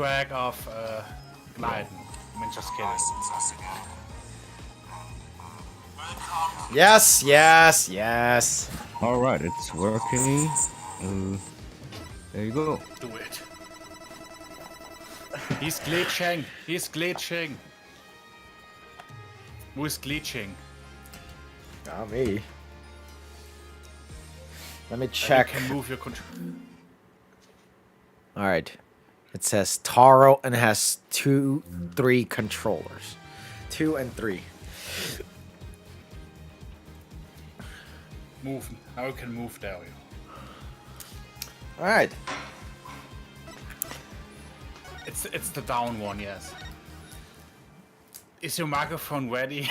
track of gliding. I mean, just kidding. Yes, yes, yes. Alright, it's working. There you go. Do it. He's glitching. He's glitching. Who is glitching? Not me. Let me You check. can move your control. Alright. It says Taro and it has 3 controllers. 2 and 3. Move. Now you can move, Dario. Alright. It's the down one, yes. Is your microphone ready?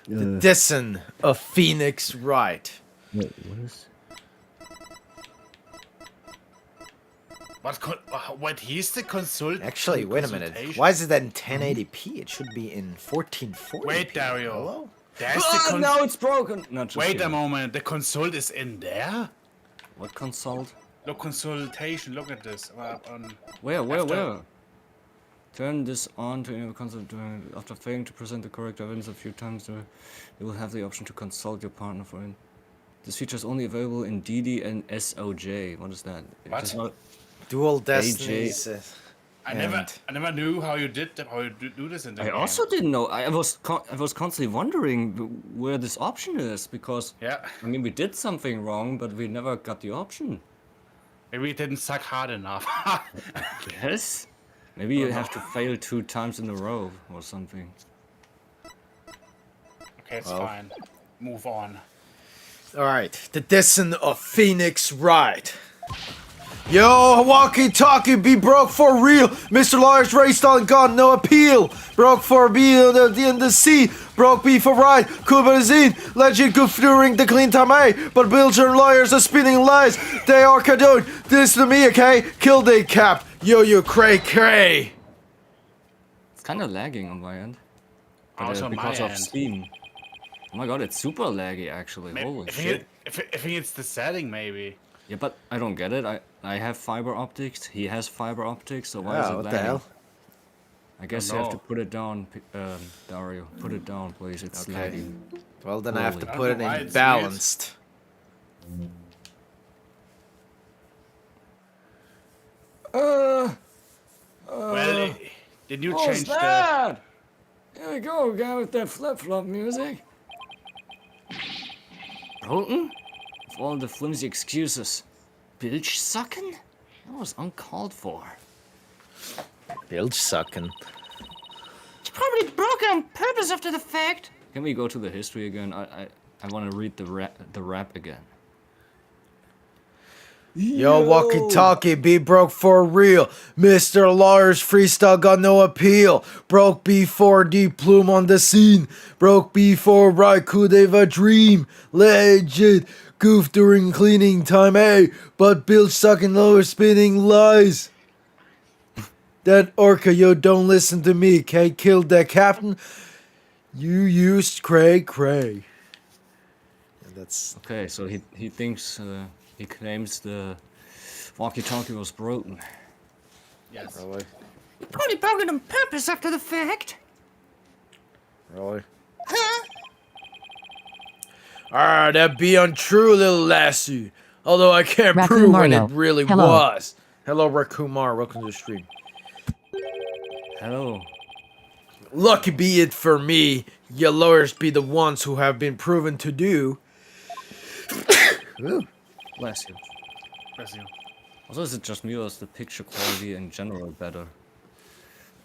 The Dison of Phoenix Wright. Wait, what is? What? He's the consult. Actually, wait a minute. Why is it in 1080p? It should be in 1440p. Wait, Dario. Hello? There's the No, it's broken. No, just Wait kidding. a moment. The consult is in there. What consult? Look, consultation. Look at this. Where? After- Turn this on to enable consult. After failing to present the correct evidence a few times, you will have the option to consult your partner for it. This feature is only available in DD and SOJ. What is that? What? Just not- Dual Destinies. I never knew how you do this in the I game. also didn't know. I was constantly wondering where this option is because Yeah. I mean we did something wrong, but we never got the option. Maybe it didn't suck hard enough. Yes. Maybe you have to fail 2 times in a row or something. Okay, it's fine. Move on. Alright. The Dison of Phoenix Wright. Yo, walkie-talkie be broke for real. Mr. Lawyer's raced on got no appeal. Broke for B in the sea. Broke B for right. Cool by the zine. Legend goof during the clean time A. But bills and lawyers are spinning lies. They are condoned. This to me, okay? Kill they cap. Yo, you cray cray. It's kind of lagging on my end. But, Also on my because of end. Steam. Oh my god, it's super laggy actually. Holy shit. I think it's the setting, maybe. Yeah, but I don't get it. I have fiber optics. He has fiber optics. So why is Yeah, it what the lagging? hell? I guess Oh, you have to no. put it down, Dario. Put it down, please. It's Okay. lagging. Well, then I have to Holy- put it I don't know why in it's balanced. Well, did you What's change the? that? Here we go, guy with that flip-flop music. Broken? With all the flimsy excuses. Bilge sucking? That was uncalled for. Bilge sucking. It's probably broken on purpose after the fact. Can we go to the history again? I want to read the rap again. Yo, walkie-talkie, be broke for real. Mr. Lawyer's freestyle got no appeal. Broke before the plume on the scene. Broke before right could have a dream. Legend, goof during cleaning time, A. But Bill sucking lower spinning lies. That orca, yo, don't listen to me, okay? Killed that captain. You used cray cray. And that's... Okay, so he thinks he claims the walkie-talkie was broken. Yes. Really? Probably broken on purpose after the fact. Really? Ah, that be untrue, little lassie. Although I can't Raccoon prove when Mario. it really Hello. was. Hello, Raccoon Mario. Welcome to the stream. Hello. Lucky be it for me, your lawyers be the ones who have been proven to do. Ooh. Bless you. Bless you. Also, is it just me or is the picture quality in general better?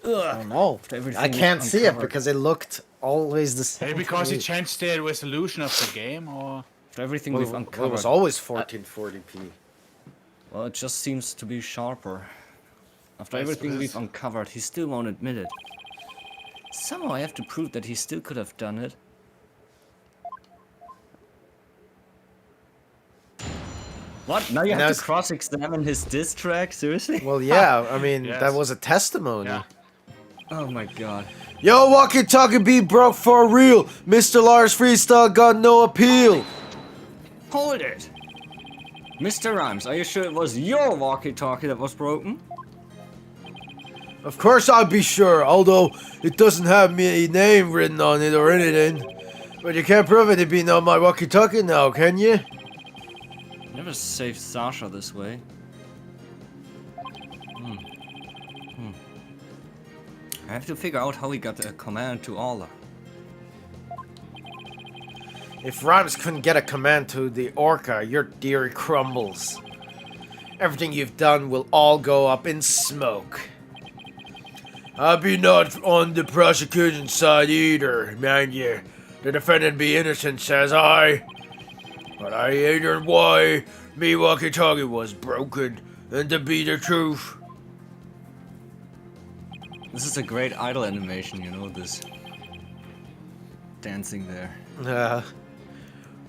I don't know. everything I can't is see it uncovered. because it looked always the same. Maybe because for you me. changed the resolution of the game, or After everything Well, we've it uncovered. was always 1440p. Well, it just seems to be sharper. After I everything we've suppose. uncovered, he still won't admit it. Somehow I have to prove that he still could have done it. What? Now you And have that's- to cross-examine his diss track? Seriously? Well, yeah, I mean, Yes. that was a testimony. yeah. Oh my god. Yo, walkie-talkie be broke for real. Mr. Lars Freestyle got no appeal. Hold it! Mr. Rhymes, are you sure it was your walkie-talkie that was broken? Of course I'll be sure, although it doesn't have my name written on it or anything. But you can't prove it being on my walkie-talkie now, can you? Never saved Sasha this way. I have to figure out how he got a command to Alla. If Rhymes couldn't get a command to the Orca, your theory crumbles. Everything you've done will all go up in smoke. I'll be not on the prosecution side either, mind you. The defendant be innocent, says I. But I ain't why me walkie-talkie was broken, and to be the truth. This is a great idol animation, you know, this dancing there.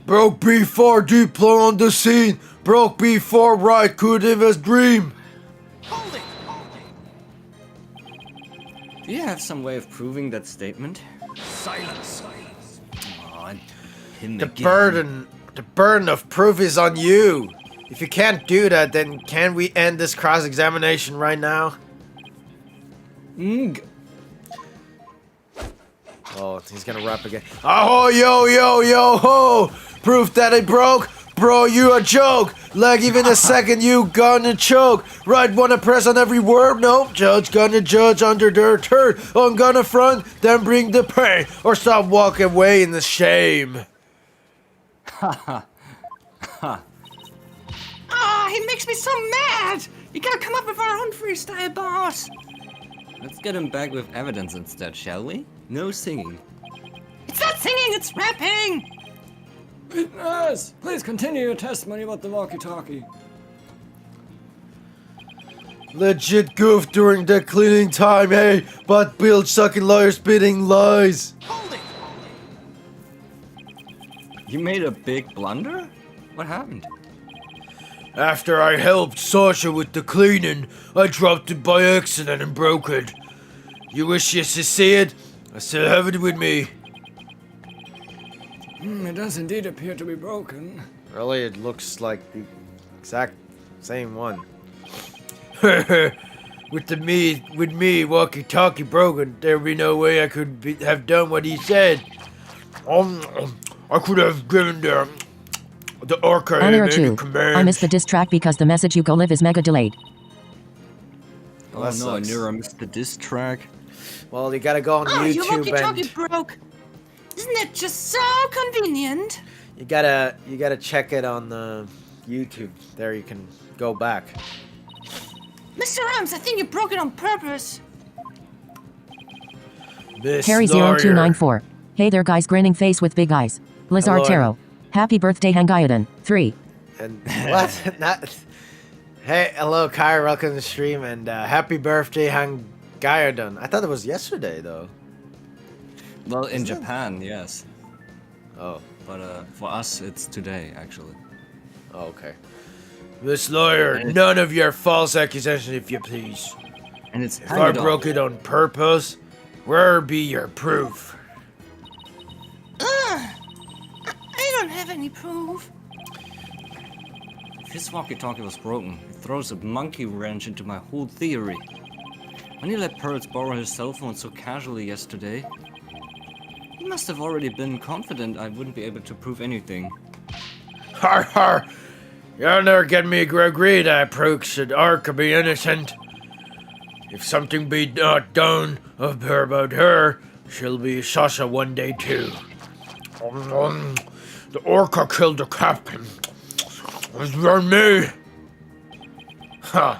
Broke before Duplo on the scene. Broke before Right could have his dream. Hold it! Do you have some way of proving that statement? Silence! Oh, him The again. burden of proof is on you. If you can't do that, then can we end this cross-examination right now? Oh, he's gonna rap again. Oh, yo, yo, yo, ho! Proof that it broke? Bro, you a joke! Like even a second you gonna choke. Right, wanna press on every word? No, judge gonna judge under their turd. I'm gonna front, then bring the pain. Or stop walking away in the shame. Ah, he makes me so mad! You gotta come up with our own freestyle, boss! Let's get him back with evidence instead, shall we? No singing. It's not singing, it's rapping! Witness! Please continue your testimony about the walkie-talkie. Legit goof during the cleaning time, hey? But Bill sucking lawyers spitting lies. Hold it! You made a big blunder? What happened? After I helped Sasha with the cleaning, I dropped it by accident and broke it. You wish you to see it? I still have it with me. It does indeed appear to be broken. Really, it looks like the exact same one. with me, walkie-talkie broken, there'd be no way I could have done what he said. I could have given the Orca On error any 2. command. I missed the diss track because the message you go live is mega delayed. Oh that no, I sucks. knew I missed the diss track. Well, you gotta go on Oh, your YouTube walkie-talkie and broke. Isn't that just so convenient? you gotta check it on the YouTube. There you can go back. Mr. Rams, I think you broke it on purpose. Miss Harry Lawyer. 0294. Hey there guys, grinning face with big eyes. LizardTaro. Happy birthday Hangayadon. 3. And what? Not. Hey, hello, Kyra. Welcome to the stream and happy birthday, Hangayadon. I thought it was yesterday though. Well, in Isn't it? Japan, yes. Oh. But for us, it's today, actually. Oh, okay. Miss Lawyer, none of your false accusations, if you please. And it's If I broke it on purpose, where be your proof? I don't have any proof. If his walkie-talkie was broken, it throws a monkey wrench into my whole theory. When he let Pearls borrow his cell phone so casually yesterday, he must have already been confident I wouldn't be able to prove anything. Har har! You'll never get me to agree that Prooks should Arca be innocent. If something be not done of her about her, she'll be Sasha one day too. The Orca killed the captain. It was not me. Huh.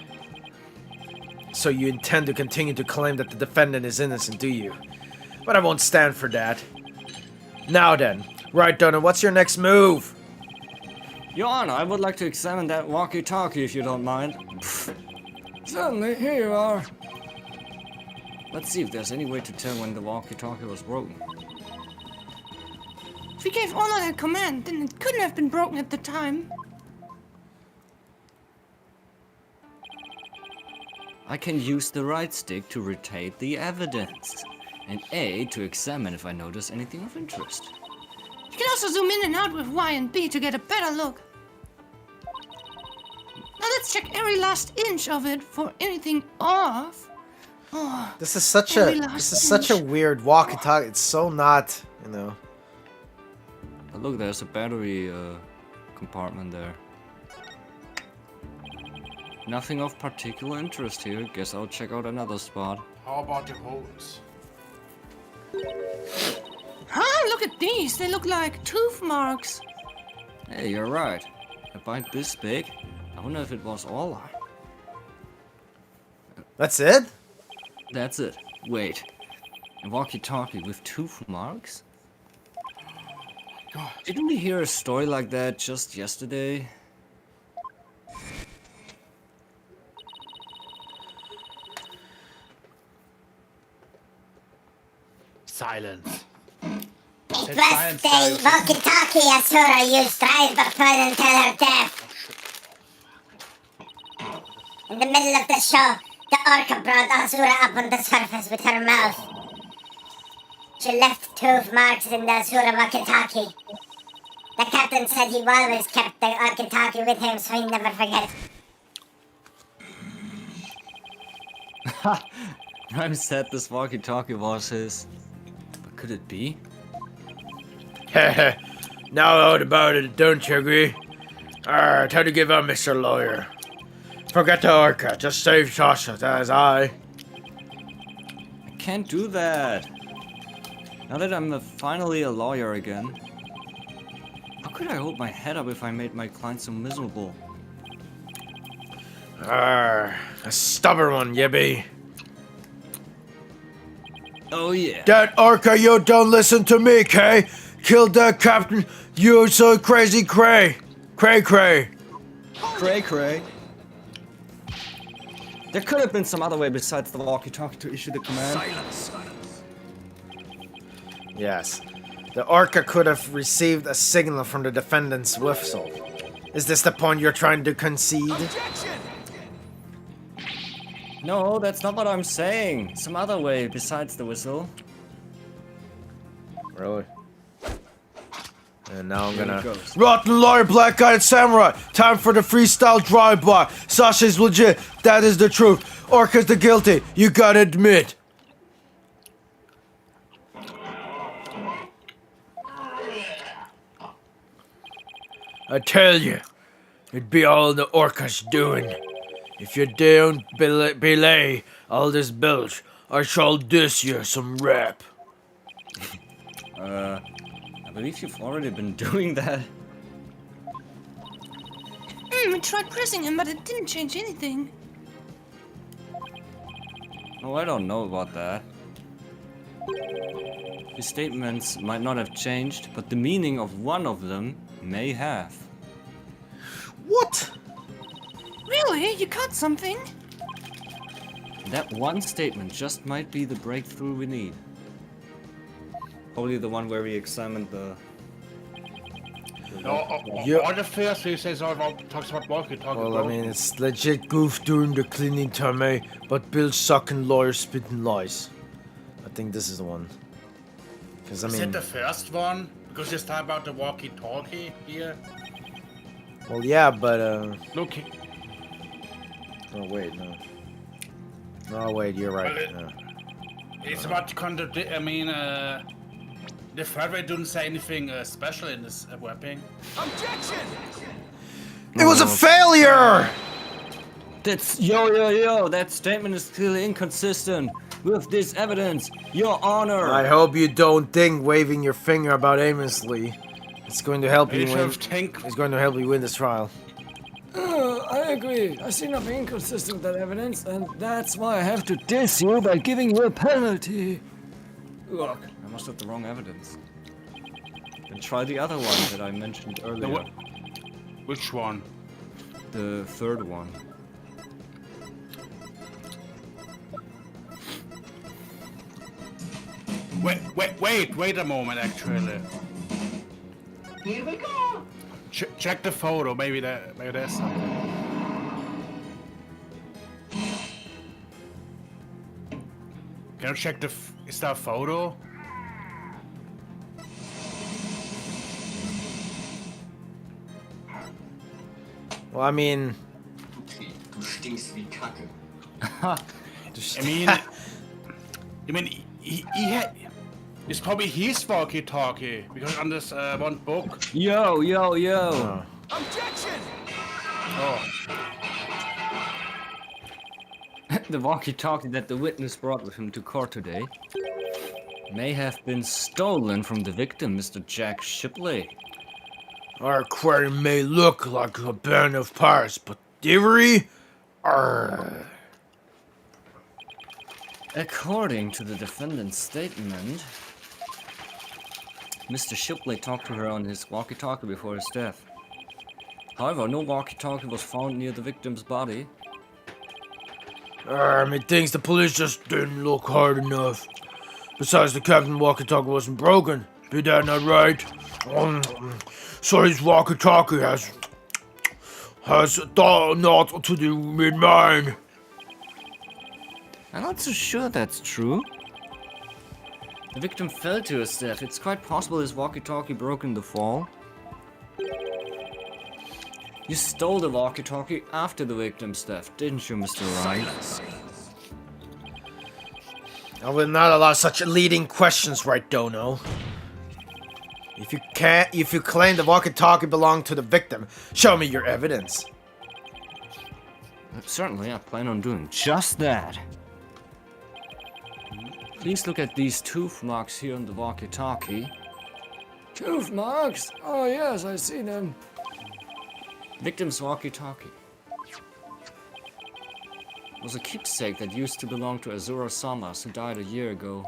So you intend to continue to claim that the defendant is innocent, do you? But I won't stand for that. Now then, right, Donna, what's your next move? Your Honor, I would like to examine that walkie-talkie if you don't mind. Certainly, here you are. Let's see if there's any way to tell when the walkie-talkie was broken. If we gave Honor that command, then it couldn't have been broken at the time. I can use the right stick to rotate the evidence, and A to examine if I notice anything of interest. You can also zoom in and out with Y and B to get a better look. Now let's check every last inch of it for anything off. Oh, This is such every a last inch. weird walkie-talkie. It's so not, you know. Oh, look, there's a battery compartment there. Nothing of particular interest here. Guess I'll check out another spot. How about the holes? Huh? Look at these. They look like tooth marks. Hey, you're right. A bite this big? I wonder if it was all eye. That's it? That's it. Wait. A walkie-talkie with tooth marks? God. Didn't we hear a story like that just yesterday? Silence. It Said was silence, the Dario64. walkie-talkie Asura used to hide before until her death. In the middle of the show, the orca brought Asura up on the surface with her mouth. She left tooth marks in the Asura walkie-talkie. The captain said he always kept the walkie-talkie with him so he never forget. I'm sad this walkie-talkie was his. But could it be? Heh Now out about it, don't you agree? Time to give up, Mr. Lawyer. Forget the orca, just save Sasha, that is I. I can't do that. Now that I'm finally a lawyer again. How could I hold my head up if I made my client so miserable? A stubborn one, you be. Oh yeah. That orca, you don't listen to me, Kay. Kill that captain, you so crazy cray. Cray. Cray cray. There could have been some other way besides the walkie-talkie to issue the command. Silence. Yes. The orca could have received a signal from the defendant's whistle. Is this the point you're trying to concede? Objection! No, that's not what I'm saying. Some other way besides the whistle. Really? And now I'm Here it gonna... goes. Rotten lawyer, black-eyed samurai! Time for the freestyle drive-by! Sasha's legit, that is the truth. Orca's the guilty, you gotta admit. I tell you, it'd be all the orca's doing. If you don't belay all this bilge, I shall dish you some rap. I believe you've already been doing that. We tried pressing him, but it didn't change anything. Oh, I don't know about that. His statements might not have changed, but the meaning of one of them may have. What? Really? You caught something? That one statement just might be the breakthrough we need. Probably the one where we examined the... All the first he says all about talks about walkie-talkie. Well, bro. I mean, it's legit goof doing the cleaning time, eh? But Bill sucking lawyers spitting lies. I think this is the one. Because, I Is it mean... the first one? Because just talk about the walkie-talkie here. Well, yeah, but, Look, Oh, wait, no. No, wait, you're right. Well, No. it's about contradict. I mean, the third way didn't say anything special in this weapon. Objection! It was a failure! That's... Yo, that statement is clearly inconsistent with this evidence, Your Honor! I hope you don't think waving your finger about aimlessly. It's going to help you You win. should think. It's going to help you win this trial. I agree. I see nothing inconsistent with that evidence, and that's why I have to diss you by giving you a penalty. Look, I must have the wrong evidence. Then try the other one that I mentioned earlier. Which one? The third one. Wait a moment, actually. Here we go. Check the photo. Maybe there's something. Can you check is that a photo? Well, I mean... Du stinkst wie Kacke. I mean, it's probably his walkie-talkie because on this one book. Yo, yo, yo. Objection! The walkie-talkie that the witness brought with him to court today may have been stolen from the victim, Mr. Jack Shipley. Our aquarium may look like a band of pirates, but thievery? Arr. According to the defendant's statement, Mr. Shipley talked to her on his walkie-talkie before his death. However, no walkie-talkie was found near the victim's body. Methinks the police just didn't look hard enough. Besides, the captain walkie-talkie wasn't broken. Be that not right? So his walkie-talkie has not to do with mine. I'm not so sure that's true. The victim fell to his death. It's quite possible his walkie-talkie broke in the fall. You stole the walkie-talkie after the victim's death, didn't you, Mr. Ryan? Silence. I will not allow such leading questions, right, Dono? If you claim the walkie-talkie belonged to the victim, show me your evidence. Certainly, I plan on doing just that. Please look at these tooth marks here on the walkie-talkie. Tooth marks? Oh yes, I see them. Victim's walkie-talkie was a keepsake that used to belong to Azura Samas, who died a year ago.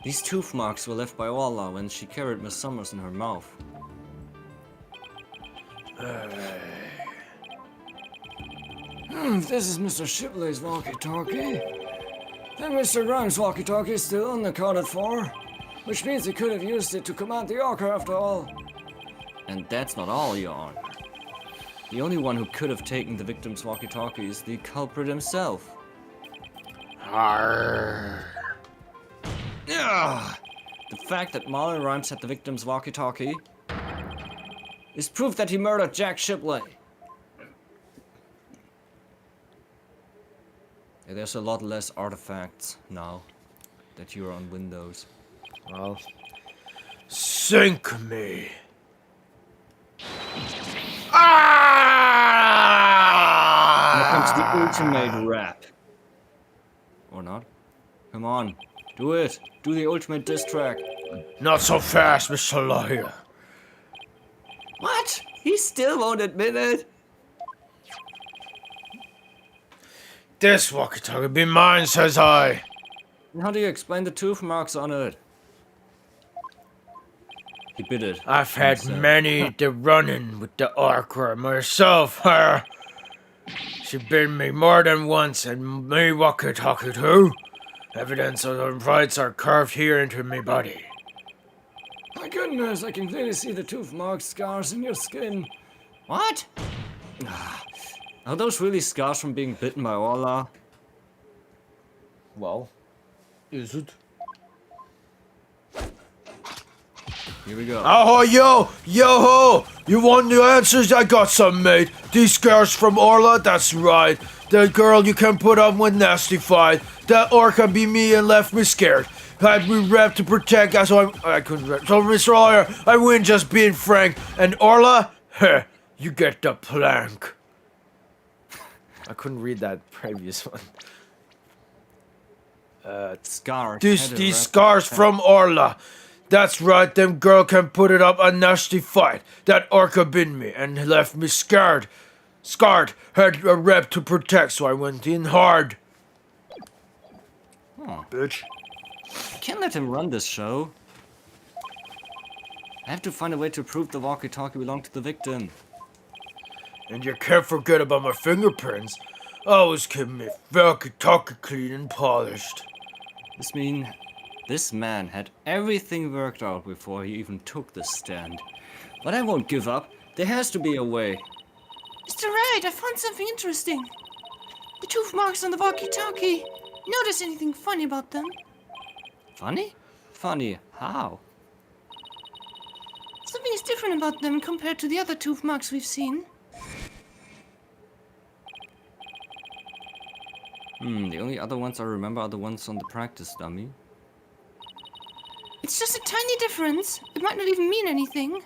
These tooth marks were left by Orla when she carried Miss Summers in her mouth. If this is Mr. Shipley's walkie-talkie, then Mr. Grimes' walkie-talkie is still unaccounted for, which means he could have used it to command the Orca after all. And that's not all, Your Honor. The only one who could have taken the victim's walkie-talkie is the culprit himself. Arr. Ugh. The fact that Marlon Rhymes had the victim's walkie-talkie is proof that he murdered Jack Shipley. Yeah, there's a lot less artifacts now that you're on Windows. Well, sink me. Here comes the ultimate rap. Or not? Come on, do it. Do the ultimate diss track. Not so fast, Mr. Lawyer. What? He still won't admit it? This walkie-talkie be mine, says I. How do you explain the tooth marks on it? He bit it. I've had many the run-in with the Orca myself, her. She bit me more than once, and me walkie-talkie too. Evidence of the bites are carved here into me body. My goodness, I can clearly see the tooth mark scars in your skin. What? Are those really scars from being bitten by Orla? Well, is it? Here we go. Oh, yo-ho! You want the answers? I got some, mate. These scars from Orla, that's right. That girl you can put up with nasty fight. That Orca beat me and left me scared. Had me rep to protect, so I couldn't rep. So, Mr. Lawyer, I win just being frank. And Orla, heh, you get the plank. I couldn't read that previous one. Scars. These scars from Orla. That's right, them girl can put it up a nasty fight. That Orca bit me and left me scarred. Had a rep to protect, so I went in hard. Oh. Bitch. I can't let him run this show. I have to find a way to prove the walkie-talkie belonged to the victim. And you can't forget about my fingerprints. Always keep me walkie-talkie clean and polished. This man had everything worked out before he even took the stand. But I won't give up. There has to be a way. Mr. Wright, I found something interesting. The tooth marks on the walkie-talkie. Notice anything funny about them? Funny? Funny. How? Something is different about them compared to the other tooth marks we've seen. The only other ones I remember are the ones on the practice dummy. It's just a tiny difference. It might not even mean anything.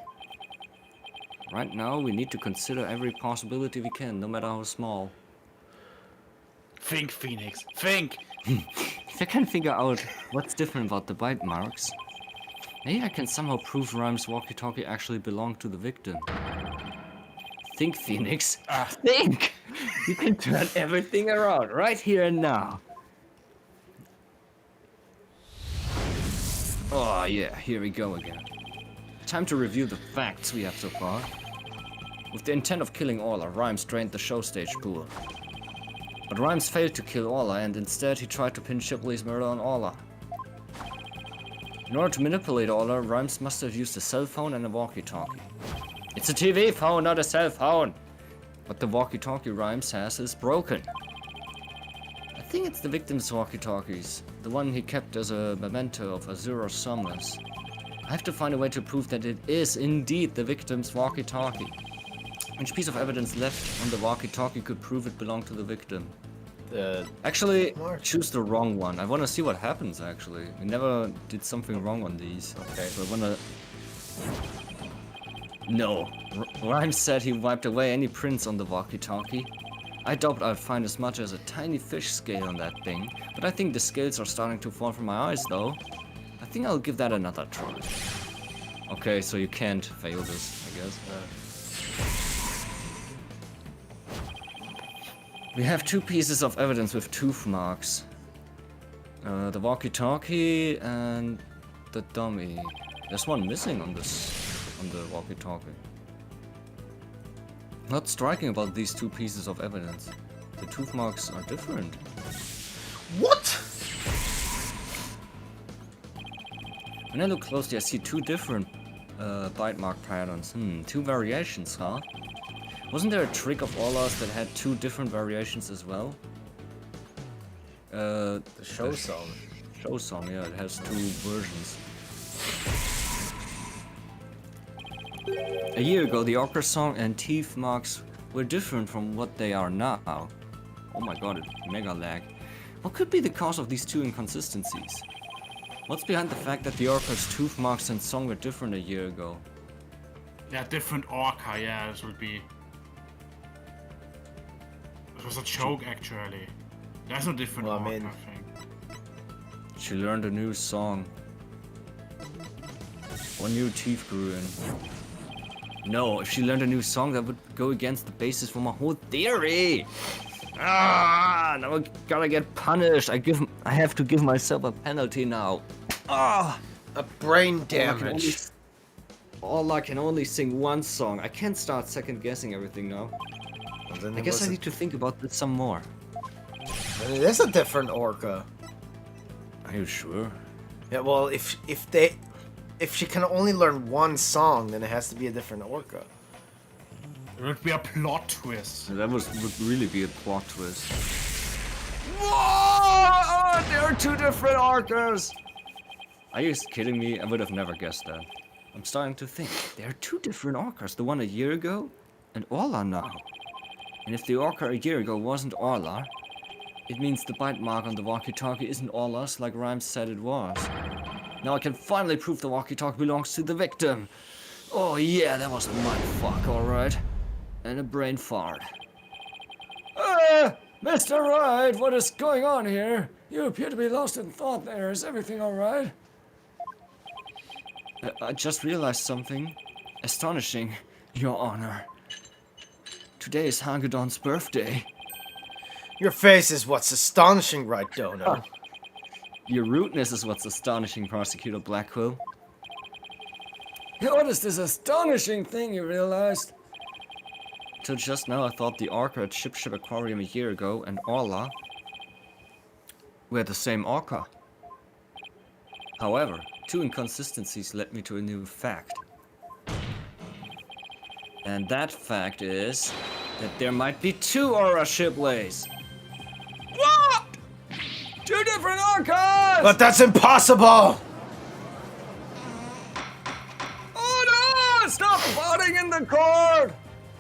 Right now, we need to consider every possibility we can, no matter how small. Think, Phoenix. Think. If I can figure out what's different about the bite marks, maybe I can somehow prove Rhyme's walkie-talkie actually belonged to the victim. Think, Phoenix. Think! You can turn everything around right here and now. Oh yeah, here we go again. Time to review the facts we have so far. With the intent of killing Orla, Rhymes drained the show stage pool. But Rhymes failed to kill Orla, and instead he tried to pin Shipley's murder on Orla. In order to manipulate Orla, Rhymes must have used a cell phone and a walkie-talkie. It's a TV phone, not a cell phone! But the walkie-talkie Rhymes has is broken. I think it's the victim's walkie-talkies, the one he kept as a memento of Azura's somnus. I have to find a way to prove that it is indeed the victim's walkie-talkie. Which piece of evidence left on the walkie-talkie could prove it belonged to the victim? Actually, choose the wrong one. I want to see what happens, actually. We never did something wrong on these. Okay. So I want to... No. Rhymes said he wiped away any prints on the walkie-talkie. I doubt I'll find as much as a tiny fish scale on that thing, but I think the scales are starting to fall from my eyes, though. I think I'll give that another try. Okay, so you can't fail this, I guess. We have two pieces of evidence with tooth marks. The walkie-talkie and the dummy. There's one missing on the walkie-talkie. What's striking about these two pieces of evidence? The tooth marks are different. What? When I look closely, I see two different bite mark patterns. Two variations, huh? Wasn't there a trick of Orla's that had two different variations as well? The show song. Show song, yeah, it has two versions. A year ago, the Orca song and teeth marks were different from what they are now. Oh my god, it mega lag. What could be the cause of these two inconsistencies? What's behind the fact that the Orca's tooth marks and song were different a year ago? Yeah, different orca, yeah, this would be... It was a joke, actually. There's no different Well, I orca, mean- I think. She learned a new song. One new teeth grew in. No, if she learned a new song, that would go against the basis for my whole theory. Ah, now I gotta get punished. I have to give myself a penalty now. Ah, A brain damage. All I can only sing one song. I can't start second guessing everything now. Well, then I guess I need to think about this some more. It is a different orca. Are you sure? Yeah, well, if she can only learn one song, then it has to be a different orca. It would be a plot twist. That would really be a plot twist. Whoa! There are two different orcas! Are you kidding me? I would have never guessed that. I'm starting to think. There are two different orcas. The one a year ago and Orla now. And if the orca a year ago wasn't Orla, it means the bite mark on the walkie-talkie isn't Orla's like Rhymes said it was. Now I can finally prove the walkie-talkie belongs to the victim. Oh yeah, that was a mindfuck, alright. And a brain fart. Mr. Wright, what is going on here? You appear to be lost in thought there. Is everything alright? I just realized something astonishing, Your Honor. Today is Hagedon's birthday. Your face is what's astonishing, right, Dono? Your rudeness is what's astonishing, Prosecutor Blackwell. What is this astonishing thing you realized? Till just now I thought the orca at Ship Aquarium a year ago and Orla were the same orca. However, two inconsistencies led me to a new fact. And that fact is that there might be two Aura Shipleys. What? Two different orcas! But that's impossible! Oh no! Stop voting in the court!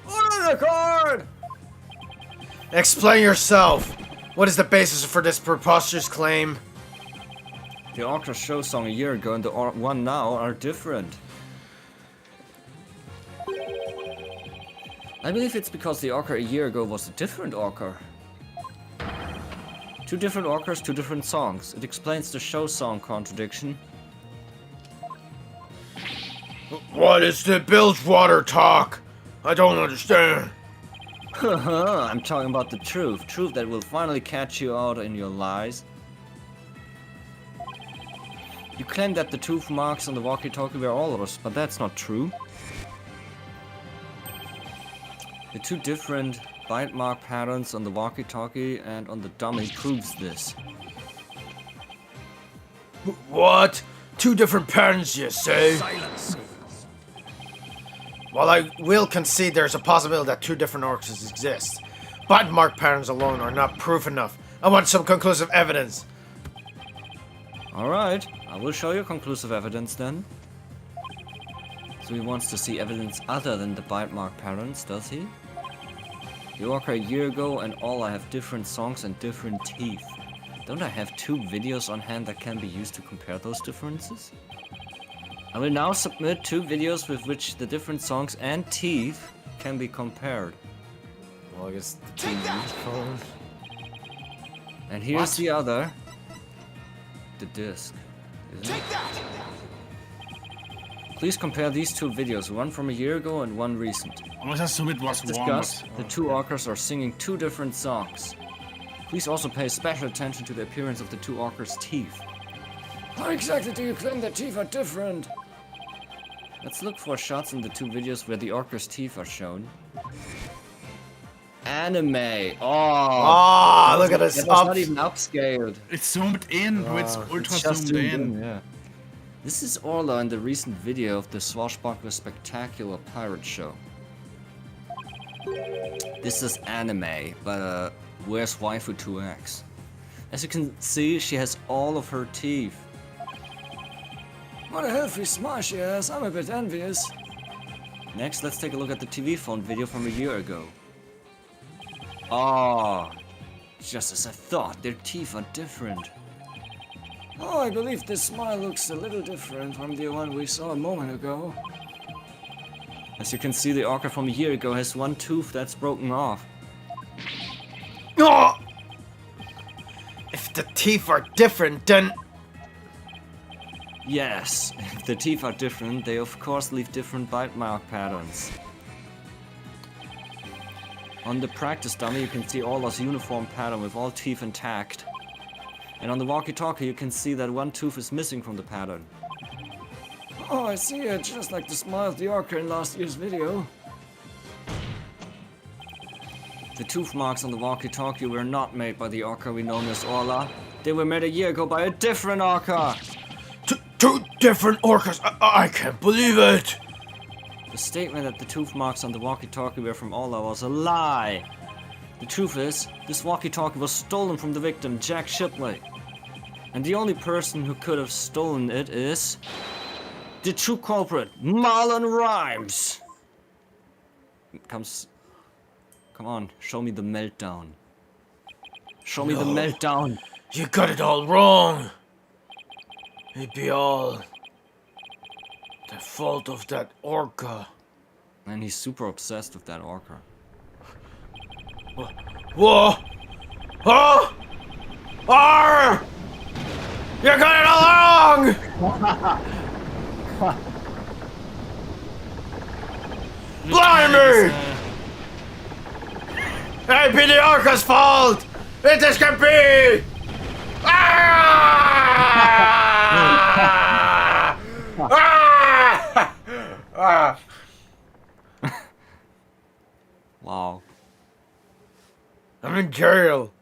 Order the court! Explain yourself! What is the basis for this preposterous claim? The Orca show song a year ago and the one now are different. I believe it's because the Orca a year ago was a different Orca. 2 different Orcas, 2 different songs. It explains the show song contradiction. What is the Bilgewater talk? I don't understand. I'm talking about the truth. Truth that will finally catch you out in your lies. You claim that the tooth marks on the walkie-talkie were all of us, but that's not true. The 2 different bite mark patterns on the walkie-talkie and on the dummy proves this. What? 2 different patterns, you say? Silence. While I will concede there's a possibility that 2 different orcas exist, bite mark patterns alone are not proof enough. I want some conclusive evidence. Alright, I will show you conclusive evidence then. So he wants to see evidence other than the bite mark patterns, does he? The Orca a year ago and all I have different songs and different teeth. Don't I have 2 videos on hand that can be used to compare those differences? I will now submit 2 videos with which the different songs and teeth can be compared. Well, I guess the TV phone. And here's the other. The disc. Isn't it? Take that! Please compare these 2 videos, one from a year ago and one recent. I must assume it was one. Discuss, the 2 orcas are singing 2 different songs. Please also pay special attention to the appearance of the 2 orcas' teeth. How exactly do you claim that teeth are different? Let's look for shots in the 2 videos where the orcas' teeth are shown. Anime! Oh! Look at this That was not even upscaled. It's zoomed in. It's ultra It's just zoomed in. yeah. This is Orla in the recent video of the Swashbuckler Spectacular Pirate Show. This is anime, but where's Waifu 2X? As you can see, she has all of her teeth. What a healthy smile she has, I'm a bit envious. Next, let's take a look at the TV phone video from a year ago. Oh, just as I thought, their teeth are different. Oh, I believe this smile looks a little different from the one we saw a moment ago. As you can see, the orca from a year ago has 1 tooth that's broken off. Oh! If the teeth are different, then... Yes, if the teeth are different, they of course leave different bite mark patterns. On the practice dummy, you can see Orla's uniform pattern with all teeth intact. And on the walkie-talkie, you can see that 1 tooth is missing from the pattern. Oh, I see it, just like the smile of the orca in last year's video. The tooth marks on the walkie-talkie were not made by the orca we know as Orla. They were made a year ago by a different orca! 2 different orcas? I can't believe it! The statement that the tooth marks on the walkie-talkie were from Orla was a lie. The truth is, this walkie-talkie was stolen from the victim, Jack Shipley. And the only person who could have stolen it is... the true culprit, Marlon Rhymes! Come on, show me the meltdown. Show me the meltdown. You got it all wrong. It'd be all... the fault of that orca. And he's super obsessed with that orca. Whoa! Oh! Arr! You got it all wrong! Blimey! It be the orca's fault! It can be! Ah! Ah! Ah! Wow. I'm in jail.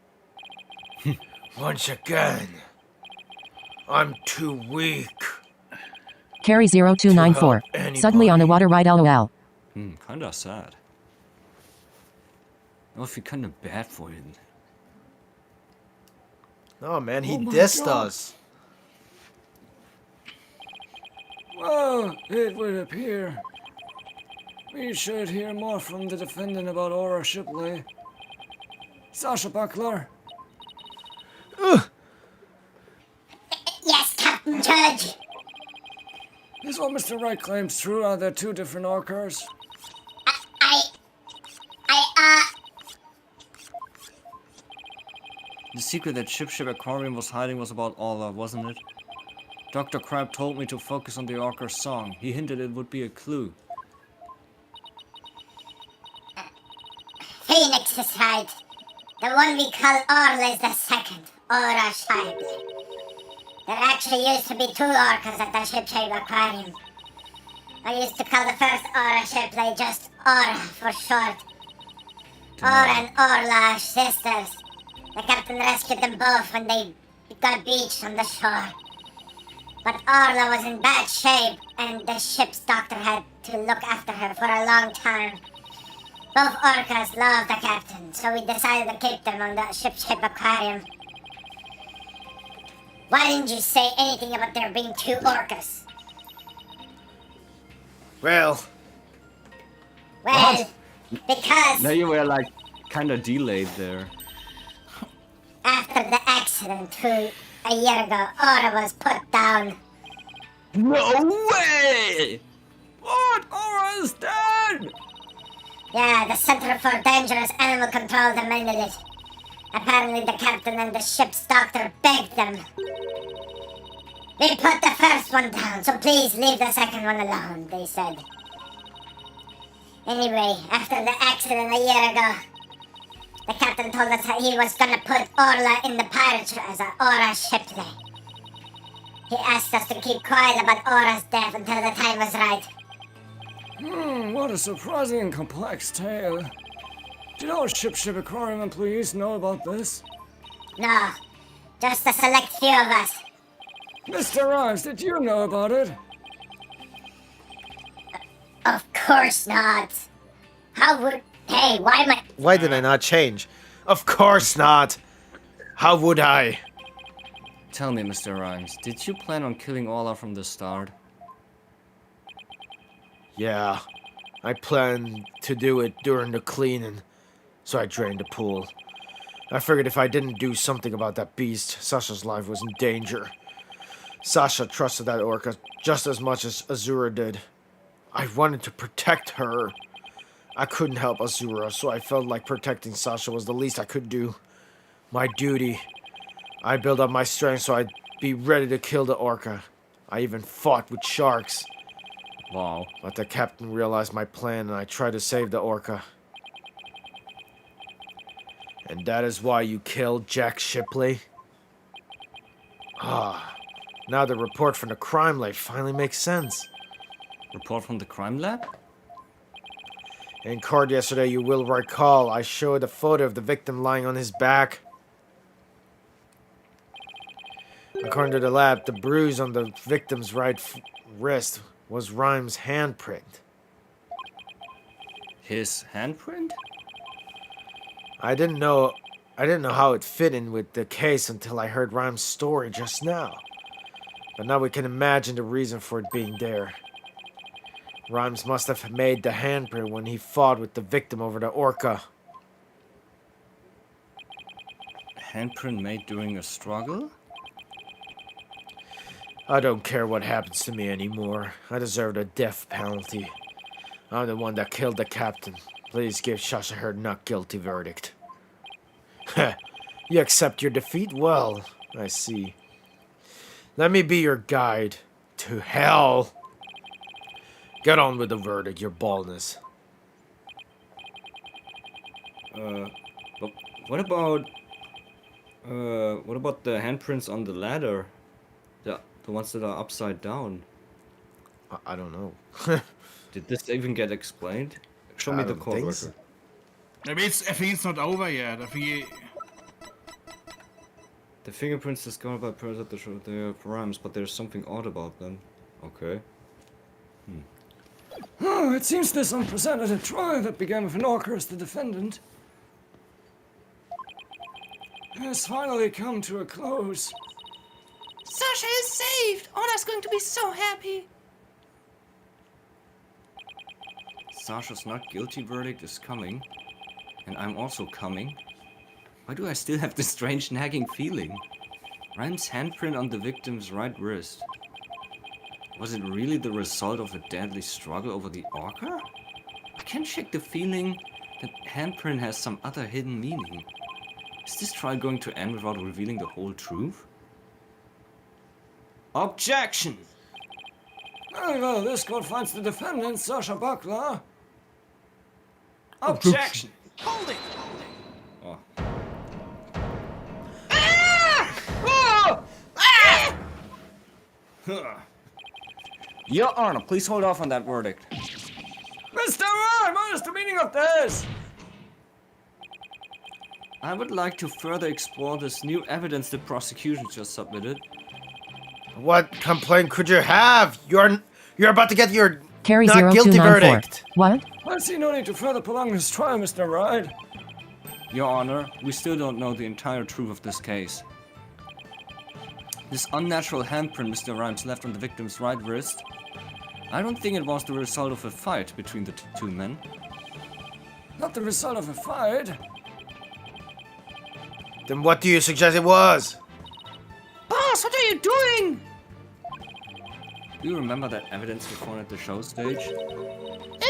Once again. I'm too weak. Carry 0294. help Suddenly on a water ride LOL. Kinda sad. Oh, if you kinda bad for it. Oh man, he Oh my dissed God. us. Well, it would appear we should hear more from the defendant about Aura Shipley. Sasha Buckler, Judge, Is what Mr. Wright claims true? Are there two different orcas? I, The secret that Ship Aquarium was hiding was about Orla, wasn't it? Dr. Crab told me to focus on the orca's song. He hinted it would be a clue. Phoenix is right. The one we call Orla is the second, Aura Shipley. There actually used to be two orcas at the Ship Aquarium. I used to call the first Aura Shipley just Aura for short. Aura and Orla are sisters. The captain rescued them both when they got beached on the shore. But Orla was in bad shape, and the ship's doctor had to look after her for a long time. Both orcas loved the captain, so we decided to keep them on the ship aquarium. Why didn't you say anything about there being two orcas? Well, Well, because Now you were like kinda delayed there. after the accident a year ago, Aura was put down. No way! What? Aura is dead! Yeah, the Center for Dangerous Animal Control demanded it. Apparently the captain and the ship's doctor begged them. We put the first one down, so please leave the second one alone, they said. Anyway, after the accident a year ago, the captain told us that he was gonna put Orla in the pirate ship as an Aura Shipley. He asked us to keep quiet about Aura's death until the time was right. What a surprising and complex tale. Did all Ship Aquarium employees know about this? No, just a select few of us. Mr. Rhymes, did you know about it? Of course not. How would... Hey, why am I... why did I not change? Of course not. How would I? Tell me, Mr. Rhymes, did you plan on killing Orla from the start? Yeah, I planned to do it during the cleaning, so I drained the pool. I figured if I didn't do something about that beast, Sasha's life was in danger. Sasha trusted that orca just as much as Azura did. I wanted to protect her. I couldn't help Azura, so I felt like protecting Sasha was the least I could do. My duty. I built up my strength so I'd be ready to kill the orca. I even fought with sharks. Wow. But the captain realized my plan and I tried to save the orca. And that is why you killed Jack Shipley? Ah, now the report from the crime lab finally makes sense. Report from the crime lab? In court yesterday, you will recall, I showed a photo of the victim lying on his back. According to the lab, the bruise on the victim's right wrist was Rhymes' handprint. His handprint? I didn't know how it fit in with the case until I heard Rhymes' story just now. But now we can imagine the reason for it being there. Rhymes must have made the handprint when he fought with the victim over the orca. Handprint made during a struggle? I don't care what happens to me anymore. I deserve the death penalty. I'm the one that killed the captain. Please give Sasha her not guilty verdict. Heh, you accept your defeat? Well, I see. Let me be your guide to hell. Get on with the verdict, your baldness. But what about the handprints on the ladder? The ones that are upside down. I don't know. Did this even get explained? Show me I the don't court think record. so. Maybe I think it's not over yet. I think The fingerprints discovered by Pearls at the show, they are rhymes, but there's something odd about them. Okay. Oh, it seems this unprecedented trial that began with an orca as the defendant has finally come to a close. Sasha is saved! Anna's going to be so happy. Sasha's not guilty verdict is coming, and I'm also coming. Why do I still have this strange nagging feeling? Rhymes' handprint on the victim's right wrist. Was it really the result of a deadly struggle over the orca? I can't shake the feeling that handprint has some other hidden meaning. Is this trial going to end without revealing the whole truth? Objection! Very well, this court finds the defendant, Sasha Buckler. Objection! Hold it! Oh. Your Honor, please hold off on that verdict. Mr. Rhyme, what is the meaning of this? I would like to further explore this new evidence the prosecution just submitted. What complaint could you have? You're about to get your Carry not guilty 0294. verdict. What? I see no need to further prolong this trial, Mr. Wright. Your Honor, we still don't know the entire truth of this case. This unnatural handprint Mr. Rhymes left on the victim's right wrist, I don't think it was the result of a fight between the two men. Not the result of a fight. Then what do you suggest it was? Boss, what are you doing? Do you remember that evidence we found at the show stage?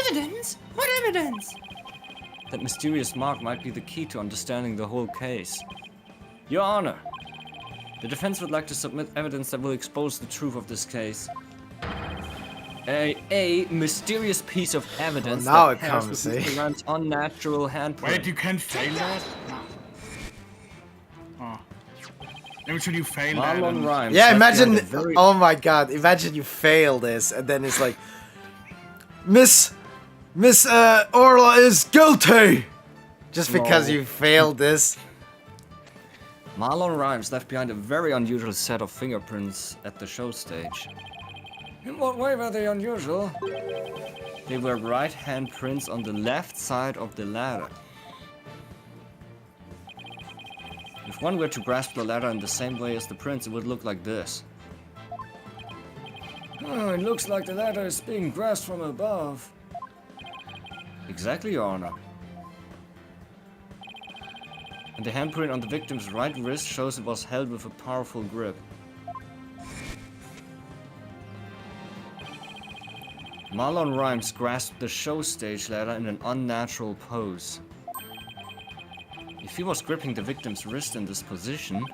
Evidence? What evidence? That mysterious mark might be the key to understanding the whole case. Your Honor, the defense would like to submit evidence that will expose the truth of this case. A mysterious piece of evidence Well, now that it pairs comes, with eh? Mr. Rhymes' unnatural handprint. Wait, you can fail that? Oh. Let me show you fail that. Marlon and- Rhymes. Yeah, left imagine. behind a very- Oh my God! Imagine you fail this, and then it's like, Miss Orla is guilty, just because No. you failed this. Marlon Rhymes left behind a very unusual set of fingerprints at the show stage. In what way were they unusual? They were right handprints on the left side of the ladder. If one were to grasp the ladder in the same way as the prints, it would look like this. Oh, it looks like the ladder is being grasped from above. Exactly, Your Honor. And the handprint on the victim's right wrist shows it was held with a powerful grip. Marlon Rhymes grasped the show stage ladder in an unnatural pose. If he was gripping the victim's wrist in this position,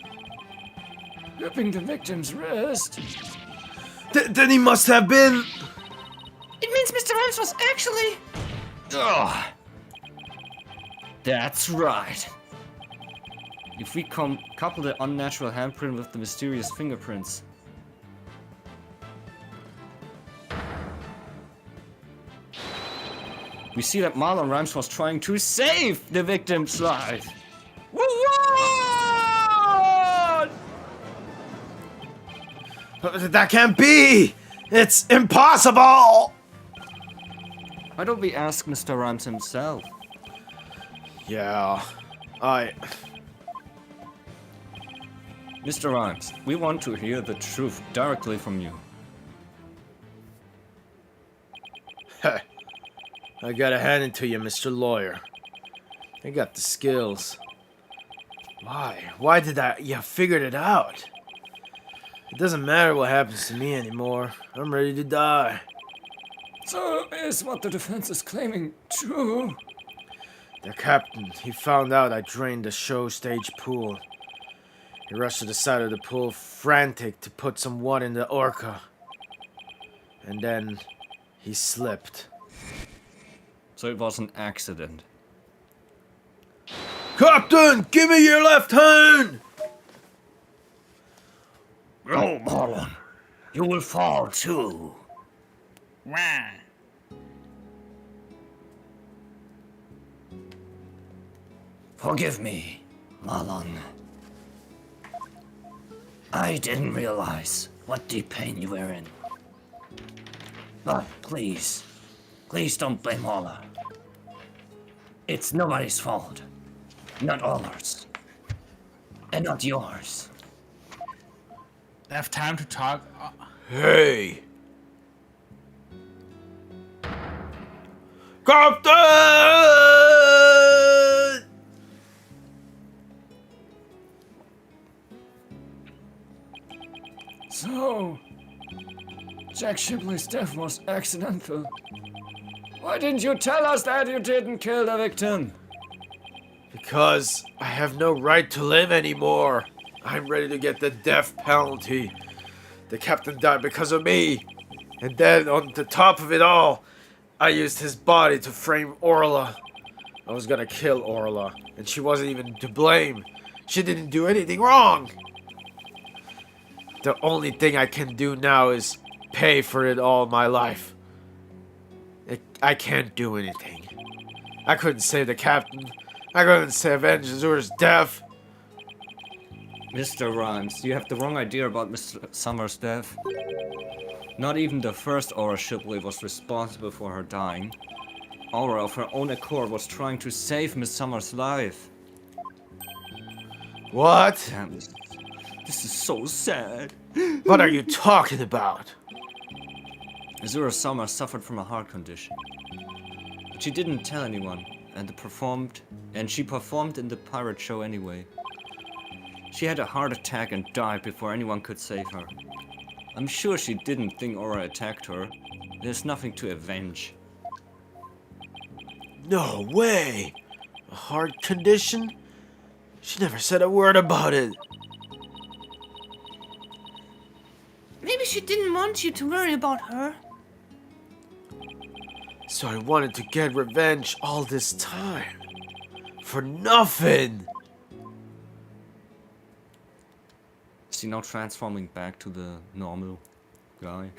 Gripping the victim's wrist. Then he must have been. It means Mr. Rhymes was actually... ugh, that's right. If we couple the unnatural handprint with the mysterious fingerprints, we see that Marlon Rhymes was trying to save the victim's life. What? That can't be! It's impossible! Why don't we ask Mr. Rhymes himself? Yeah, Mr. Rhymes, we want to hear the truth directly from you. I gotta hand it to you, Mr. Lawyer. I got the skills. Why? Why did I? You figured it out. It doesn't matter what happens to me anymore. I'm ready to die. So is what the defense is claiming true? The captain, he found out I drained the show stage pool. He rushed to the side of the pool, frantic to put some water in the orca. And then he slipped. So it was an accident. Captain, give me your left hand! Oh, Marlon, you will fall too. Wah. Forgive me, Marlon. I didn't realize what deep pain you were in. But please don't blame Ola. It's nobody's fault. Not ours. And not yours. They have time to talk. Hey! Captain! So, Jack Shipley's death was accidental. Why didn't you tell us that you didn't kill the victim? Because I have no right to live anymore. I'm ready to get the death penalty. The captain died because of me. And then, on the top of it all, I used his body to frame Orla. I was gonna kill Orla, and she wasn't even to blame. She didn't do anything wrong. The only thing I can do now is pay for it all my life. I can't do anything. I couldn't save the captain. I couldn't avenge Azura's death. Mr. Rhymes, you have the wrong idea about Mr. Summer's death. Not even the first Aura Shipley was responsible for her dying. Aura, of her own accord, was trying to save Miss Summer's life. What? Damn, this is so sad. What are you talking about? Azura Summer suffered from a heart condition. But she didn't tell anyone, and she performed in the pirate show anyway. She had a heart attack and died before anyone could save her. I'm sure she didn't think Aura attacked her. There's nothing to avenge. No way! A heart condition? She never said a word about it. Maybe she didn't want you to worry about her. So I wanted to get revenge all this time. For nothing! Is he now transforming back to the normal guy?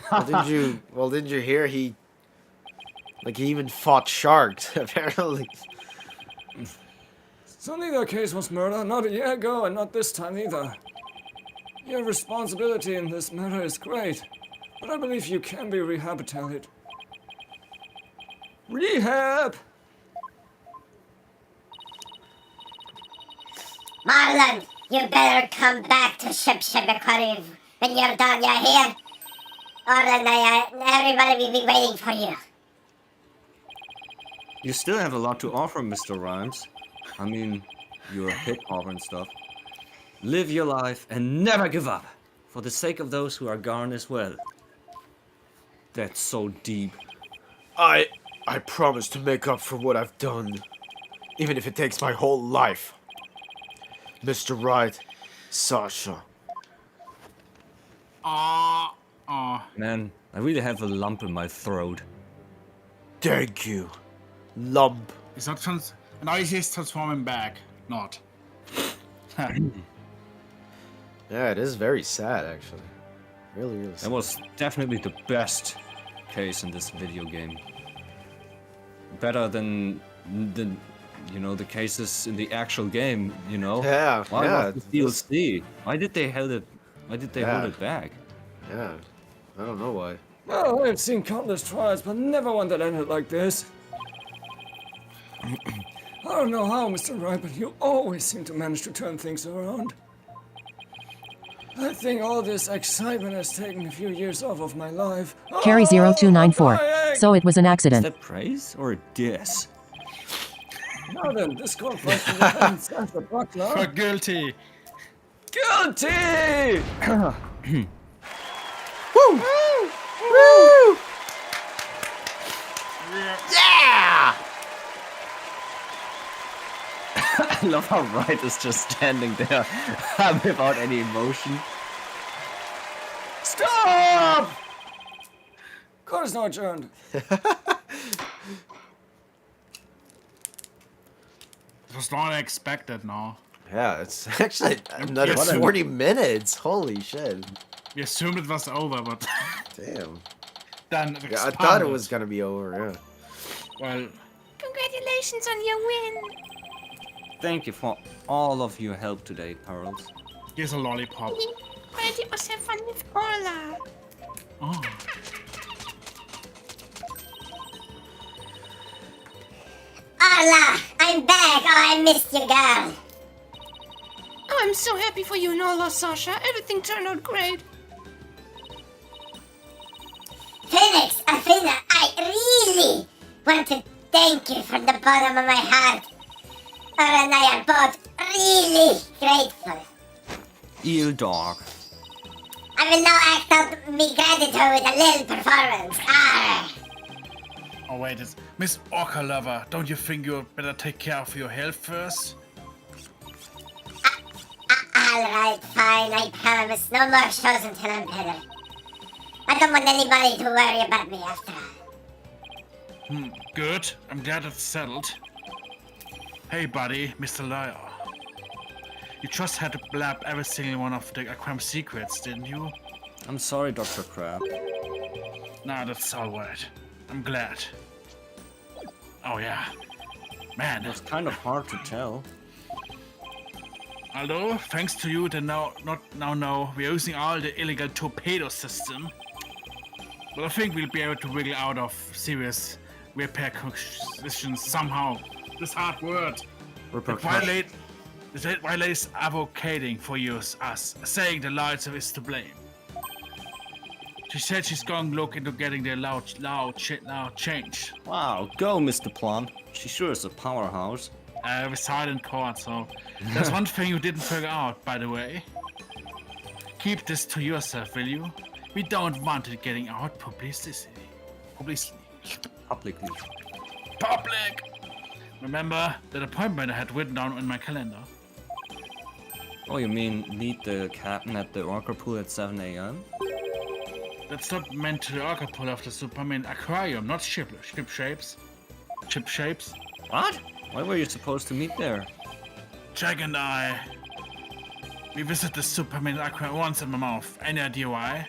Well, didn't you hear he even fought sharks, apparently. So neither case was murder, not a year ago and not this time either. Your responsibility in this matter is great, but I believe you can be rehabilitated. Rehab! Marlon, you better come back to Ship when you're done, you're here. Or then everybody will be waiting for you. You still have a lot to offer, Mr. Rhymes. I mean, you're a hip-hop and stuff. Live your life and never give up, for the sake of those who are gone as well. That's so deep. I promise to make up for what I've done. Even if it takes my whole life. Mr. Right, Sasha. Man, I really have a lump in my throat. Thank you. Lump. Is that now he's transforming back. Not. Yeah, it is very sad, actually. Really, really sad. That was definitely the best case in this video game. Better than the cases in the actual game, you know? Yeah, Why yeah. was the DLC? Why did they hold it back? Yeah, I don't know why. Well, I've seen countless trials, but never one that ended like this. I don't know how, Mr. Wright, but you always seem to manage to turn things around. I think all this excitement has taken a few years off of my life. Carry 0294. So it was an Is accident. that praise or a diss? Now then, this conference is the Buckler. Guilty. Guilty! Woo! Woo! Yeah! I love how Wright is just standing there without any emotion. Stop! Court is now adjourned. It was not expected, no. Yeah, it's actually another Yes. 40 minutes. Holy shit. We assumed it was over, but Damn. then Yeah, I thought it was gonna be over, yeah. Well, Congratulations on your win. Thank you for all of your help today, Pearls. here's a lollipop. But you must have fun with Orla. Oh. Orla, I'm back. Oh, I missed you, girl. Oh, I'm so happy for you and Orla, Sasha. Everything turned out great. Phoenix, Athena, I really want to thank you from the bottom of my heart. Orla and I are both really grateful. Eel dog. I will now act out me gratitude with a little performance. Arr. Oh wait, it's Miss Orca Lover. Don't you think you better take care of your health first? Alright, fine, I promise. No more shows until I'm better. I don't want anybody to worry about me after all. Good. I'm glad it's settled. Hey, buddy, Mr. Liar. You just had to blab every single one of the aquarium secrets, didn't you? I'm sorry, Dr. Crab. Nah, that's alright. I'm glad. Oh yeah. Man, It's kind of hard to tell. although, thanks to you, they now we're using all the illegal torpedo system. But I think we'll be able to wiggle out of serious repercussions somehow. This hard word. The violates advocating for us, saying the lights is to blame. She said she's going to look into getting the law changed. Wow, go, Mr. Plum. She sure is a powerhouse. With silent court, so there's one thing you didn't figure out, by the way. Keep this to yourself, will you? We don't want it getting out publicly. Publicly. Public! Remember that appointment I had written down in my calendar? Oh, you mean meet the captain at the orca pool at 7 a.m.? That's not meant to the orca pool of the Superman aquarium, not ship shapes. Chip shapes? What? Why were you supposed to meet there? Jack and I, we visit the Superman aquarium once in my mouth. Any idea why?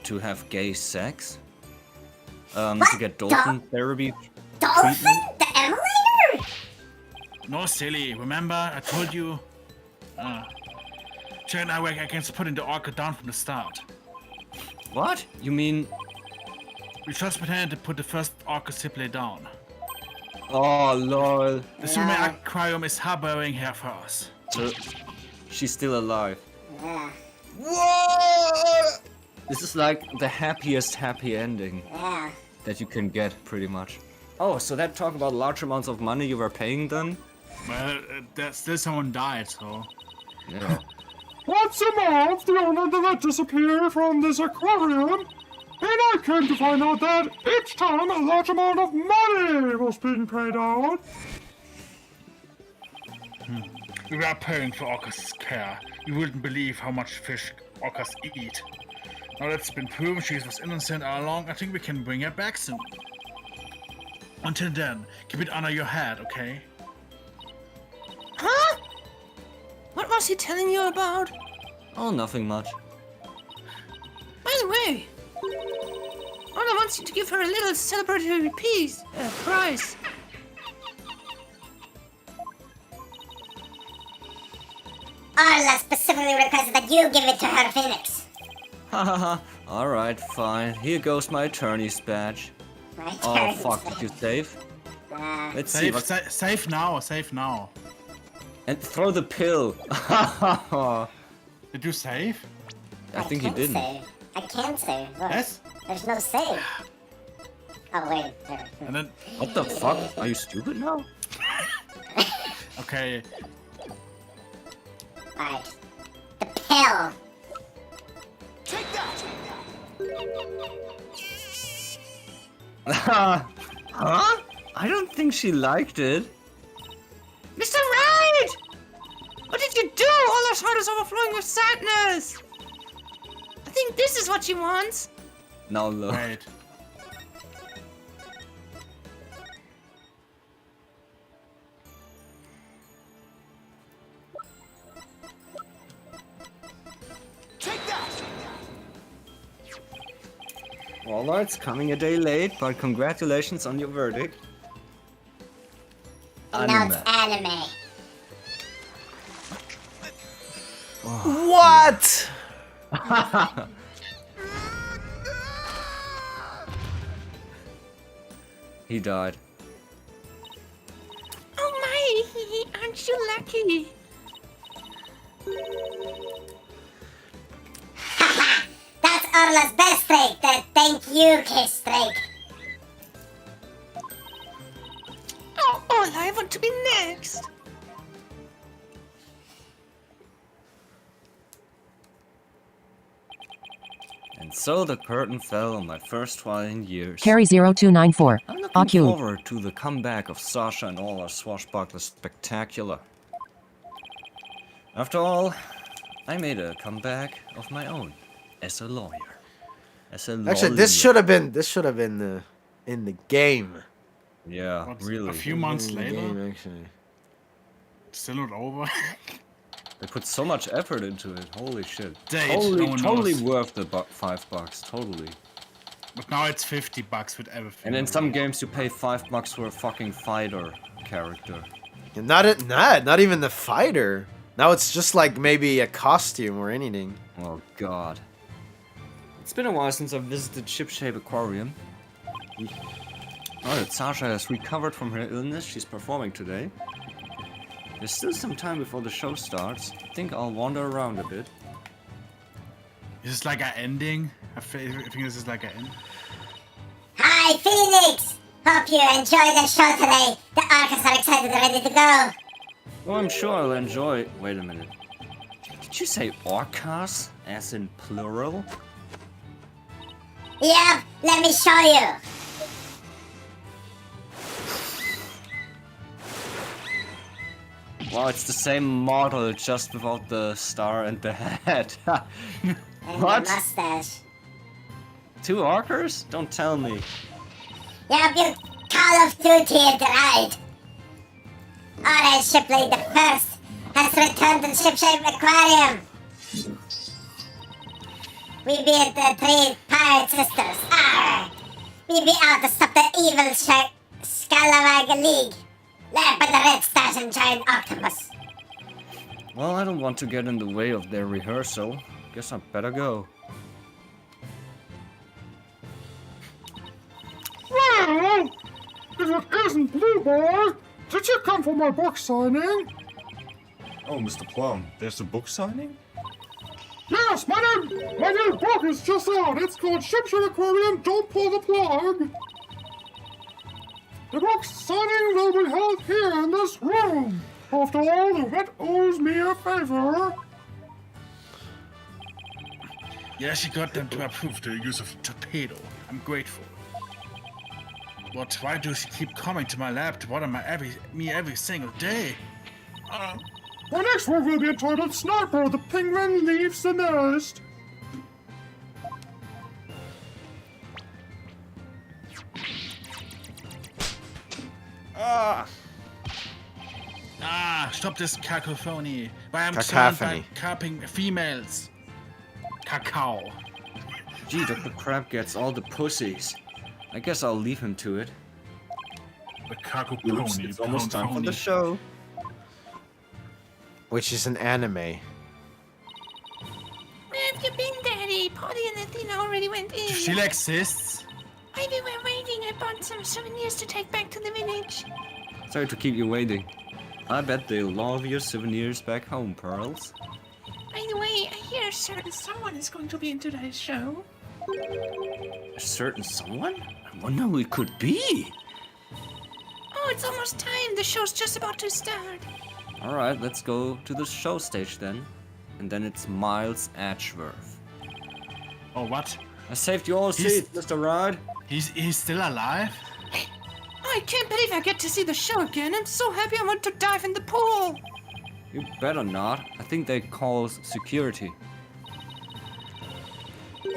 To have gay sex? To get dolphin therapy Dolphin? treatment? The emulator? No, silly. Remember, I told you. Jack and I were against putting the orca down from the start. What? You mean... We just pretended to put the first orca simply down. Oh, lol. The Superman aquarium is harboring her for us. So, she's still alive. Yeah. What? This is like the happiest happy ending Yeah. that you can get, pretty much. Oh, so that talk about large amounts of money you were paying then? Well, still someone died, so. Yeah. Once a month, the owner will disappear from this aquarium, and I came to find out that each time a large amount of money was being paid out. We were paying for orcas' care. You wouldn't believe how much fish orcas eat. Now that it's been proven she was innocent all along, I think we can bring her back soon. Until then, keep it under your head, okay? Huh? What was he telling you about? Oh, nothing much. By the way, Anna wants you to give her a little celebratory prize. Arla specifically requested that you give it to her, Phoenix. Hahaha. Alright, fine. Here goes my attorney's badge. My Oh, turn. fuck. Did you save? Let's see. Save now, save now. And throw the pill. Did you save? I think he can't didn't. Save. I can't save. Look, Yes? there's no save. Oh, wait. There. And then, What the fuck? Are you stupid now? okay. Alright. The pill. Huh? I don't think she liked it. Mr. Wright! What did you do? All our heart is overflowing with sadness. I think this is what she wants. Now look. Wait. Well, it's coming a day late, but congratulations on your verdict. And now it's anime. What? He died. Oh my, aren't you lucky? That's Arla's best streak. The thank you kiss streak. Oh, I want to be next. And so the curtain fell on my first trial in years. Carry0294. I'm looking Ocule. forward to the comeback of Sasha and all our swashbuckler spectacular. After all, I made a comeback of my own as a lawyer. Actually, this should have been in the game. Yeah, What's really. a few months In the later? game, actually. Still not over? They put so much effort into it. Holy shit. Date, Totally, no one totally knows. worth the $5. Totally. But now it's $50 with everything. And in some games you pay $5 for a fucking fighter character. Not even the fighter. Now it's just like maybe a costume or anything. Oh god. It's been a while since I visited Shipshape Aquarium. Now that Sasha has recovered from her illness, she's performing today. There's still some time before the show starts. I think I'll wander around a bit. Is this like an ending? I think this is like an end. Hi, Phoenix! Hope you enjoy the show today. The Arcas are excited and ready to go. Oh, I'm sure I'll enjoy... Wait a minute. Did you say orcas? As in plural? Yep, let me show you. Wow, it's the same model, just without the star and the hat. And What? the mustache. 2 orcas? Don't tell me. Yep, you Call of Duty it right. Orange Shipley the First has returned to Shipshape Aquarium. We beat the 3 pirate sisters. Arr! We be out to stop the evil Scalawag League, led by the Red Stash and Giant Octopus. Well, I don't want to get in the way of their rehearsal. Guess I better go. Well, if it isn't Blue Boy, did you come for my book signing? Oh, Mr. Plum, there's a book signing? Yes, my new book is just out. It's called Shipshape Aquarium, Don't Pull the Plug. The book signing will be held here in this room. After all, the vet owes me a favor. Yeah, she got them to approve the use of torpedo. I'm grateful. But why do she keep coming to my lab to bother me every single day? My next work will be entitled Sniper, the Penguin Leaves the Nest. Stop this cacophony. Why I'm Cacophony. by carping females. Cacao. Gee, Dr. Crab gets all the pussies. I guess I'll leave him to it. The cacophony. Oops, it's almost time for the show. Which is an anime. Where have you been, Daddy? Polly and Athena already went in. Still exists. While we were waiting, I bought some souvenirs to take back to the village. Sorry to keep you waiting. I bet they'll love your souvenirs back home, Pearls. By the way, I hear a certain someone is going to be in today's show. A certain someone? I wonder who it could be. Oh, it's almost time. The show's just about to start. Alright, let's go to the show stage then. And then it's Miles Edgeworth. Oh, what? I saved you all seats, Mr. Ride. He's still alive? I can't believe I get to see the show again. I'm so happy I want to dive in the pool. You better not. I think they call security.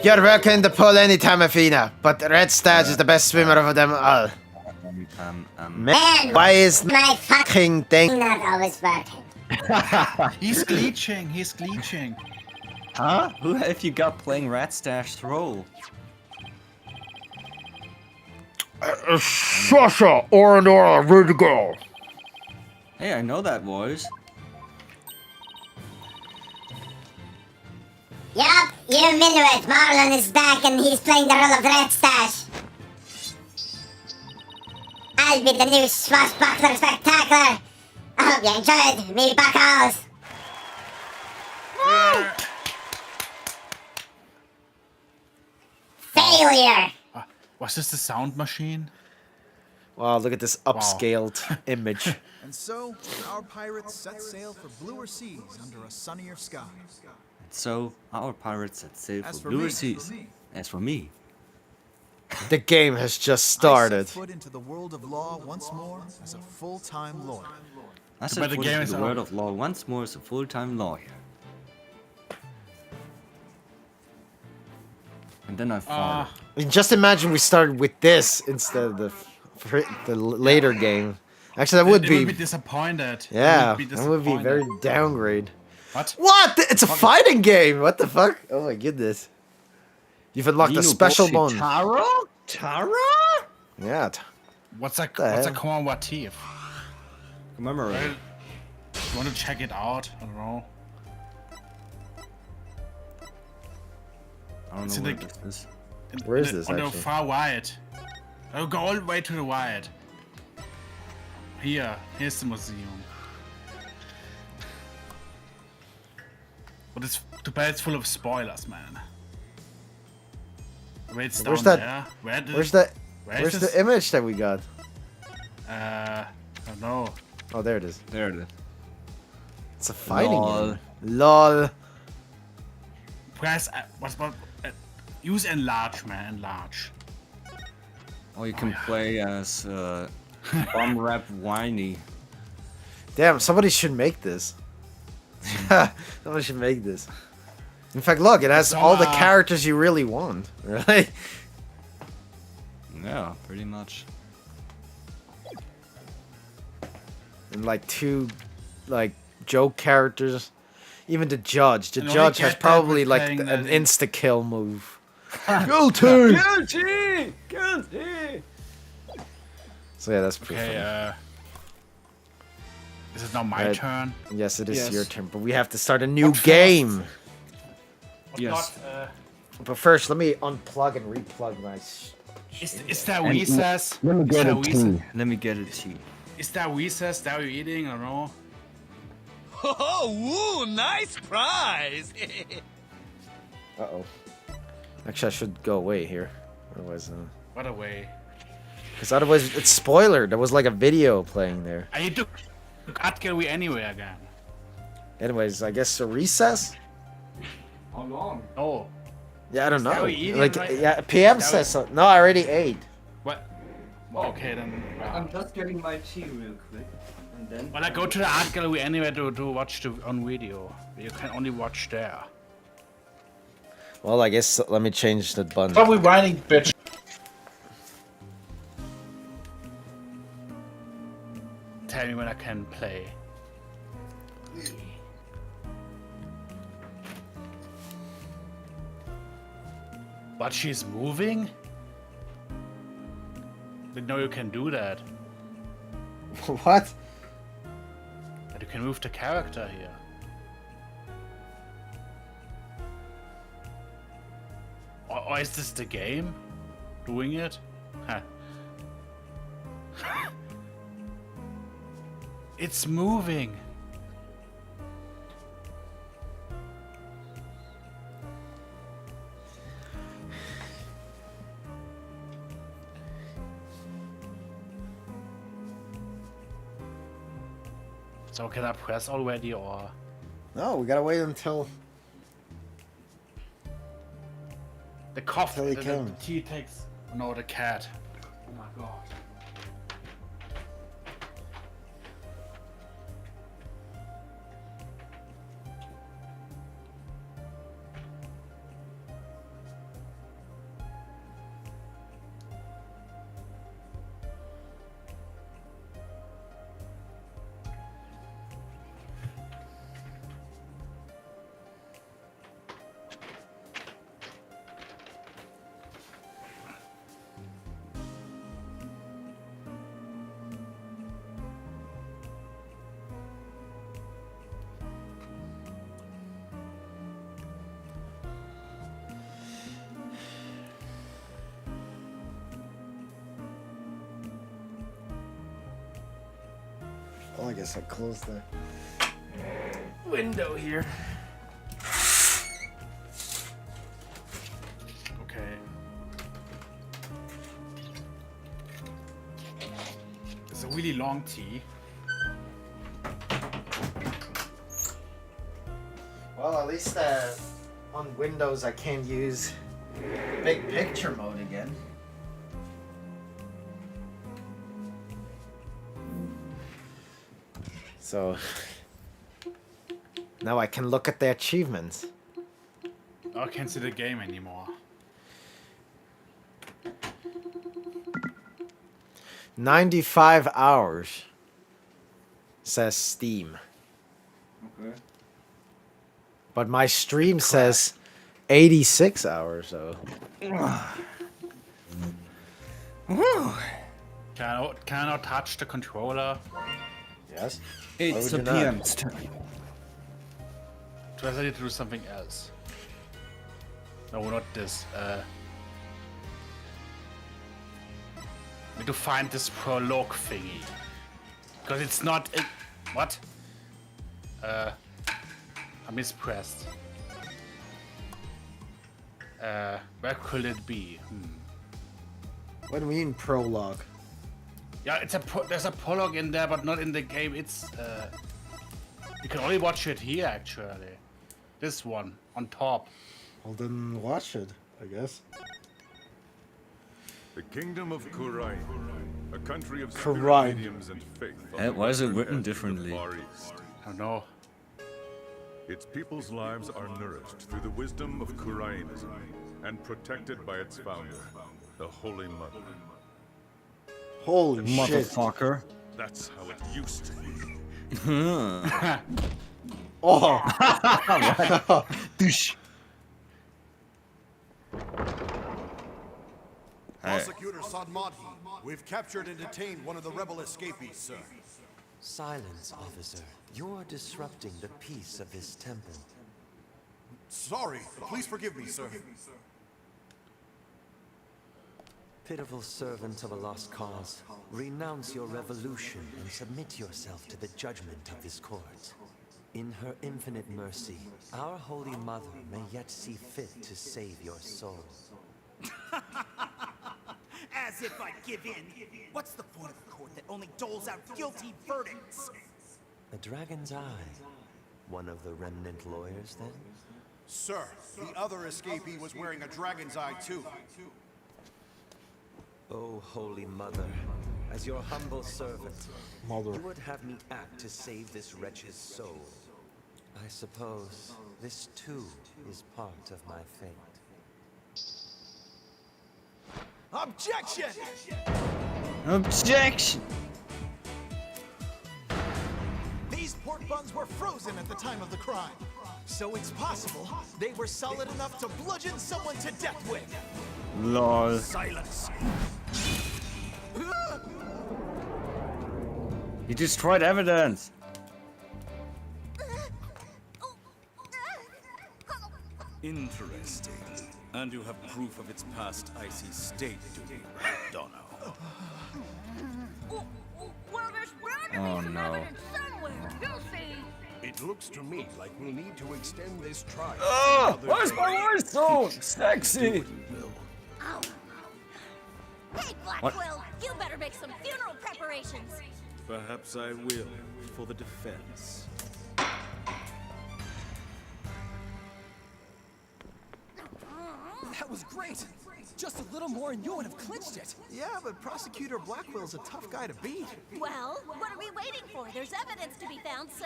You're welcome in the pool anytime, Athena, but Red Stash is the best swimmer of them all. Man, why is My fucking thing? not always working. He's glitching. He's glitching. Huh? Who have you got playing Rat Stash's role? Sasha, Orandora, ready to go. Hey, I know that voice. Yup, you Minuet, Marlon is back and he's playing the role of Red Stash. I'll be the new swashbuckler spectacular. I hope you enjoyed me, buckles. Failure. Was this the sound machine? Wow, look at this upscaled image. And so, our pirates set sail for bluer seas under a sunnier sky. So, our pirates set sail As for for bluer me, seas. As for me, The game has just I started. set foot into the world of law once more as a full-time lawyer. I But set the foot game into is the over. world of law once more as a full-time lawyer. And then I farted. I mean, just imagine we started with this instead of the later game. Actually, that would It would be. be disappointed. It Yeah, would be that would be very disappointed. downgrade. What? What? It's a fighting game. What the fuck? Oh my goodness. You've unlocked a special bone. Taro? Taro? Yeah. What's a hell? commemorative? Commemorate. You want to check it out? I don't know. I don't It's know in where the- this is. Where is this On the actually? far right. Oh, go all the way to the right. Here's the museum. But it's too bad it's full of spoilers, man. Wait, it's down Where's that- there. Where's the Where Where's is the this? image that we got? I don't know. Oh, there it is. There it is. It's a fighting Lol. game. LOL. Press. Use enlarge, man. Enlarge. Or you can play as Bomb Rap Whiny. Damn, somebody should make this. Somebody should make this. In fact, look, it has all the characters you really want. Right? Yeah, pretty much. And like 2, like, joke characters. Even the judge. The And only judge has get that probably with like playing an that- insta-kill move. Guilty! Guilty! Guilty! So yeah, that's pretty Okay, funny. is it now my Right. turn? Yes, it is Yes. your turn, but we have to start a new But first- game. What Yes. not, But first, let me unplug and replug my... is there recess? Let me Is get there a recess? tea. Let me get a tea. Is there recess that you're eating? I don't know. Oh, woo, nice prize! Uh-oh. Actually, I should go away here. Otherwise, What a way. because otherwise it's spoiler. There was like a video playing there. I need to get away anywhere again. Anyways, I guess a recess? How long? Oh, Yeah, I don't that know. we eating Like, right- yeah, PM that says so. No, I already ate. what? Okay then. I'm just getting my tea real quick. And then. Well, I go to the art gallery anywhere to watch the on video. You can only watch there. Well, I guess let me change the button. Probably whining, bitch. Tell me when I can play. But she's moving? Didn't know you can do that. What? That you can move the character here. Or is this the game? Doing it? Huh. It's moving. So can I press already or? No, we gotta wait until The coffee, Till he the comes. tea takes. No, the cat. Oh my god. Well, I guess I closed the window here. Okay. It's a really long tea. Well, at least on Windows I can't use Big picture mode again. So now I can look at the achievements. I can't see the game anymore. 95 hours, says Steam. Okay. But my stream says 86 hours, so. Can I not touch the controller? Yes. It's a PM's turn. Do I need to do something else? No, not this. Need to find this prologue thingy. Because it's not... what? I mispressed. Where could it be? What do you mean prologue? Yeah, there's a prologue in there, but not in the game. It's you can only watch it here actually. This one on top. Well, then watch it, I guess. The kingdom of Kurai, a country of Kurai. spirit mediums and faith. Why is it written differently? I don't know. Its people's lives are nourished through the wisdom of Kuraianism and protected by its founder, the Holy Mother. Holy shit. Motherfucker. That's how it used to be. Oh! Douche. Prosecutor Sadmadhi, we've captured and detained one of the rebel escapees, sir. Silence, officer. You're disrupting the peace of this temple. Sorry, please forgive me, sir. Pitiful servant of a lost cause, renounce your revolution and submit yourself to the judgment of this court. In her infinite mercy, our Holy Mother may yet see fit to save your soul. As if I'd give in. What's the point of a court that only doles out guilty verdicts? A dragon's eye. One of the remnant lawyers, then? Sir, the other escapee was wearing a dragon's eye, too. Oh, Holy Mother, as your humble servant, you would have me act to save this wretch's soul. I suppose this too is part of my fate. Objection! Objection! These pork buns were frozen at the time of the crime. So it's possible they were solid enough to bludgeon someone to death with. Lol. Silence. He destroyed evidence. Interesting. And you have proof of its past icy state, do you, Dono? Well, there's bound to Oh be some no. evidence somewhere. You'll see. It looks to me like we'll need to extend this trial. Where's my voice so sexy? Hey, Blackwell, you better make some funeral preparations. Perhaps I will, for the defense. That was great. Just a little more and you would have clinched it. Yeah, but Prosecutor Blackwell's a tough guy to beat. Well, what are we waiting for? There's evidence to be found, so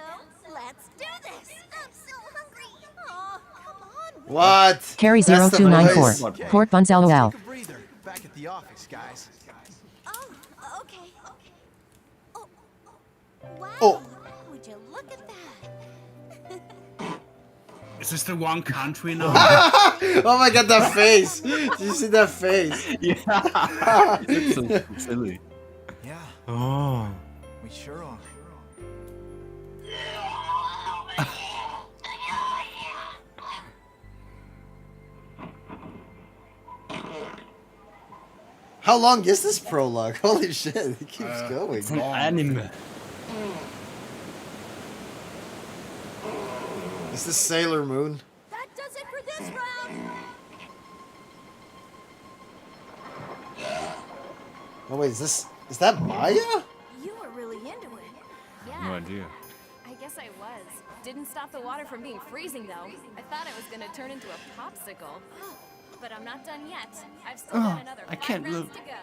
let's do this. I'm so hungry. Oh, come on. What? Carry That's the 0294. voice. Port Buns LOL. Take a breather. Back at the office, guys. Oh, okay. Oh, wow. Oh. Would you look at that? Is this the wrong country now? Oh my god, that face! Did you see that face? Yeah. It's so silly. Yeah, Oh. we sure are. How long is this prologue? Holy shit, it keeps going. It's an anime. Is this Sailor Moon? That does it for this round. Oh wait, is that Maya? You were really into it. Yeah. No idea. I guess I was. Didn't stop the water from being freezing, though. I thought it was gonna turn into a popsicle. But I'm not done yet. I've still got another I 5 can't rounds live. to go.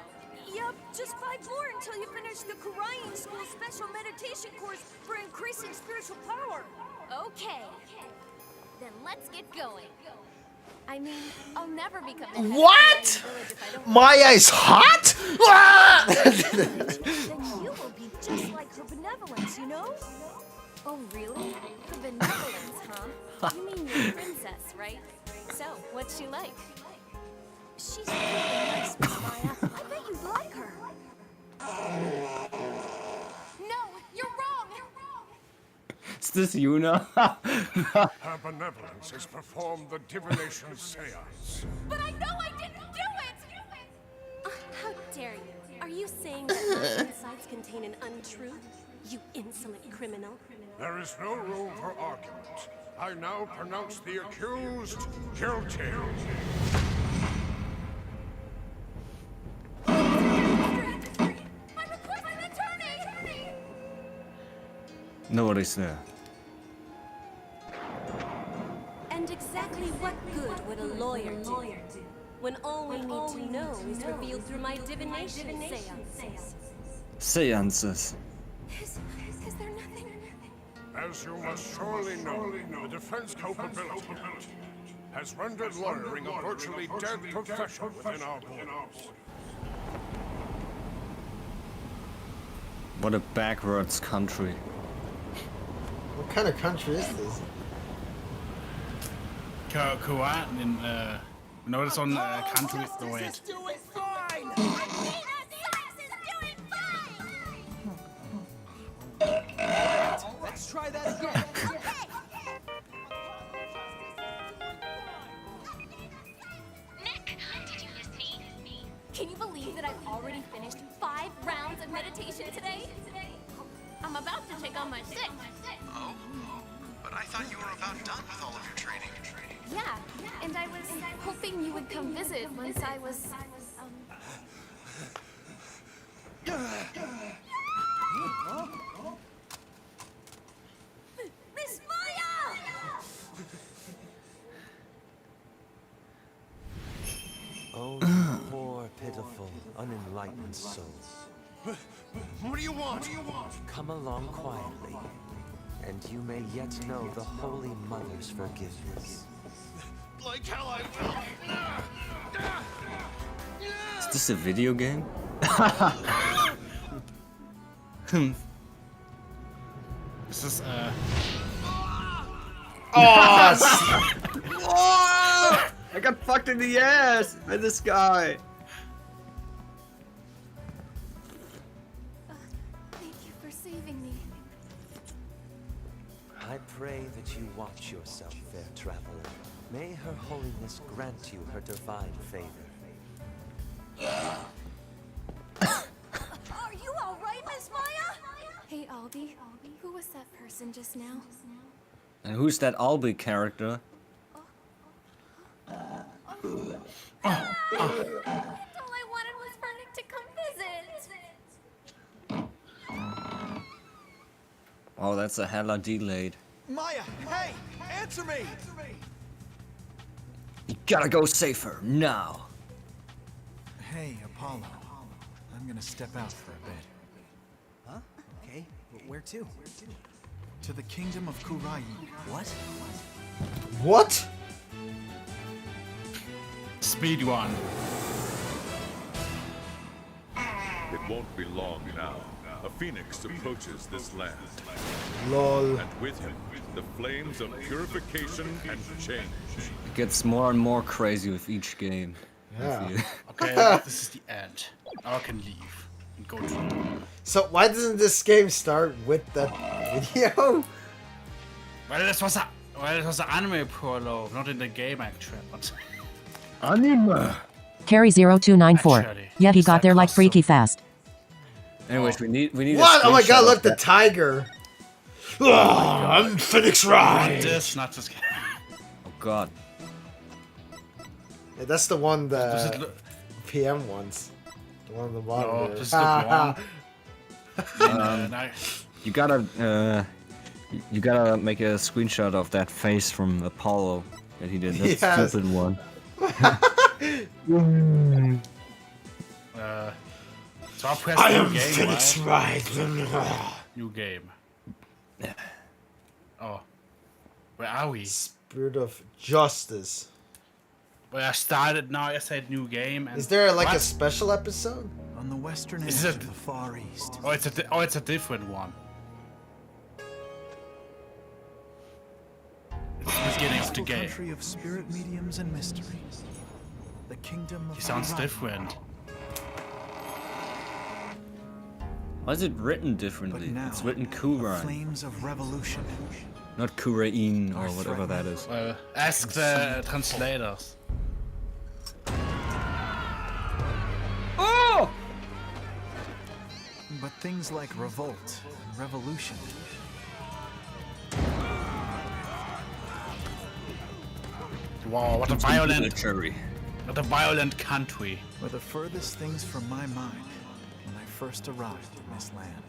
Yup, just 5 more until you finish the Kurayan School Special Meditation course for increasing spiritual power. Okay. Then let's get going. I mean, I'll never become the head of What? Kurayan Village if I don't Maya is hot? Ah! Then you will be just like her benevolence, you know? Oh, really? Her benevolence, huh? You mean your princess, right? So, what's she like? She's really nice, Miss Maya. I bet you'd like her. No, you're wrong! Is this Yuna? Her benevolence has performed the divination seance. But I know I didn't do it! How dare you? Are you saying that my insights contain an untruth? You insolent criminal. There is no room for argument. I now pronounce the accused guilty. Nobody's there. And exactly what good would a lawyer do? When all we need to know is revealed through my divination seances. Seances. Is there nothing? As you must surely know, the defense capability has rendered lawyering a virtually dead profession within our borders. What a backwards country. What kind of country is this? Kuwait in no, it's on country the way. doing fine! Let's try that again. Can you believe that I've already finished 5 rounds of meditation today? I'm about to take on my 6th. Oh? But I thought you were about done with all of your training. Yeah, and I was hoping you would come visit once I was, Miss Maya! Oh, you poor, pitiful, unenlightened soul. What do you want? Come along quietly, and you may yet know the Holy Mother's forgiveness. Like hell I Is this a video game? This is Oh! I got fucked in the ass by this guy. Thank you for saving me. I pray that you watch yourself, fair traveler. May Her Holiness grant you her divine favor. Are you all right, Miss Maya? Hey, Albie. Who was that person just now? And who's that Albi character? All I wanted was for Nick to come visit. Oh, that's a hella delayed. Maya, hey! Answer me! You gotta go save her now. Hey, Apollo. I'm gonna step out for a bit. Huh? Okay. Where to? To the kingdom of Kurayan. What? What? speed one. It won't be long now. A phoenix approaches this land. Lol. And with him, the flames of purification and change. It gets more and more crazy with each game. Yeah. Okay, this is the end. Now I can leave and go to. So why doesn't this game start with that video? Well, this was an anime prologue, not in the game actually. But Anime. Carry0294. Actually, Yeah, he got there like freaky fast. Anyways, we need. What? A Oh my screenshot god! of Look, the that. tiger. I'm Phoenix Wright. this, not this. Oh god. Yeah, that's the one Does it the look- PM ones. The one on the bottom. No, there. just the one. You gotta. You gotta make a screenshot of that face from Apollo that he did. That Yes. stupid one. So I'll press I new am game, Phoenix right? Wright. New game. Oh. Where are we? Spirit of Justice. Well, I started now. I said new game. And Is there like what? a special episode? On the western Is edge it- of the Far East. Oh, it's a different one. It's the beginning of the Peaceful game. country of spirit mediums and mysteries. The kingdom of He sounds Orion. different. Why is it written differently? But now, It's written the Kuran, flames of revolution. not Kurain or whatever that is. Ask the translators. Oh! But things like revolt and revolution. Wow, what a It's violent, military. what a violent country. Were the furthest things from my mind when I first arrived in this land.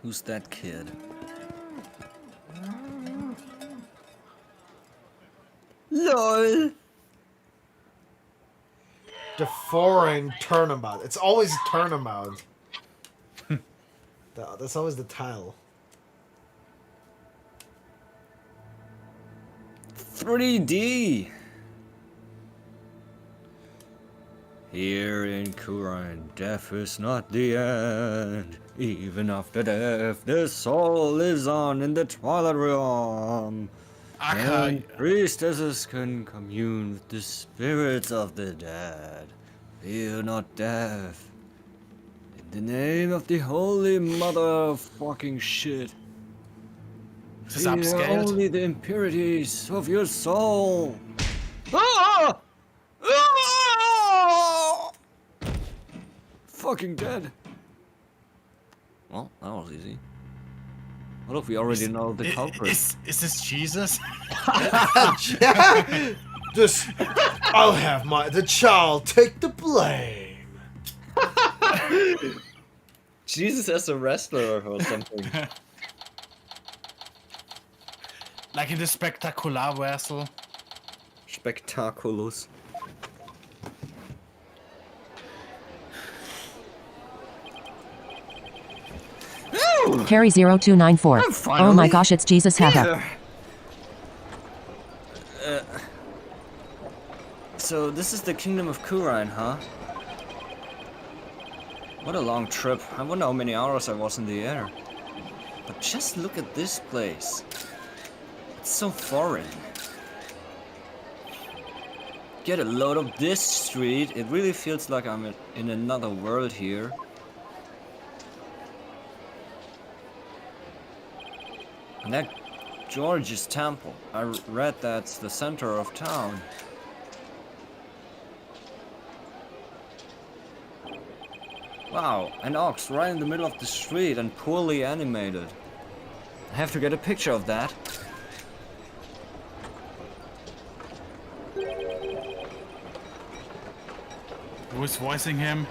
Who's that kid? LOL! The foreign turnabout. It's always a turnabout. That's always the title. 3D! Here in Kuran, death is not the end. Even after death, the soul lives on in the Twilight Realm. And priestesses can commune with the spirits of the dead. Fear not death. In the name of the holy mother of fucking shit. Is this Fear upscaled? only the impurities of your soul. Ah! Ah! Fucking dead. Well, that was easy. What if we already know the culprit? Is this Jesus? Just, I'll have the child take the blame. Jesus as a wrestler or something. Like in the spectacular wrestle. Spectaculous. Carry 0294. Oh my gosh, it's Jesus, haha. So this is the kingdom of Kuran, huh? What a long trip. I wonder how many hours I was in the air. But just look at this place. It's so foreign. Get a load of this street. It really feels like I'm in another world here. And that George's temple. I read that's the center of town. Wow, an ox right in the middle of the street and poorly animated. I have to get a picture of that. Who's voicing him?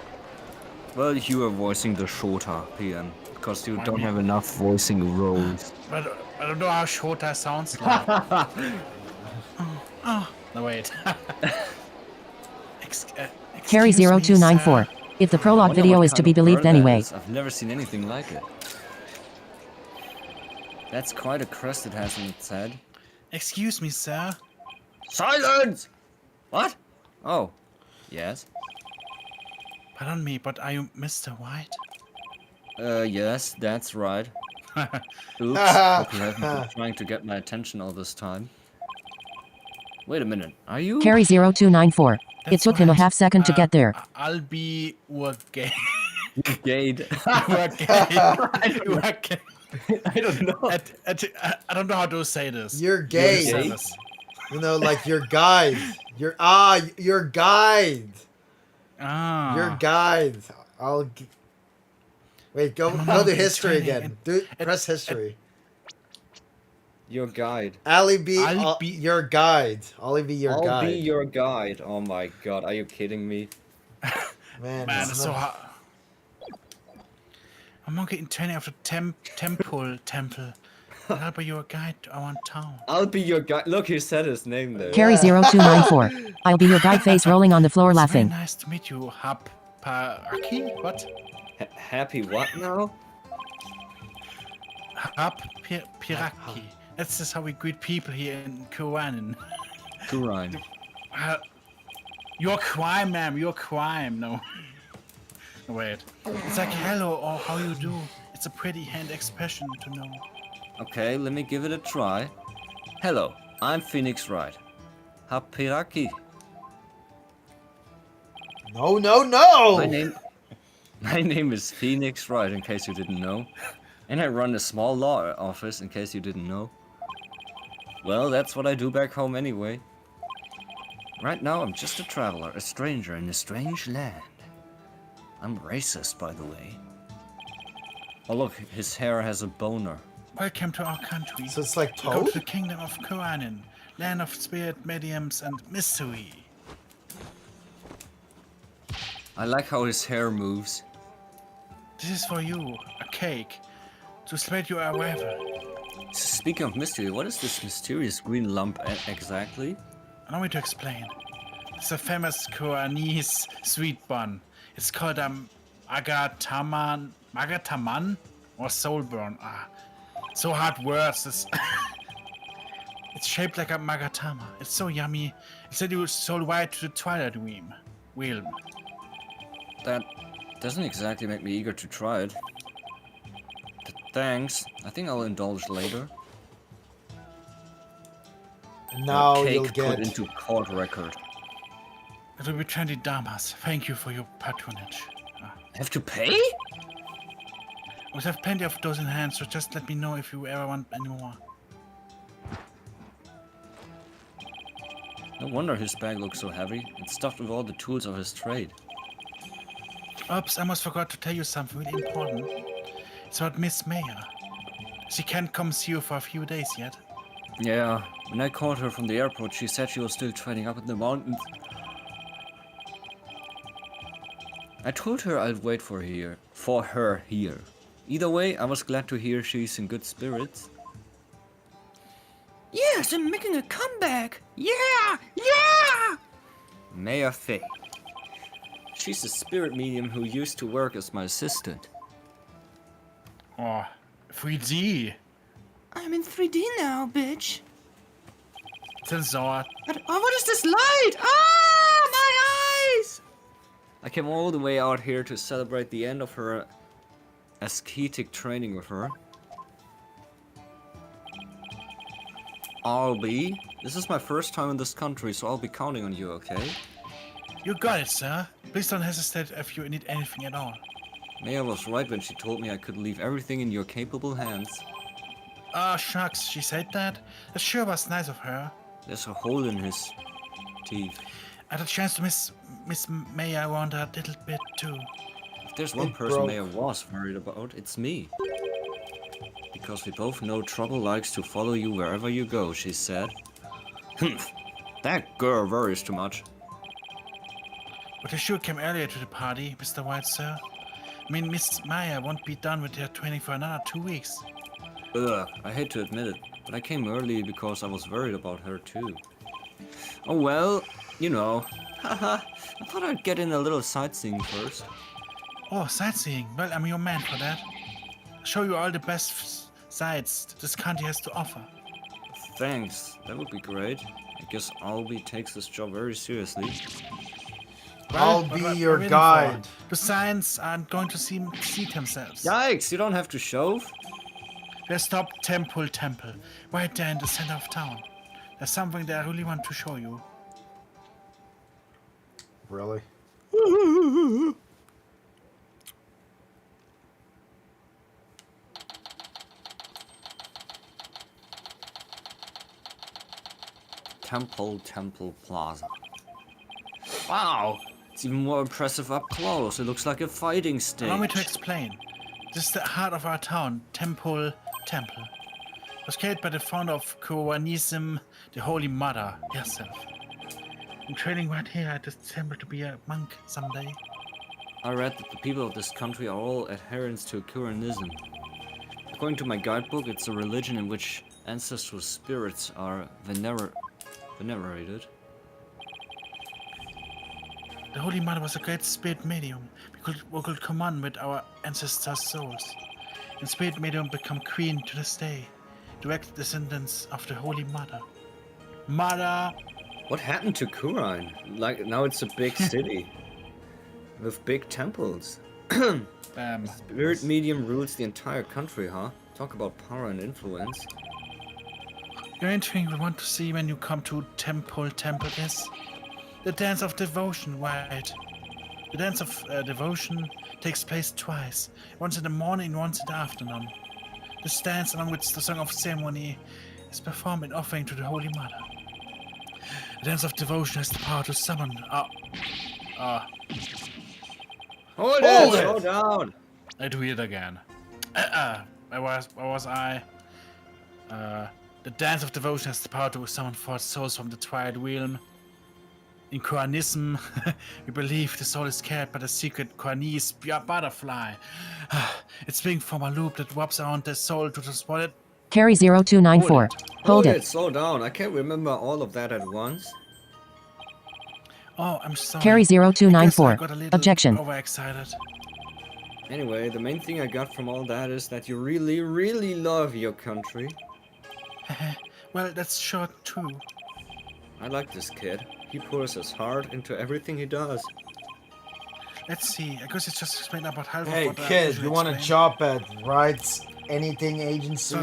Well, you are voicing the Shota, PM, because you don't have enough voicing roles. But I don't know how Shota sounds like. No, wait. Carry 0294. If the prologue video is to be believed anyway. I've never seen anything like it. That's quite a crest it has on its head. Excuse me, sir. Silence! What? Oh, yes. Pardon me, but are you Mr. White? Yes, that's right. Oops, hope you haven't been trying to get my attention all this time. Wait a minute, are you? Carry 0294. It took him a half second to get there. I'll be gay. Gayed. You are gay. I don't know. I don't know how to say this. You're gay. You know, like your guide. Your guide. Ah. Your guide. Wait, go to history again. Press history. Your guide. I'll be your guide. I'll be your guide. I'll be your guide. Oh my god, are you kidding me? Man, it's so hard. A monkey in training of the temple. I'll be your guide around town. I'll be your guy. Look, he said his name there. Carry0294. I'll be your guide, face rolling on the floor It's laughing. very nice to meet you, Haparaki. What? Happy what now? Piraki. That's just how we greet people here in Kuranin. Kurain. Your crime, ma'am. Your crime. No. Wait. It's like hello or how you do. It's a pretty hand expression to know. Okay, let me give it a try. Hello, I'm Phoenix Wright. Hapiraki. No. My name is Phoenix Wright, in case you didn't know. And I run a small law office, in case you didn't know. Well, that's what I do back home anyway. Right now, I'm just a traveler, a stranger in a strange land. I'm racist, by the way. Oh look, his hair has a boner. Welcome to our country. So it's like Go Toad? to the kingdom of Kuranin, land of spirit, mediums, and mystery. I like how his hair moves. This is for you, a cake, to spread your arrival. Speaking of mystery, what is this mysterious green lump exactly? Allow me to explain. It's a famous Kuranese sweet bun. It's called agataman or soulburn. So hard words. It's shaped like a magatama. It's so yummy. It said you sold wide to the Twilight Realm. That doesn't exactly make me eager to try it. Thanks. I think I'll indulge later. And now cake you'll put get into court record. It will be 20 damas. Thank you for your patronage. I have to pay? We have plenty of those in hand, so just let me know if you ever want any more. No wonder his bag looks so heavy. It's stuffed with all the tools of his trade. Oops, I almost forgot to tell you something really important. It's about Miss Mayer. She can't come see you for a few days yet. Yeah, when I called her from the airport, she said she was still training up in the mountains. I told her I'd wait for her here. Either way, I was glad to hear she's in good spirits. Yes, I'm making a comeback. Yeah! Maya Fey. She's a spirit medium who used to work as my assistant. Oh, 3D. I'm in 3D now, bitch. Sensor. But, what is this light? Ah, my eyes! I came all the way out here to celebrate the end of her ascetic training with her. This is my first time in this country, so I'll be counting on you, okay? You got it, sir. Please don't hesitate if you need anything at all. Maya was right when she told me I could leave everything in your capable hands. Ah, shucks, she said that? That sure was nice of her. There's a hole in his teeth. I had a chance to miss Maya around a little bit too. If there's one person Maya was worried about, it's me. Because we both know trouble likes to follow you wherever you go, she said. That girl worries too much. But you sure came earlier to the party, Mr. White, sir. I mean, Miss Maya won't be done with her training for another 2 weeks. Ugh, I hate to admit it, but I came early because I was worried about her too. Oh well, you know. Haha, I thought I'd get in a little sightseeing first. Oh, sightseeing. Well, I'm your man for that. I'll show you all the best sights this country has to offer. Thanks, that would be great. I guess Albie takes this job very seriously. I'll be your guide. The signs aren't going to see themselves. Yikes, you don't have to shove. There's Stop Temple, right there in the center of town. There's something that I really want to show you. Really? Temple Plaza. Wow, it's even more impressive up close. It looks like a fighting stage. Allow me to explain. This is the heart of our town, Temple. It was created by the founder of Kuranism, the Holy Mother herself. I'm training right here at this temple to be a monk someday. I read that the people of this country are all adherents to Kuranism. According to my guidebook, it's a religion in which ancestral spirits are venerated. The Holy Mother was a great spirit medium. We could commune with our ancestors' souls. And spirit medium become queen to this day. Direct descendants of the Holy Mother. Mother! What happened to Kurain? Like, now it's a big city. With big temples. Spirit medium rules the entire country, huh? Talk about power and influence. You're anything we want to see when you come to Temple is? The dance of devotion, right? The dance of devotion takes place twice. Once in the morning and once in the afternoon. This dance, along with the song of ceremony, is performed in offering to the Holy Mother. The dance of devotion has the power to summon... Hold it! Slow down! I do it again. Where was I? The dance of devotion has the power to summon forth souls from the Twilight Realm. In Kuranism, we believe the soul is carried by the secret Kuranese butterfly. It's being from a loop that wraps around the soul to transport it. Carry 0294. Hold it. Slow down. I can't remember all of that at once. Oh, I'm sorry. Carry 0294. I got a little Objection. overexcited. Anyway, the main thing I got from all that is that you really, really love your country. Well, that's short too. I like this kid. He pours his heart into everything he does. Let's see. I guess it's just explained about half Hey, of what I kid, usually you want to explain. job at Rights Anything Agency?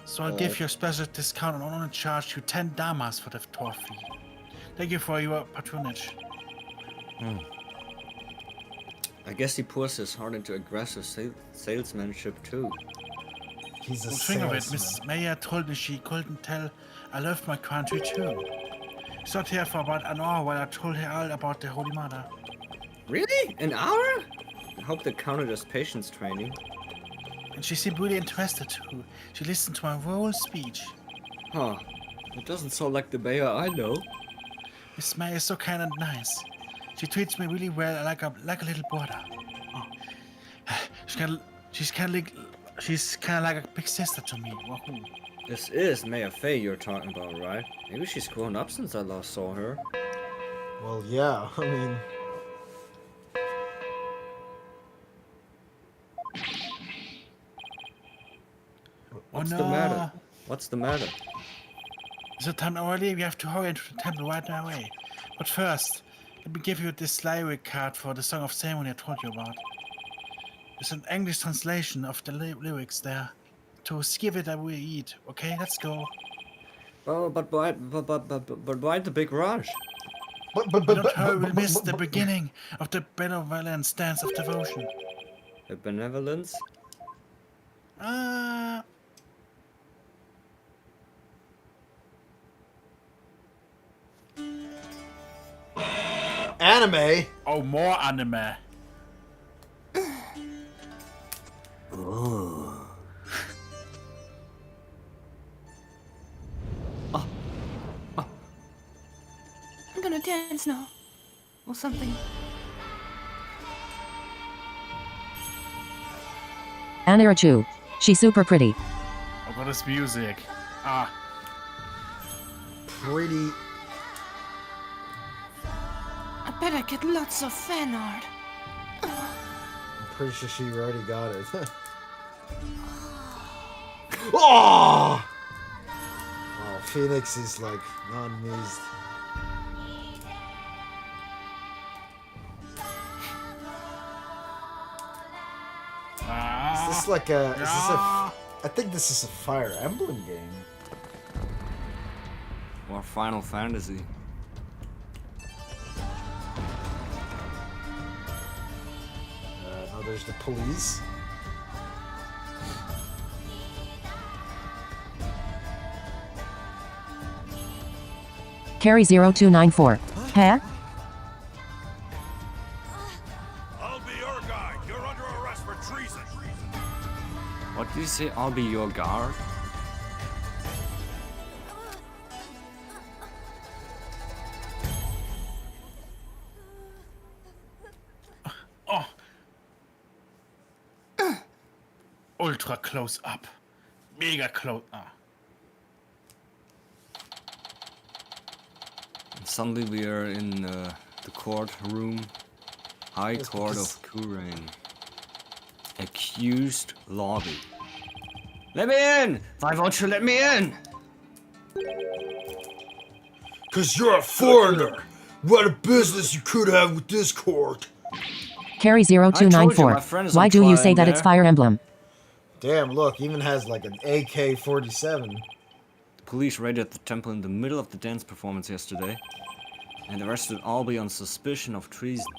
So I'll give you a special discount and only charge you 10 damas for the tour fee. Thank you for your patronage. I guess he pours his heart into aggressive salesmanship too. He's a Think of it, salesman. Miss Mayer told me she couldn't tell I loved my country too. She sat here for about an hour while I told her all about the Holy Mother. Really? An hour? I hope they counted as patience training. And she seemed really interested too. She listened to my whole speech. Huh. It doesn't sound like the Bayer I know. Miss May is so kind and nice. She treats me really well, like a little brother. Oh. She's kind of like a big sister to me. Wahoo. This is Mayor Faye you're talking about, right? Maybe she's grown up since I last saw her. Well, yeah, I mean... What's the matter? What's the matter? Is it time already? We have to hurry into the temple right away. But first, let me give you this lyric card for the Song of Ceremony I told you about. There's an English translation of the lyrics there. To skip it, I will eat. Okay, let's go. Oh, but why the big rush? Don't hurry, we'll miss the beginning of the benevolence dance of devotion. The benevolence? Anime? Oh, more anime. Ooh. I'm gonna dance now. Or something. Anirachu. She's super pretty. Oh, what is music? Pretty. I bet I get lots of fan art. I'm pretty sure she already got it. Oh! Oh, Phoenix is like non-amused. Is this like a? Is this a? I think this is a Fire Emblem game. Or Final Fantasy. No, there's the police. Carry 0294. Huh? I'll be your guy. You're under arrest for treason. What did you say? I'll be your guard? Oh, ultra close up. Mega close up. And suddenly we are in the courtroom. High Court of Kurain. Accused lobby. Let me in! Why won't you let me in? Cause you're a foreigner. What a business you could have with this court. Carry0294. Why do you say that it's Fire Emblem? Damn, look, even has like an AK-47. The police raided the temple in the middle of the dance performance yesterday and arrested Albie on suspicion of treason.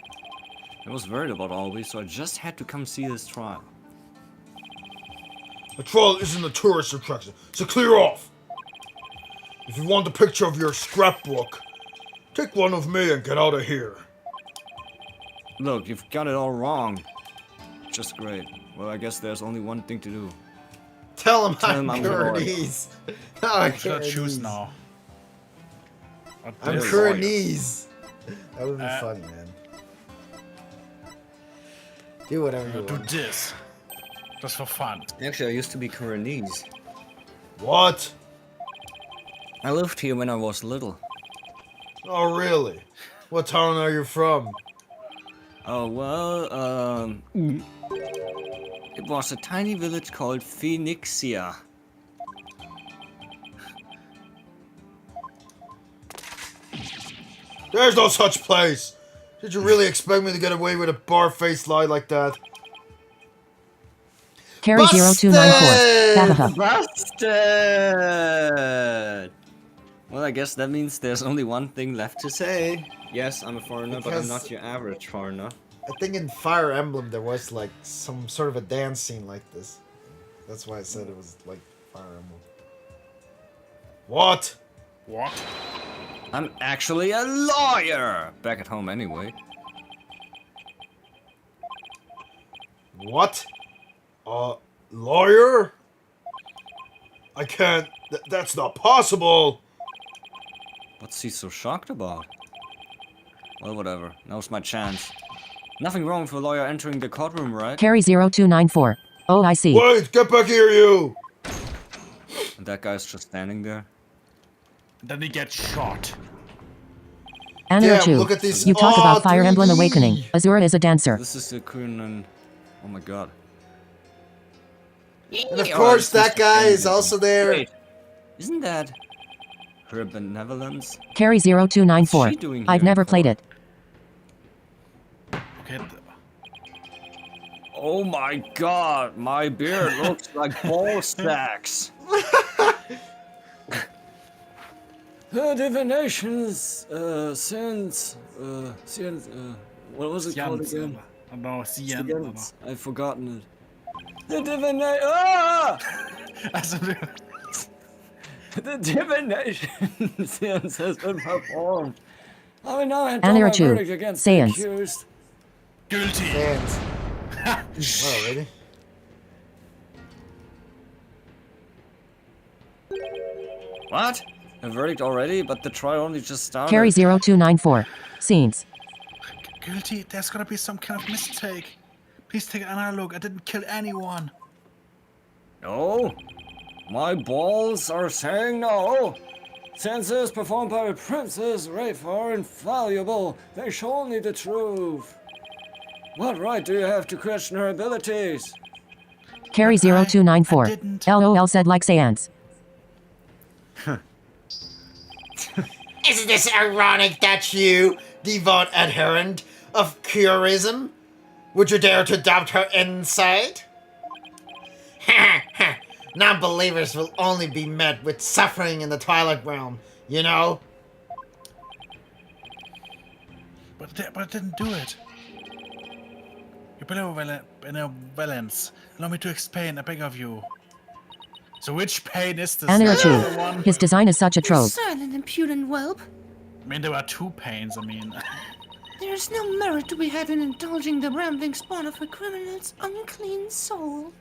I was worried about Albie, so I just had to come see his trial. The trial isn't a tourist attraction, so clear off. If you want a picture of your scrapbook, take one of me and get out of here. Look, you've got it all wrong. Just great. Well, I guess there's only one thing to do. Tell him I'm Kuranese. I should choose now. I'm Kuranese. That would be funny, man. Do whatever you do want. this. Just for fun. Actually, I used to be Kuranese. What? I lived here when I was little. Oh, really? What town are you from? Oh, well, it was a tiny village called Phoenixia. There's no such place! Did you really expect me to get away with a bar-faced lie like that? Carry0294. Busted! Well, I guess that means there's only one thing left to say. Yes, I'm a foreigner, but I'm not your average foreigner. I think in Fire Emblem there was like some sort of a dance scene like this. That's why I said it was like Fire Emblem. What? What? I'm actually a lawyer! Back at home anyway. What? Lawyer? I can't. That's not possible! What's he so shocked about? Well, whatever. Now's my chance. Nothing wrong with a lawyer entering the courtroom, right? Carry0294. Oh, I see. Wait, get back here, you! And that guy's just standing there. Then he gets shot. Anaru look at these. You talk about Fire 3D. Emblem Awakening. Azura is a dancer. This is the Kunan. Oh my god. And of course, that guy is also there. Wait, isn't that her benevolence? Carry0294. I've never played it. Okay. Oh my god, my beard looks like ball sacks. The divinations, what was it called again? No, Science. I've forgotten it. The divination. Ah! The divination science has been performed. I will now enter my verdict against the accused. Guilty. Well, ready? What? A verdict already? But the trial only just started. Carry0294. Scenes. Guilty. There's gonna be some kind of mistake. Please take another look. I didn't kill anyone. No? My balls are saying no. Senses performed by Princess Rafe are infallible. They show only the truth. What right do you have to question her abilities? Carry0294. LOL said like Seance. Isn't this ironic that you, devout adherent of curism, would you dare to doubt her insight? Non-believers will only be met with suffering in the Twilight Realm, you know? But I didn't do it. Your benevolence. Allow me to explain, I beg of you. So which pain is this? Anaru. His design is such a trope. Silent, impudent whelp. I mean, there were two pains, I mean. There is no merit to be had in indulging the rambling spawn of a criminal's unclean soul.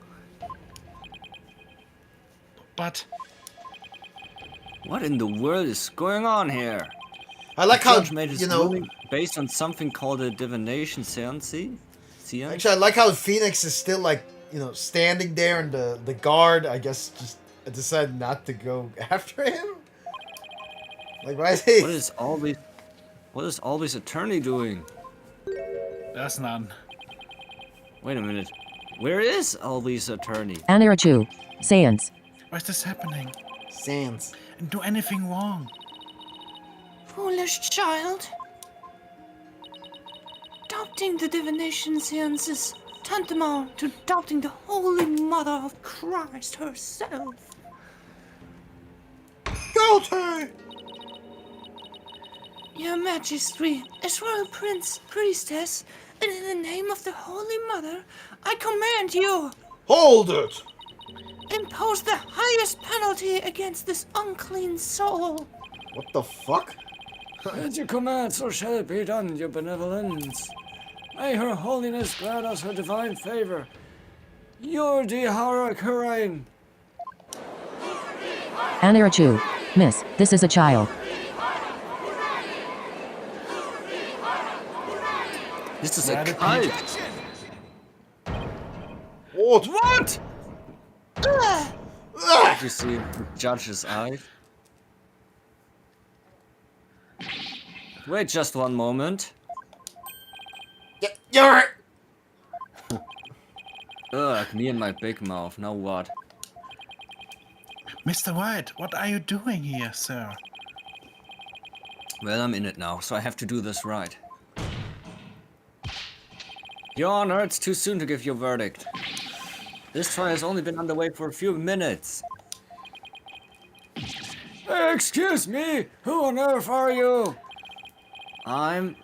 But... What in the world is going on here? I like how, you know... based on something called a divination seance? Actually, I like how Phoenix is still, like, standing there, and the guard, I guess, just decided not to go after him. Like, why is he? What is Alby's attorney doing? There's none. Wait a minute. Where is Alby's attorney? Anirachu. Sans. Why is this happening? Sans. And do anything wrong. Foolish child. Doubting the divination science is tantamount to doubting the Holy Mother of Christ herself. Guilty! Your Majesty, as Royal Priestess, and in the name of the Holy Mother, I command you... Hold it! Impose the highest penalty against this unclean soul. What the fuck? As you command, so shall it be done, your benevolence. May her holiness grant us her divine favor. Your Dihara Kurain. Anirachu. Miss, this is a child. This is a cult. What? What? Did you see the judge's eye? Wait just one moment. You're... Ugh, me and my big mouth. Now what? Mr. White, what are you doing here, sir? Well, I'm in it now, so I have to do this right. Your Honor, it's too soon to give your verdict. This trial has only been underway for a few minutes. Excuse me, who on earth are you?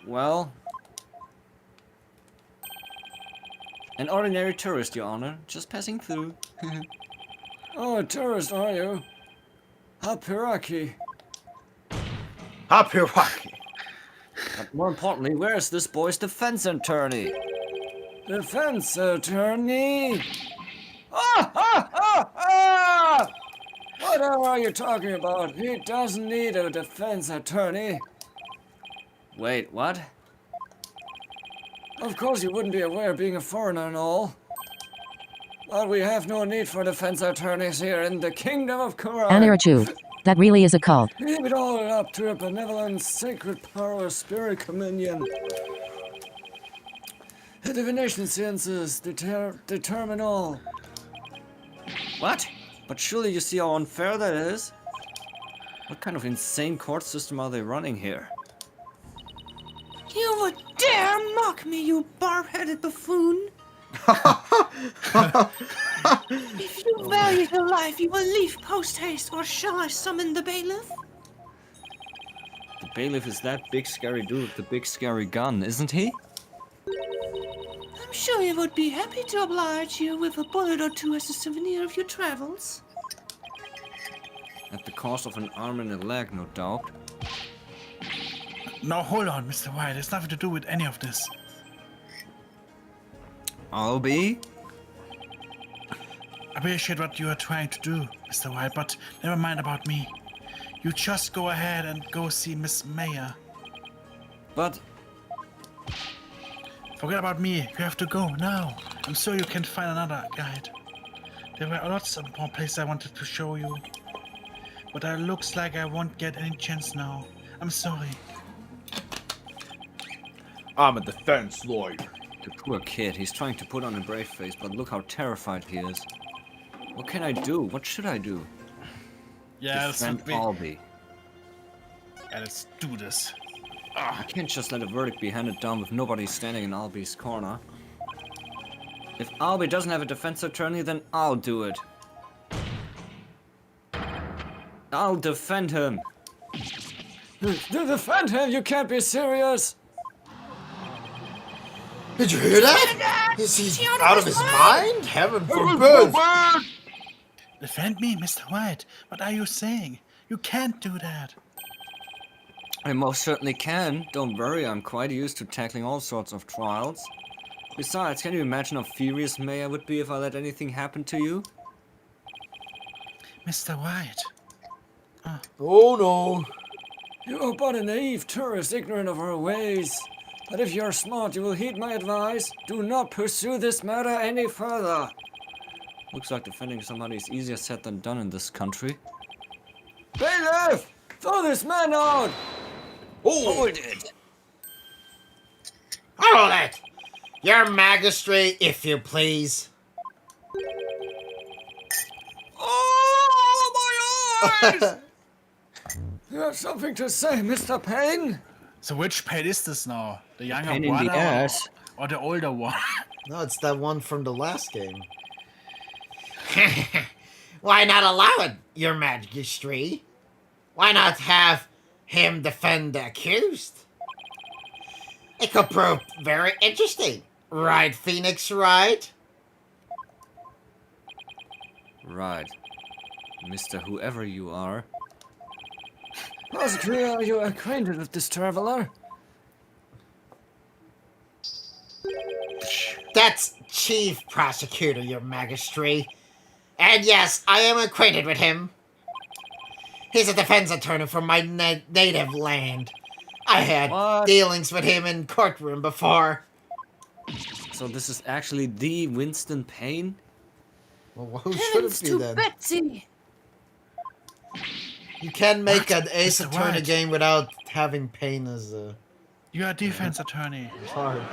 Well... an ordinary tourist, Your Honor. Just passing through. Oh, a tourist, are you? Hapiraki. Hapiraki. But more importantly, where is this boy's defense attorney? Defense attorney? Ah! What are you talking about? He doesn't need a defense attorney. Wait, what? Of course you wouldn't be aware, being a foreigner and all. But we have no need for defense attorneys here in the Kingdom of Kurai. Anirachu. That really is a cult. Leave it all up to a benevolent, sacred power, spirit communion. The divination sciences determine all. What? But surely you see how unfair that is? What kind of insane court system are they running here? You would dare mock me, you barb-headed buffoon! If you value your life, you will leave post-haste, or shall I summon the bailiff? The bailiff is that big scary dude with the big scary gun, isn't he? I'm sure he would be happy to oblige you with a bullet or two as a souvenir of your travels. At the cost of an arm and a leg, no doubt. No, hold on, Mr. White. It's nothing to do with any of this. Albie? I appreciate what you are trying to do, Mr. White, but never mind about me. You just go ahead and go see Miss Mayer. But... forget about me. You have to go now. I'm sure you can find another guide. There were lots of more places I wanted to show you. But it looks like I won't get any chance now. I'm sorry. I'm a defense lawyer. The poor kid, he's trying to put on a brave face, but look how terrified he is. What can I do? What should I do? Yeah, defend Albie. Yeah, let's do this. I can't just let a verdict be handed down with nobody standing in Albie's corner. If Albie doesn't have a defense attorney, then I'll do it. I'll defend him. Defend him? You can't be serious. Did you hear that? Is he out of his mind? Heaven forbid! Defend me, Mr. White. What are you saying? You can't do that. I most certainly can. Don't worry, I'm quite used to tackling all sorts of trials. Besides, can you imagine how furious Mayor would be if I let anything happen to you? Mr. White. Oh no. You are but a naive tourist, ignorant of our ways. But if you're smart, you will heed my advice. Do not pursue this matter any further. Looks like defending somebody is easier said than done in this country. Bailiff! Throw this man out! Hold it! Hold it! Your Majesty, if you please. Oh, my eyes! You have something to say, Mr. Payne? So which Payne is this now? The younger Pain in one the ass. or the older one? No, it's that one from the last game. Why not allow it, Your Majesty? Why not have him defend the accused? It could prove very interesting. Right, Phoenix, right? Right. Mr. Whoever you are. Prosecutor, are you acquainted with this traveler? That's Chief Prosecutor, Your Majesty. And yes, I am acquainted with him. He's a defense attorney from my native land. I had dealings with him in courtroom before. So this is actually the Winston Payne? Well, who should it be then? Betsy! You can make an Ace Mr. Attorney White. game without having Payne as a... You're a defense attorney. It's hard.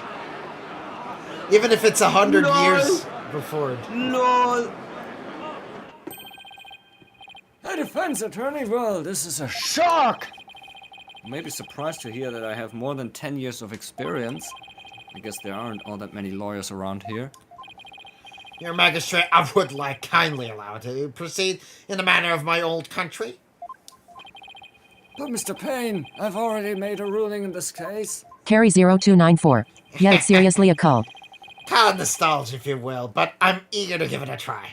Even if it's 100 years before it. LOL! A defense attorney? Well, this is a shock! You may be surprised to hear that I have more than 10 years of experience. I guess there aren't all that many lawyers around here. Your Majesty, I would like kindly allow to proceed in the manner of my old country. But Mr. Payne, I've already made a ruling in this case. Carry 0294. Yeah, it's seriously a call. Call it nostalgia if you will, but I'm eager to give it a try.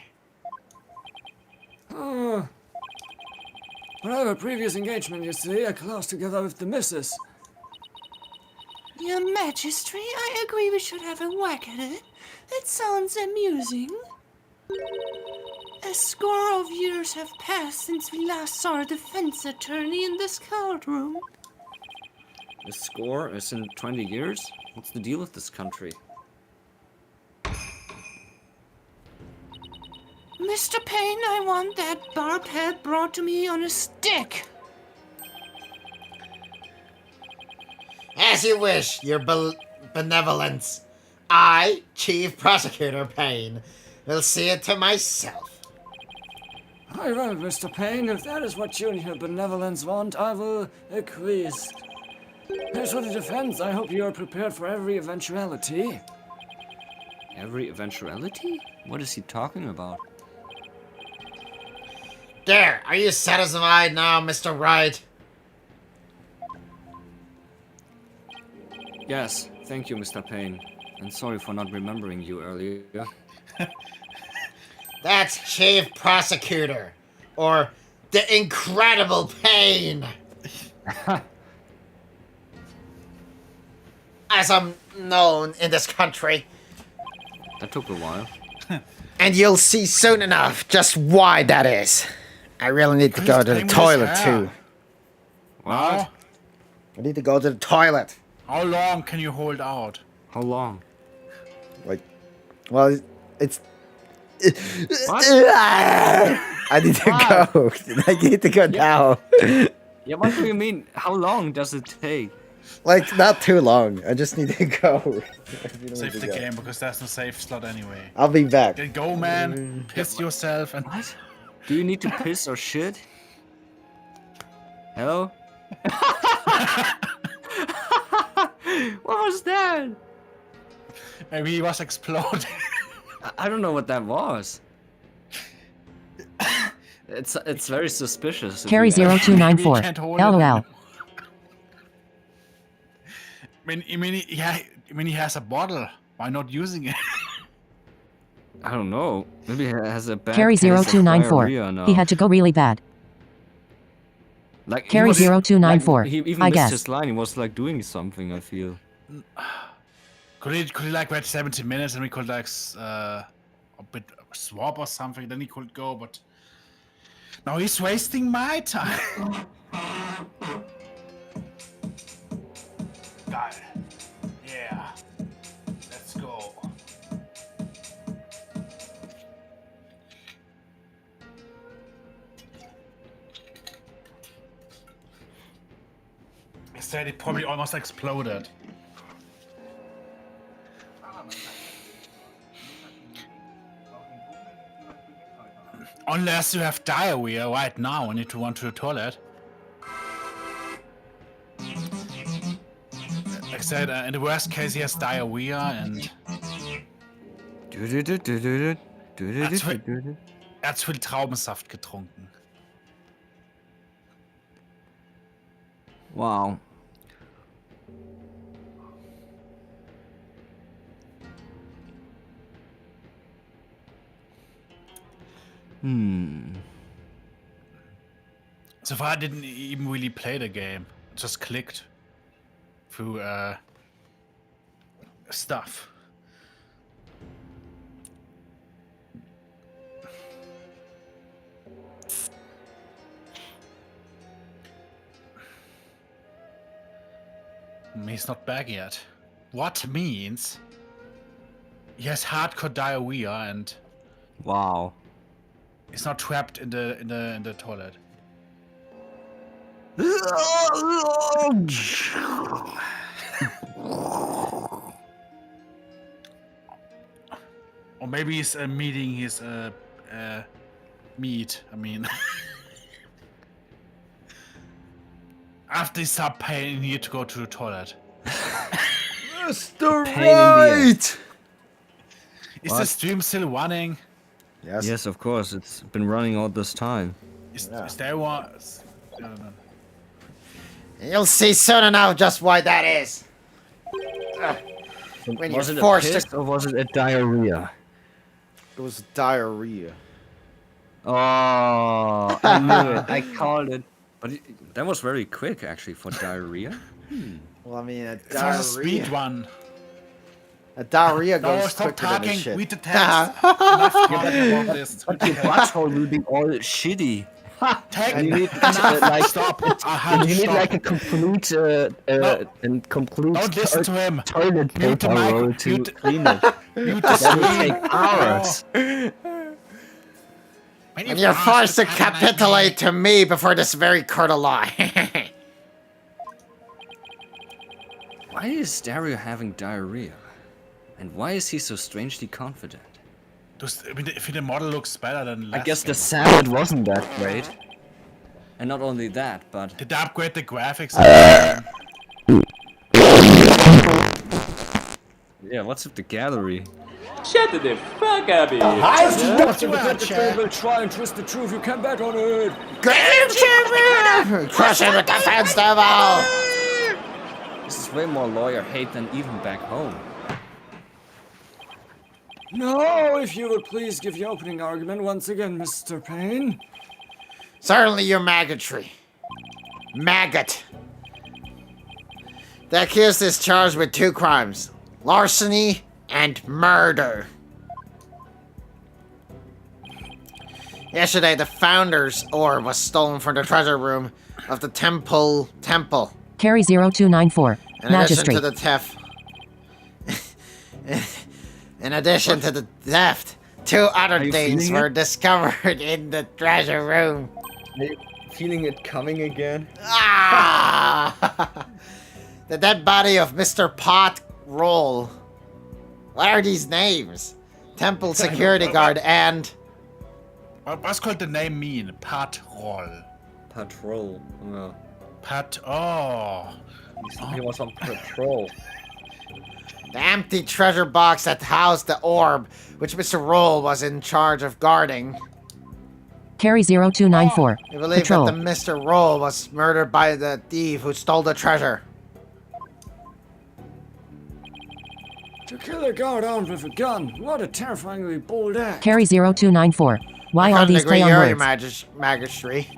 But I have a previous engagement, you see, a class together with the missus. Your Majesty, I agree we should have a whack at it. It sounds amusing. A score of years have passed since we last saw a defense attorney in this courtroom. The score is in 20 years? What's the deal with this country? Mr. Payne, I want that barb head brought to me on a stick. As you wish, your benevolence. I, Chief Prosecutor Payne, will see it to myself. Very well, Mr. Payne, if that is what you and your benevolence want, I will acquiesce. As for the defense, I hope you are prepared for every eventuality. Every eventuality? What is he talking about? There, are you satisfied now, Mr. Wright? Yes, thank you, Mr. Payne. And sorry for not remembering you earlier. That's Chief Prosecutor, or the Incredible Payne. As I'm known in this country. That took a while. And you'll see soon enough just why that is. I really need to go to the toilet too. What? I need to go to the toilet. How long can you hold out? How long? Like, well, it's... What? I need to go. I need to go now. Yeah, what do you mean? How long does it take? Like, not too long. I just need to go. Save the game because there's no save slot anyway. I'll be back. Then go, man. Piss yourself and... What? Do you need to piss or shit? Hello? What was that? Maybe he was exploding. I don't know what that was. It's very suspicious. Carry 0294. LOL. I mean, he has a bottle. Why not using it? I don't know. Maybe he has a bad Carry case of 0294. diarrhea now. He had to go really bad. Like, Carry 0294. He even I missed guess. his line. He was like doing something, I feel. Could he like wait 70 minutes and we could like a bit swap or something? Then he could go, but now he's wasting my time. Got it. Yeah. Let's go. said, it probably almost exploded. Unless you have diarrhea right now and need to run to the toilet. Like I said, in the worst case, he has diarrhea and... Er hat zu viel Traubensaft getrunken. Wow. So far, I didn't even really play the game. Just clicked through stuff. He's not back yet. What means he has hardcore diarrhea and wow, he's not trapped in the toilet. Or maybe he's meeting his meat. I mean, after he stopped paying, he had to go to the toilet. Mr. Right! Is the stream still running? Yes. Yes, of course. It's been running all this time. Is there one? I don't know. You'll see soon enough just why that is. When Was you're it a forced piss or was it a diarrhea? It was diarrhea. Oh, I knew it. I called it. But that was very quick, actually, for diarrhea. Well, I mean, a It's not a speed diarrhea. run. A diarrhea No, goes stop quicker than talking. this shit. Read the text. Enough talking about this. But your butthole will be all shitty. Take You need enough. Stop. you need like a complete and complete Don't listen to him. toilet Mute the paper mic. roll to Mute- clean it. Mute the That will screen. take hours. And you're forced to capitulate to me before this very court of law. Why is Dario having diarrhea? And why is he so strangely confident? I mean, if the model looks better than I last guess the game. salad wasn't that great. And not only that, but... Did they upgrade the graphics? Yeah, what's with the gallery? Shut the fuck up, idiot. Hive Yeah? to the Defender, try and twist the truth. You come back on it. Game champion! Crush it with the fence, devil! This is way more lawyer hate than even back home. No, if you would please give your opening argument once again, Mr. Payne. Certainly your maggotry. Maggot. The accused is charged with 2 crimes. Larceny and murder. Yesterday, the Founder's orb was stolen from the treasure room of the Temple. Carry 0294. In Magistrate. addition to the theft. In addition to the theft, 2 other Are you things feeling were it? discovered in the treasure room. Are you feeling it coming again? Ah! The dead body of Mr. Pot Roll. What are these names? Temple security guard and... What's called the name mean? Patrol. Patrol. Yeah. Oh. He was on patrol. The empty treasure box that housed the orb, which Mr. Roll was in charge of guarding. Carry 0294. We believe Patrol. that the Mr. Roll was murdered by the thief who stole the treasure. To kill a guard armed with a gun. What a terrifyingly bold act. Carry 0294. Why I all couldn't these agree play on more, Your words? Majesty.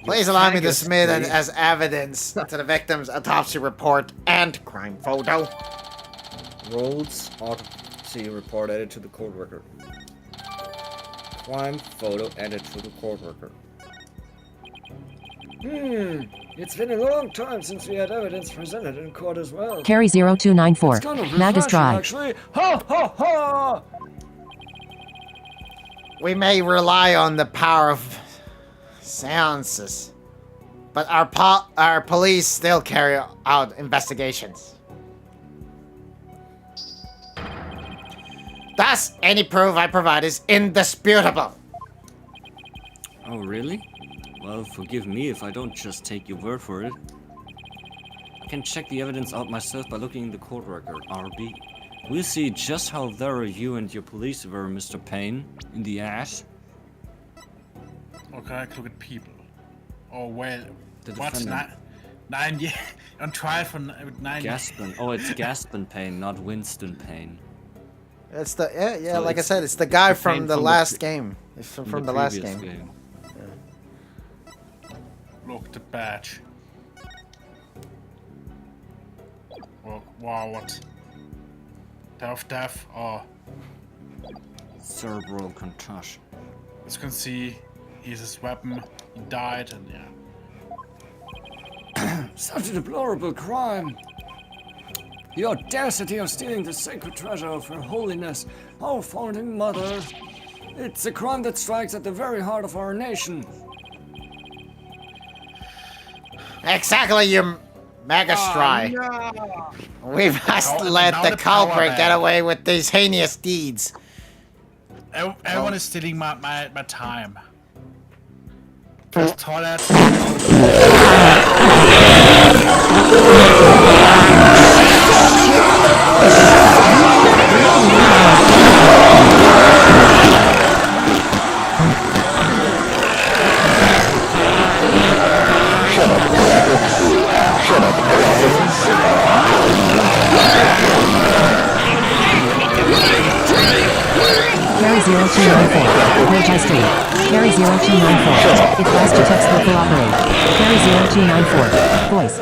Please allow me to faggot, submit it please. as evidence to the victim's autopsy report and crime photo. Rolls autopsy report added to the court record. Crime photo added to the court record. It's been a long time since we had evidence presented in court as well. Carry 0294. It's kind of Magus refreshing, Drive. actually. Ha ha ha! We may rely on the power of seances. But our police still carry out investigations. Thus, any proof I provide is indisputable. Oh, really? Well, forgive me if I don't just take your word for it. I can check the evidence out myself by looking in the court record, RB. We'll see just how thorough you and your police were, Mr. Payne, in the ass. Okay, look at people. Oh, well, The what's defendant. 9 years on trial for 9 years? Gaspin. Oh, it's Gaspin Payne, not Winston Payne. It's the yeah, So like I it's said, it's the guy the from Payne the from last game. It's from from the last previous game. Look, the badge. Oh, wow, what? Death, oh. Cerebral concussion. As you can see, here's his weapon, he died, and yeah. Such a deplorable crime. The audacity of stealing the sacred treasure of Her Holiness, our founding mother. It's a crime that strikes at the very heart of our nation. Exactly, you Megastry. no. We must Now- let now the the power culprit get bag. away with these heinous deeds. Everyone is stealing my time. First toilet. Carry 0294. Apologize Street. Carry 0294. If last two texts will cooperate. Carry 0294. Voice.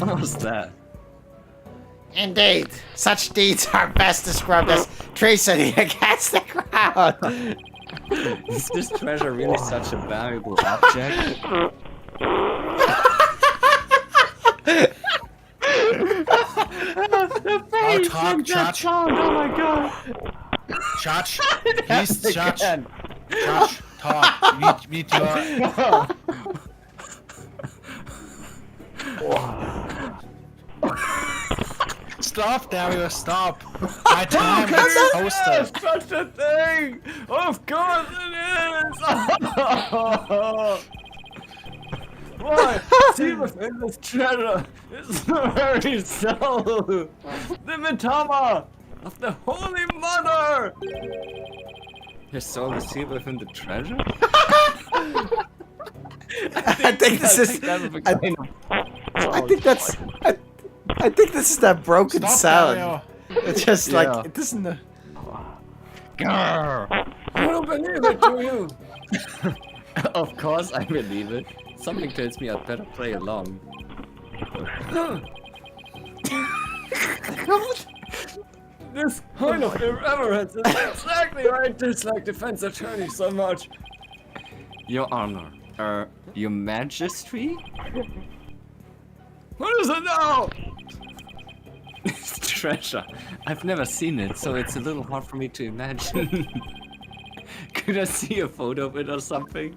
What was that? Indeed, such deeds are best described as treason against the crown. Is this treasure really such a valuable object? Oh, talk, Judge. Oh my god. Judge, please, Judge. Judge, talk. Meet your... Stop, Dario, stop. My time is posted. Such a thing! Of course it is! Why? See within this treasure is the very soul, the Mitama of the Holy Mother! Your soul is here within the treasure? I think this is. I think that's. I think this is that broken Stop, sound. Dario. It's just Yeah. like it doesn't. You don't believe it, do you? Of course I believe it. Something tells me I'd better play along. This kind of irreverence is exactly why I dislike defense attorneys so much. Your Honor. Your Majesty? What is it now? It's treasure. I've never seen it, so it's a little hard for me to imagine. Could I see a photo of it or something?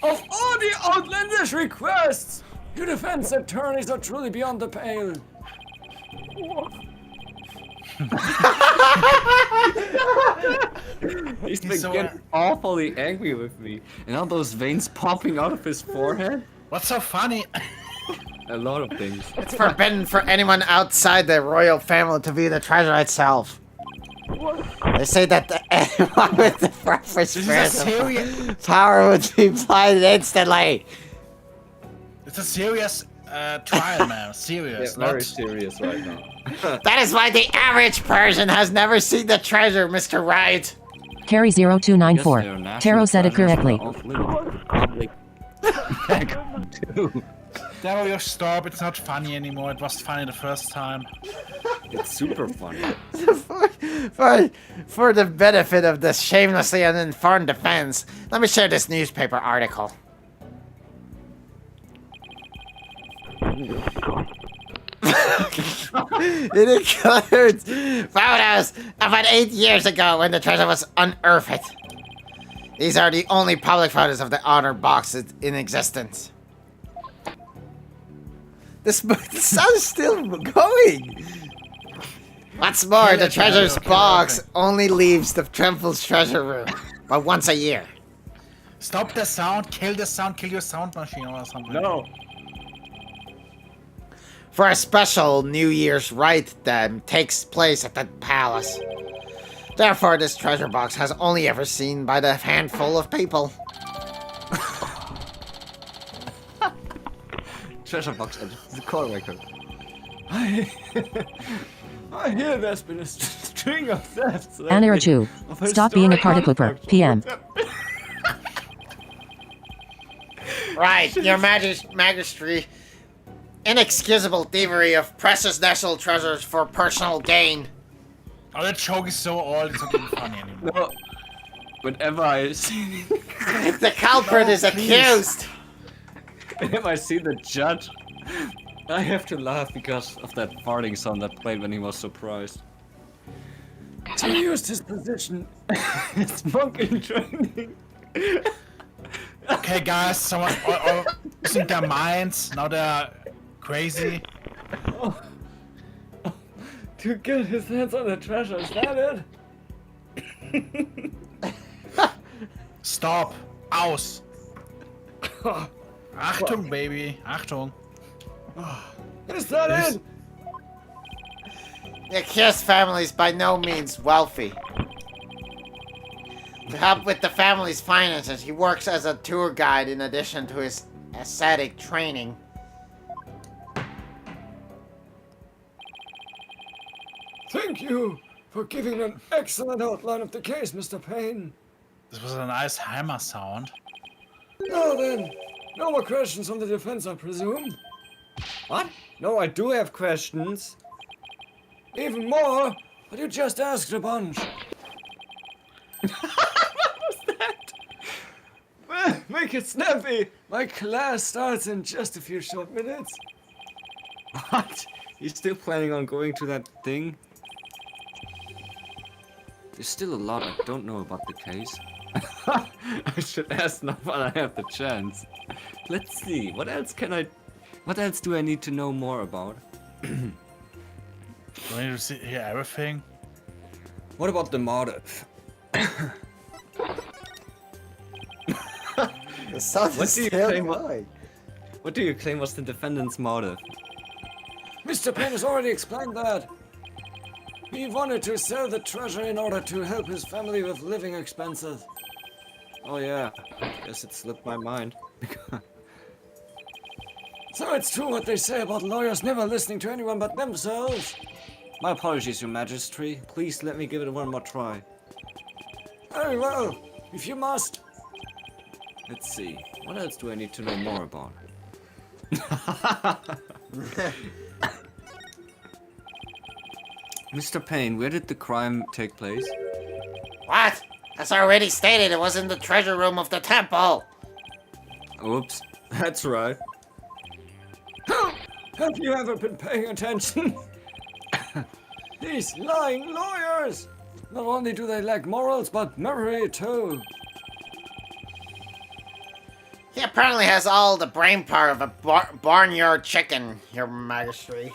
Of all the outlandish requests, you defense attorneys are truly beyond the pale. He's been so, getting awfully angry with me. And all those veins popping out of his forehead? What's so funny? A lot of things. It's forbidden for anyone outside the royal family to view the treasure itself. They say that anyone with the proper spirit of power would be blinded instantly. It's a serious trial, man. Serious. Yeah, very not... serious right now. That is why the average person has never seen the treasure, Mr. Wright. Carry 0294. Yes, they are national Taro said it treasures correctly. that are off-limits to public. Dario, stop. It's not funny anymore. It was funny the first time. It's super funny. For the benefit of the shamelessly uninformed defense, let me share this newspaper article. It includes photos of about 8 years ago when the treasure was unearthed. These are the only public photos of the honor box in existence. The sound is still going. What's more, the treasure's box only leaves the temple's treasure room, but once a year. Stop the sound, kill the sound, kill your sound machine or something. No. For a special New Year's rite that takes place at the palace. Therefore, this treasure box has only ever seen by the handful of people. Treasure box at the core record. I hear there's been a string of thefts. Anarachu, stop being a party pooper. PM. Right, your majesty. Inexcusable thievery of precious national treasures for personal gain. Oh, that joke is so old, it's not even funny anymore. No. Whenever I see the culprit is accused. Whenever I see the judge, I have to laugh because of that farting sound that played when he was surprised. He used his position. It's monkey training. Okay, guys, someone losing their minds. Now they're crazy. To get his hands on the treasure, is that it? Stop. Aus. Achtung, baby. Achtung. Is that it? The accused family is by no means wealthy. To help with the family's finances, he works as a tour guide in addition to his ascetic training. Thank you for giving an excellent outline of the case, Mr. Payne. This was a nice hammer sound. Now then, no more questions from the defense, I presume? What? No, I do have questions. Even more? But you just asked a bunch. Well, make it snappy. My class starts in just a few short minutes. What? You still planning on going to that thing? There's still a lot I don't know about the case. I should ask now while I have the chance. Let's see, what else do I need to know more about? Do I need to hear everything? What about the motive? What do you claim was the defendant's motive? Mr. Payne has already explained that. He wanted to sell the treasure in order to help his family with living expenses. Oh yeah, guess it slipped my mind. So it's true what they say about lawyers never listening to anyone but themselves. My apologies, Your Majesty. Please let me give it one more try. Very well, if you must. Let's see, what else do I need to know more about? Mr. Payne, where did the crime take place? What? As already stated, it was in the treasure room of the temple. Oops, that's right. Have you ever been paying attention? These lying lawyers! Not only do they lack morals, but memory too. He apparently has all the brain power of a barnyard chicken, Your Majesty.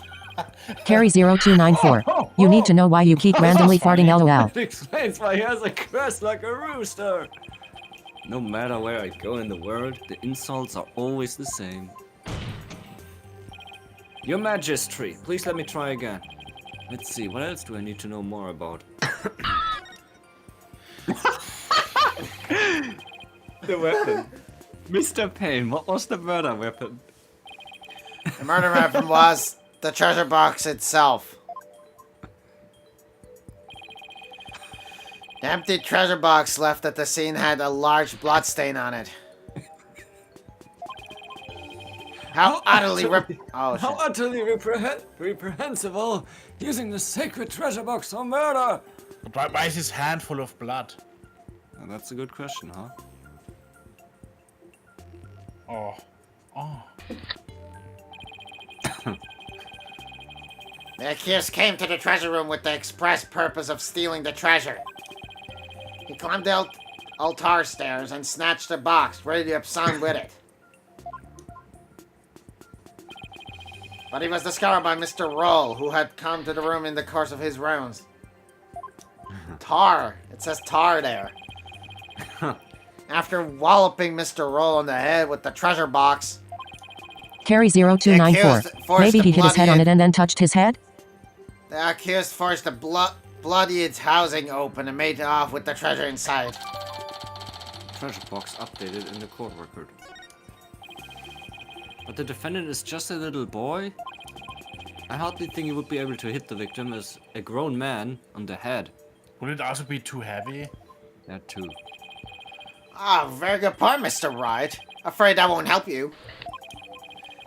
Carry0294. You need to know why you keep randomly farting LOL. It explains why he has a crest like a rooster. No matter where I go in the world, the insults are always the same. Your Majesty, please let me try again. Let's see, what else do I need to know more about? The weapon. Mr. Payne, what was the murder weapon? The murder weapon was the treasure box itself. The empty treasure box left at the scene had a large blood stain on it. How utterly reprehensible using the sacred treasure box for murder! But why is his hand full of blood? Well, that's a good question, huh? Oh. Oh. The accused came to the treasure room with the express purpose of stealing the treasure. He climbed the altar stairs and snatched a box, ready to abscond with it. But he was discovered by Mr. Roll, who had come to the room in the course of his rounds. Tar. It says tar there. After walloping Mr. Roll on the head with the treasure box, Carry0294. Maybe he hit his head on it and then touched his head? the accused forced the bloodied housing open and made off with the treasure inside. Treasure box updated in the court record. But the defendant is just a little boy? I hardly think he would be able to hit the victim as a grown man on the head. Would it also be too heavy? That too. Ah, very good point, Mr. Wright. Afraid that won't help you.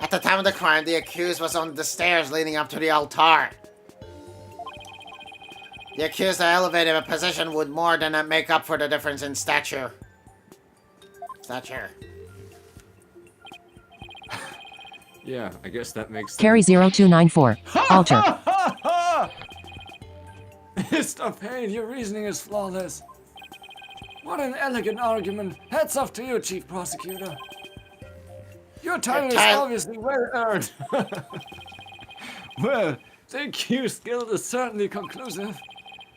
At the time of the crime, the accused was on the stairs leading up to the altar. The accused elevated a position would more than make up for the difference in stature. Yeah, I guess that makes Carry0294. Alter. Mr. Payne, your reasoning is flawless. What an elegant argument. Hats off to you, Chief Prosecutor. Your title is obviously well earned. Well, the accused guilt is certainly conclusive.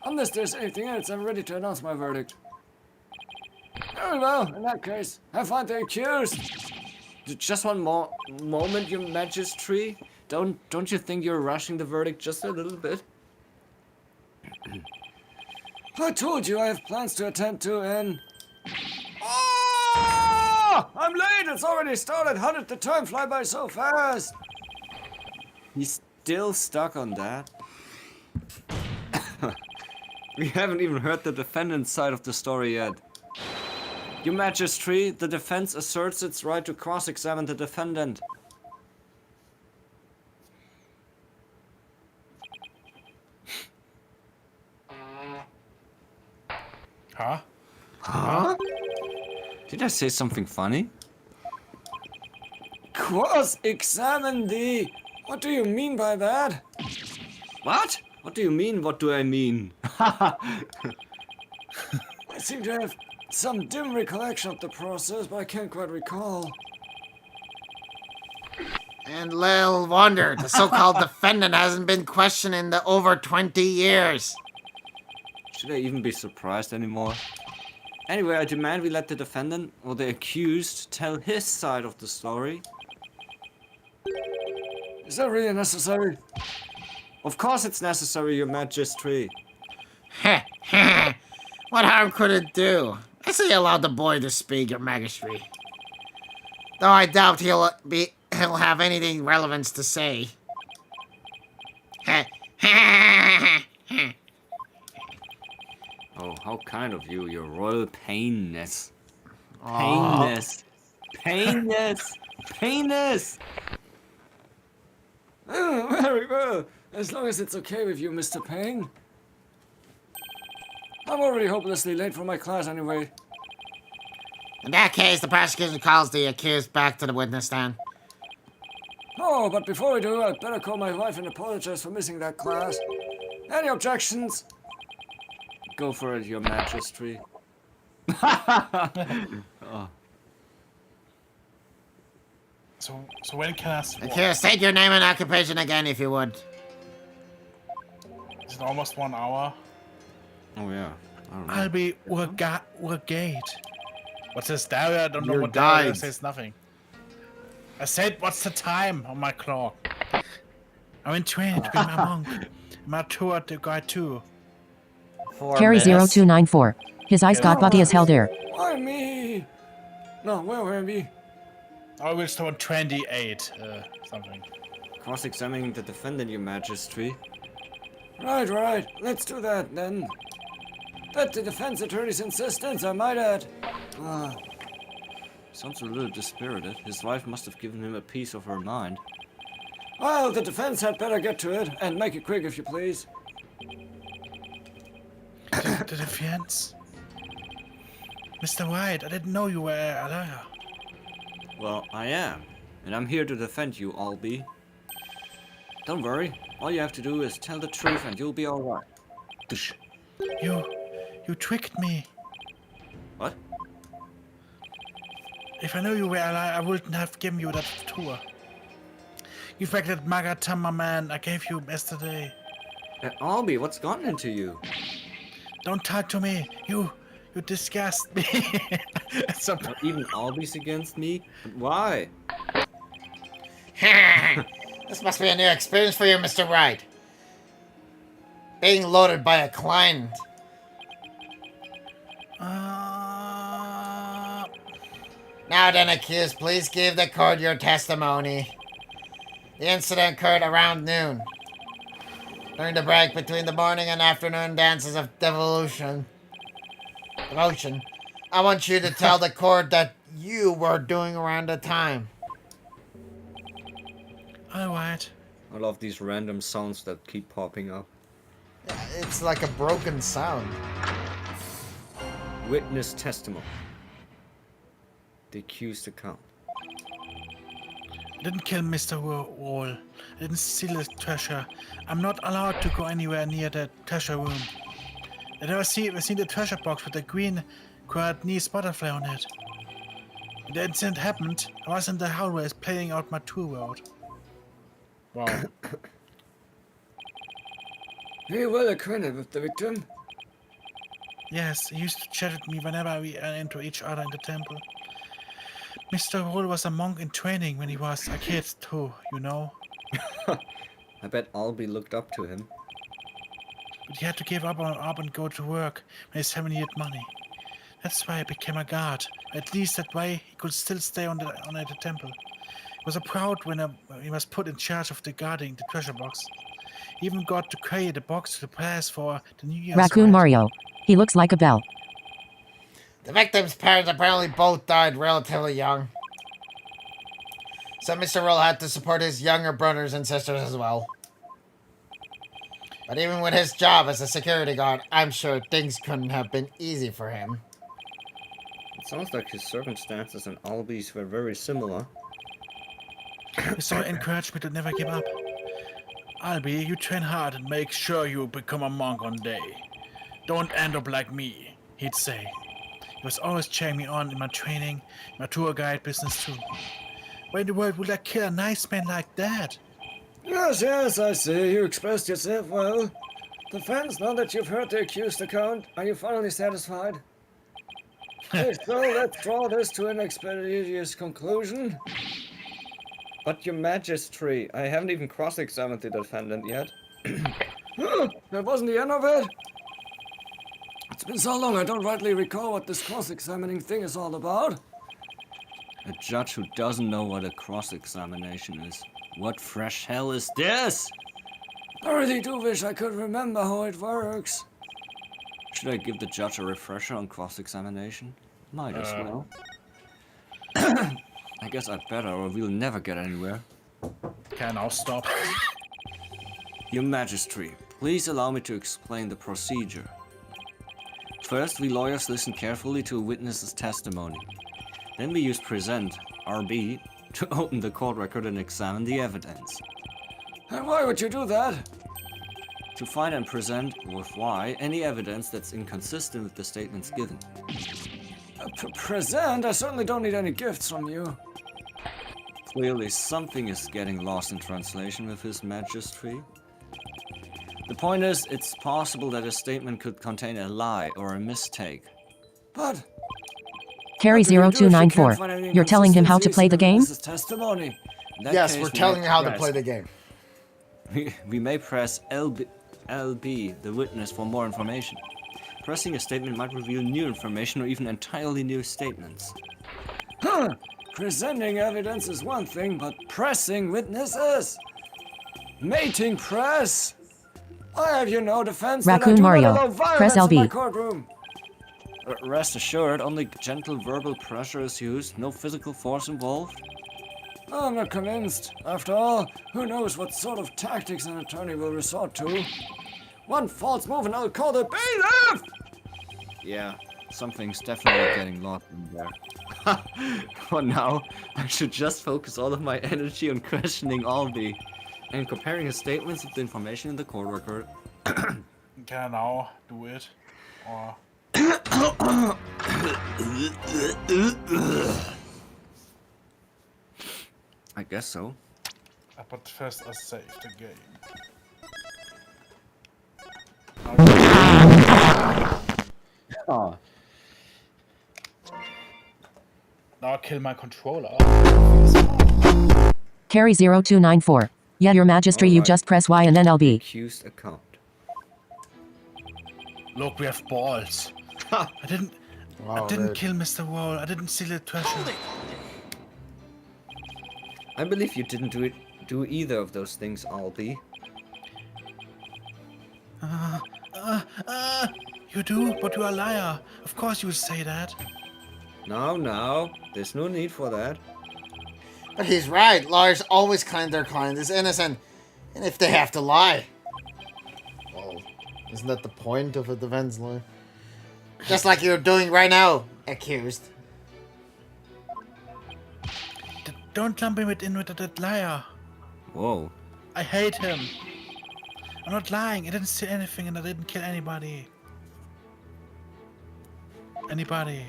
Unless there's anything else, I'm ready to announce my verdict. Very well, in that case, I find the accused. Just one more moment, Your Majesty. Don't you think you're rushing the verdict just a little bit? I told you I have plans to attend to an... Oh! I'm late! It's already started! How did the time fly by so fast? He's still stuck on that. We haven't even heard the defendant's side of the story yet. Your Majesty, the defense asserts its right to cross-examine the defendant. Huh? Huh? Did I say something funny? Cross-examine thee? What do you mean by that? What? What do you mean, what do I mean? I seem to have some dim recollection of the process, but I can't quite recall. And little wonder, the so-called defendant hasn't been questioned in the over 20 years. Should I even be surprised anymore? Anyway, I demand we let the defendant, or the accused, tell his side of the story. Is that really necessary? Of course it's necessary, Your Majesty. What harm could it do? I say allow the boy to speak, Your Majesty. Though I doubt he'll have anything relevant to say. Oh, how kind of you, Your Royal Painness. Painness. Painness. Painness. Oh, very well. As long as it's okay with you, Mr. Payne. I'm already hopelessly late for my class anyway. In that case, the prosecution calls the accused back to the witness stand. Oh, but before we do, I'd better call my wife and apologize for missing that class. Any objections? Go for it, Your Majesty. Oh. So when can I swap? Accused, state your name and occupation again, if you would. Is it almost 1 hour? Oh yeah. I don't know. I'll be gate. What's this, Dario? I don't know You what Dario died. says. Nothing. I said, what's the time on my clock? I'm in training to be my monk. I'm out tour at the guy too. Carry0294. His eyes got buggy as hell there. Why me? No, where were we? I will start 28, something. Cross-examining the defendant, Your Majesty. Right. Let's do that then. At the defense attorney's insistence, I might add. Sounds a little dispirited. His wife must have given him a piece of her mind. Well, the defense had better get to it, and make it quick if you please. The defense? Mr. White, I didn't know you were a lawyer. Well, I am. And I'm here to defend you, Albie. Don't worry. All you have to do is tell the truth and you'll be alright. You tricked me. What? If I knew you were alive, I wouldn't have given you that tour. You fact that Magatama man I gave you yesterday. Albie, what's gotten into you? Don't talk to me. You disgust me. Not even Albie's against me? But why? This must be a new experience for you, Mr. Wright. Being loaded by a client. Now then, accused, please give the court your testimony. The incident occurred around noon. During the break between the morning and afternoon dances of devotion, I want you to tell the court that you were doing around the time. Alright. I love these random sounds that keep popping up. It's like a broken sound. Witness testimony. The accused account. I didn't kill Mr. Wall. I didn't steal his treasure. I'm not allowed to go anywhere near the treasure room. I never seen the treasure box with the green Quadnese butterfly on it. When the incident happened, I was in the hallways playing out my tour road. Wow. Are you well acquainted with the victim? Yes, he used to chat with me whenever we ran into each other in the temple. Mr. Hall was a monk in training when he was a kid too, you know. I bet Albie looked up to him. But he had to give up and go to work when his family needed money. That's why I became a guard. At least that way he could still stay on the temple. He was proud when he was put in charge of the guarding the treasure box. He even got to carry the box to the palace for the New Year's Raccoon rite. Mario. He looks like a bell. The victim's parents apparently both died relatively young. So Mr. Roll had to support his younger brothers and sisters as well. But even with his job as a security guard, I'm sure things couldn't have been easy for him. It sounds like his circumstances and Albie's were very similar. Mr. encouraged me to never give up. Albie, you train hard and make sure you become a monk one day. Don't end up like me, he'd say. He was always cheering me on in my training, my tour guide business too. Why in the world would I kill a nice man like that? Yes, I see. You expressed yourself well. Defense, now that you've heard the accused account, are you finally satisfied? Okay, so let's draw this to an expeditious conclusion. But your Majesty, I haven't even cross-examined the defendant yet. That wasn't the end of it? It's been so long I don't rightly recall what this cross-examining thing is all about. A judge who doesn't know what a cross-examination is. What fresh hell is this? I really do wish I could remember how it works. Should I give the judge a refresher on cross-examination? Might as well. I guess I'd better or we'll never get anywhere. Can I stop? Your Majesty, please allow me to explain the procedure. First, we lawyers listen carefully to a witness's testimony. Then we use present, RB, to open the court record and examine the evidence. And why would you do that? To find and present, with why, any evidence that's inconsistent with the statements given. Present? I certainly don't need any gifts from you. Clearly something is getting lost in translation with His Majesty. The point is, it's possible that a statement could contain a lie or a mistake. But... Carry0294. You're telling him how to play the game? Testimony. Yes, we're telling you how to play the game. We may press LB, the witness, for more information. Pressing a statement might reveal new information or even entirely new statements. Huh! Presenting evidence is one thing, but pressing witnesses? Mating press? I have you no defense Raccoon that I do Mario. not allow Press violence in my LB. courtroom. Rest assured, only gentle verbal pressure is used, no physical force involved. I'm not convinced. After all, who knows what sort of tactics an attorney will resort to? One false move and I'll call the bailiff! Yeah, something's definitely getting lost in there. For now, I should just focus all of my energy on questioning Albie. and comparing his statements with the information in the court record. Can I now do it? Or I guess so. but first I save the game. Oh. Now I'll kill my controller. Carry 0294. Yeah, your majesty, you Alright. just press Y and then LB. Accused account. Look, we have balls. I didn't kill Mr. Wall. I didn't steal the treasure. I believe you didn't do either of those things, Albie. You do, but you're a liar. Of course you would say that. No, there's no need for that. But he's right. Lawyers always claim their client is innocent, and if they have to lie. Well, isn't that the point of a defense lawyer? Just like you're doing right now, accused. Don't lump him in with that liar. Whoa. I hate him. I'm not lying. I didn't steal anything and I didn't kill anybody. Anybody.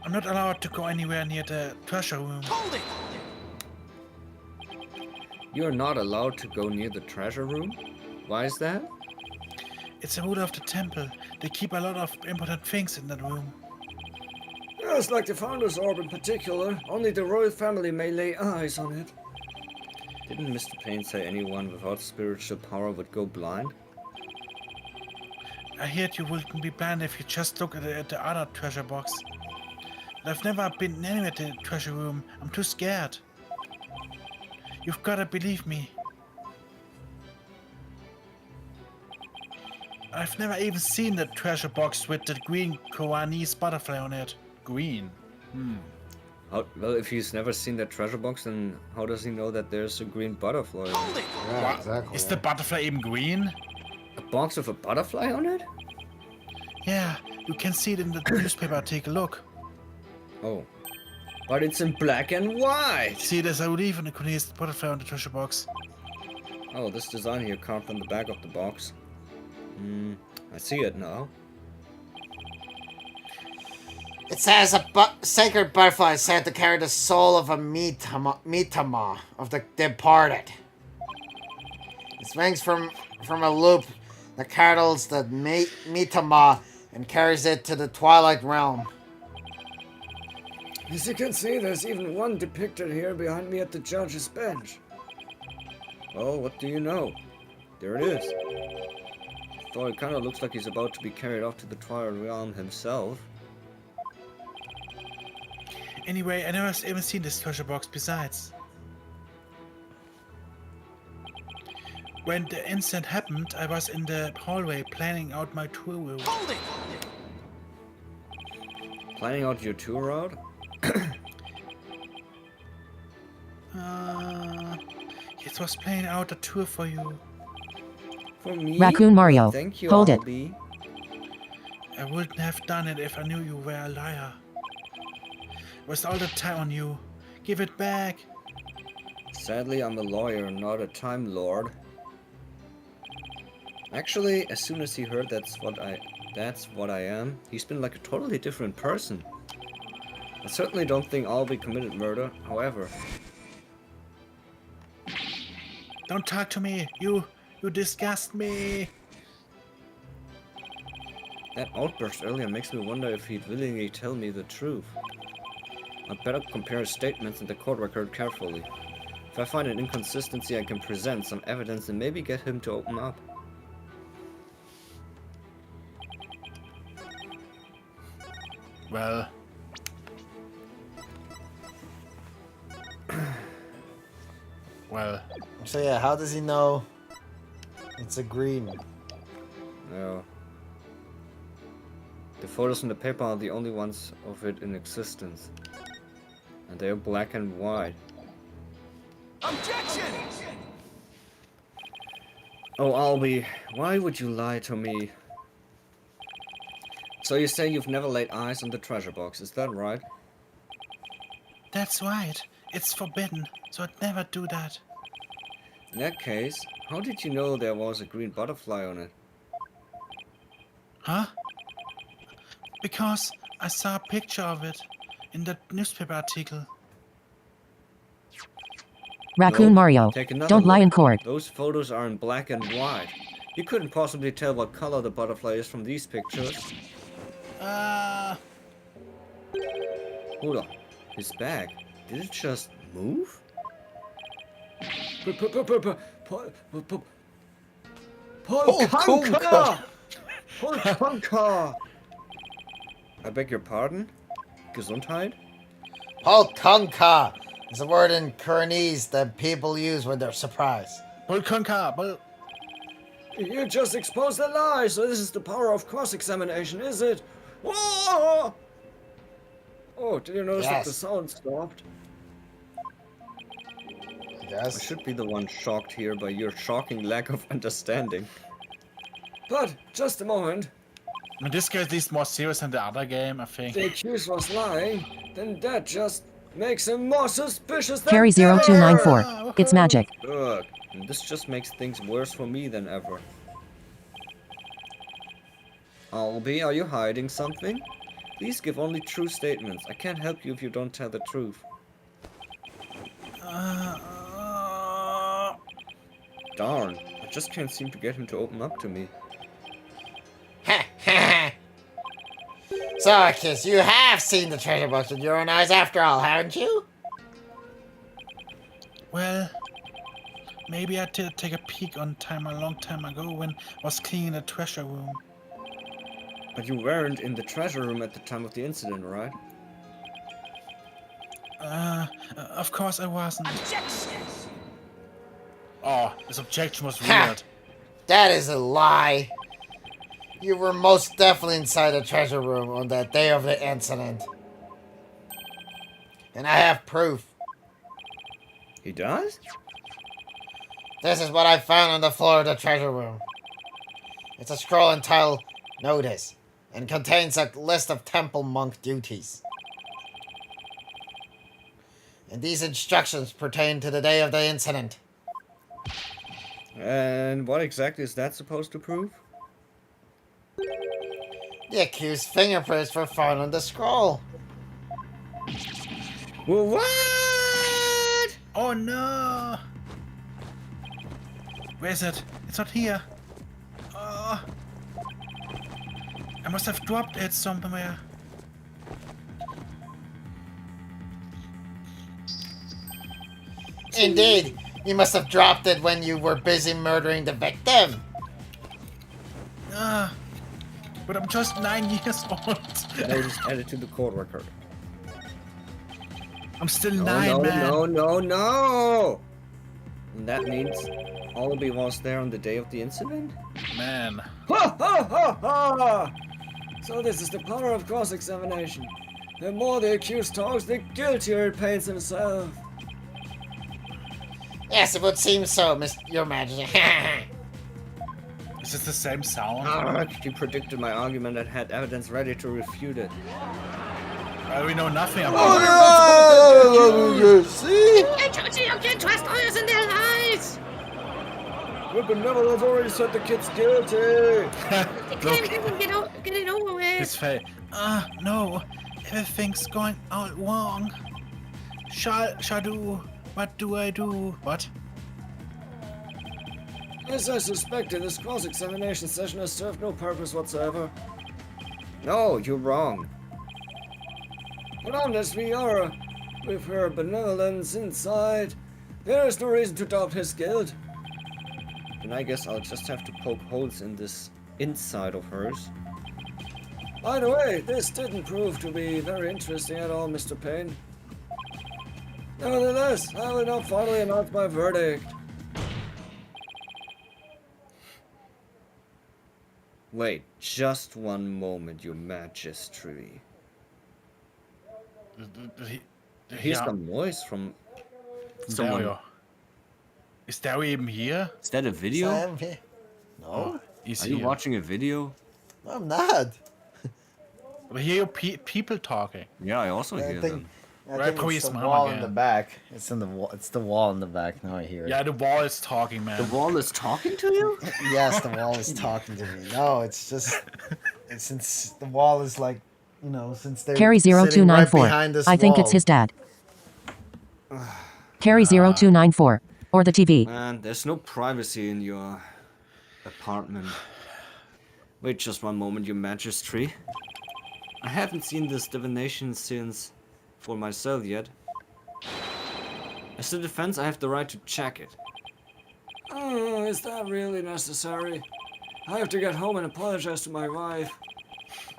I'm not allowed to go anywhere near the treasure room. Hold it! You're not allowed to go near the treasure room? Why is that? It's a rule of the temple. They keep a lot of important things in that room. Yes, like the Founder's Orb in particular. Only the royal family may lay eyes on it. Didn't Mr. Payne say anyone without spiritual power would go blind? I heard you wouldn't be blind if you just look at the other treasure box. But I've never been anywhere at the treasure room. I'm too scared. You've gotta believe me. I've never even seen the treasure box with the green Koanese butterfly on it. Green? Well, if he's never seen that treasure box, then how does he know that there's a green butterfly? Yeah, exactly. Is the butterfly even green? A box with a butterfly on it? Yeah, you can see it in the newspaper. Take a look. Oh. But it's in black and white! See, there's a leaf and a Koanese butterfly on the treasure box. Oh, this design here carved on the back of the box. I see it now. It says a sacred butterfly is said to carry the soul of a mitama of the departed. It swings from a loop that cradles the mitama and carries it to the twilight realm. As you can see, there's even one depicted here behind me at the judge's bench. Oh, what do you know? There it is. Though it kind of looks like he's about to be carried off to the Twilight Realm himself. Anyway, I never even seen this treasure box besides. When the incident happened, I was in the hallway planning out my tour route. Planning out your tour route? It was planning out a tour for you. For me? Raccoon Mario. Thank you, Hold it. Albie. I wouldn't have done it if I knew you were a liar. I was all the time on you. Give it back. Sadly, I'm a lawyer, not a Time Lord. Actually, as soon as he heard that's what I am, he's been like a totally different person. I certainly don't think Albie committed murder, however. Don't talk to me. You disgust me. That outburst earlier makes me wonder if he'd willingly tell me the truth. I'd better compare his statements in the court record carefully. If I find an inconsistency, I can present some evidence and maybe get him to open up. Well. Well. So yeah, how does he know it's a green? Yeah. The photos in the paper are the only ones of it in existence. And they are black and white. Objection! Oh, Albie, why would you lie to me? So you say you've never laid eyes on the treasure box, is that right? That's right. It's forbidden, so I'd never do that. In that case, how did you know there was a green butterfly on it? Huh? Because I saw a picture of it in that newspaper article. Raccoon No, Mario. take another Don't lie look. in court. Those photos are in black and white. You couldn't possibly tell what color the butterfly is from these pictures. Hold on. His bag. Did it just move? Polkanka! Polkanka! I beg your pardon? Gesundheit? Polkanka is a word in Koreanese that people use when they're surprised. Polkanka, You just exposed a lie, so this is the power of cross-examination, is it? Whoa! Oh, did you notice that the sound stopped? I should be the one shocked here by your shocking lack of understanding. But, just a moment. In this case, at least more serious than the other game, I think. The accused was lying, then that just makes him more suspicious than Carry ever! 0294. It's magic. Ugh, this just makes things worse for me than ever. Albie, are you hiding something? Please give only true statements. I can't help you if you don't tell the truth. Darn, I just can't seem to get him to open up to me. So, Arcus, you have seen the treasure box with your own eyes after all, haven't you? Well, maybe I did take a peek on time a long time ago when I was cleaning the treasure room. But you weren't in the treasure room at the time of the incident, right? Of course I wasn't. Objection! Oh, this objection was Ha! weird. That is a lie. You were most definitely inside the treasure room on that day of the incident. And I have proof. He does? This is what I found on the floor of the treasure room. It's a scroll entitled Notice and contains a list of temple monk duties. And these instructions pertain to the day of the incident. And what exactly is that supposed to prove? The accused's fingerprints were found on the scroll. Well, what? Oh no! Where is it? It's not here. I must have dropped it somewhere. Indeed, you must have dropped it when you were busy murdering the victim. But I'm just 9 years old. Notice added to the court record. I'm still No, 9, no, man. no! And that means Albie was there on the day of the incident? Man. Ha ha ha ha! So this is the power of cross-examination. The more the accused talks, the guiltier he paints himself. Yes, it would seem so, Your Majesty. Is this the same sound? You predicted my argument and had evidence ready to refute it. We know nothing about Oh, see? I told you can't trust others in their lives! The benevolence already said the kid's guilty! Get it over with! His face. No. Everything's going out wrong. Shall do. What do I do? What? As I suspected, this cross-examination session has served no purpose whatsoever. No, you're wrong. But honest we are, with her benevolence inside, there is no reason to doubt his guilt. Then I guess I'll just have to poke holes in this inside of hers. By the way, this didn't prove to be very interesting at all, Mr. Payne. Nevertheless, I will now finally announce my verdict. Wait, just one moment, Your Majesty. Here's some noise from someone. Dario. Is Dario even here? Is that a video? No. He's Are you here. watching a video? I'm not. I hear people talking. Yeah, I also hear them. I Right, think probably it's his the mom wall in again. the back. It's in the wall. It's the wall in the back. Now I hear it. Yeah, the wall is talking, man. The wall is talking to you? Yes, the wall is talking to me. No, it's just since the wall is like, you know, since they're Carry sitting right 0294. behind this I think it's wall. his dad. Carry 0294. Or the TV. Man, there's no privacy in your apartment. Wait just one moment, your majesty. I haven't seen this divination since for myself yet. As the defense, I have the right to check it. Oh, is that really necessary? I have to get home and apologize to my wife.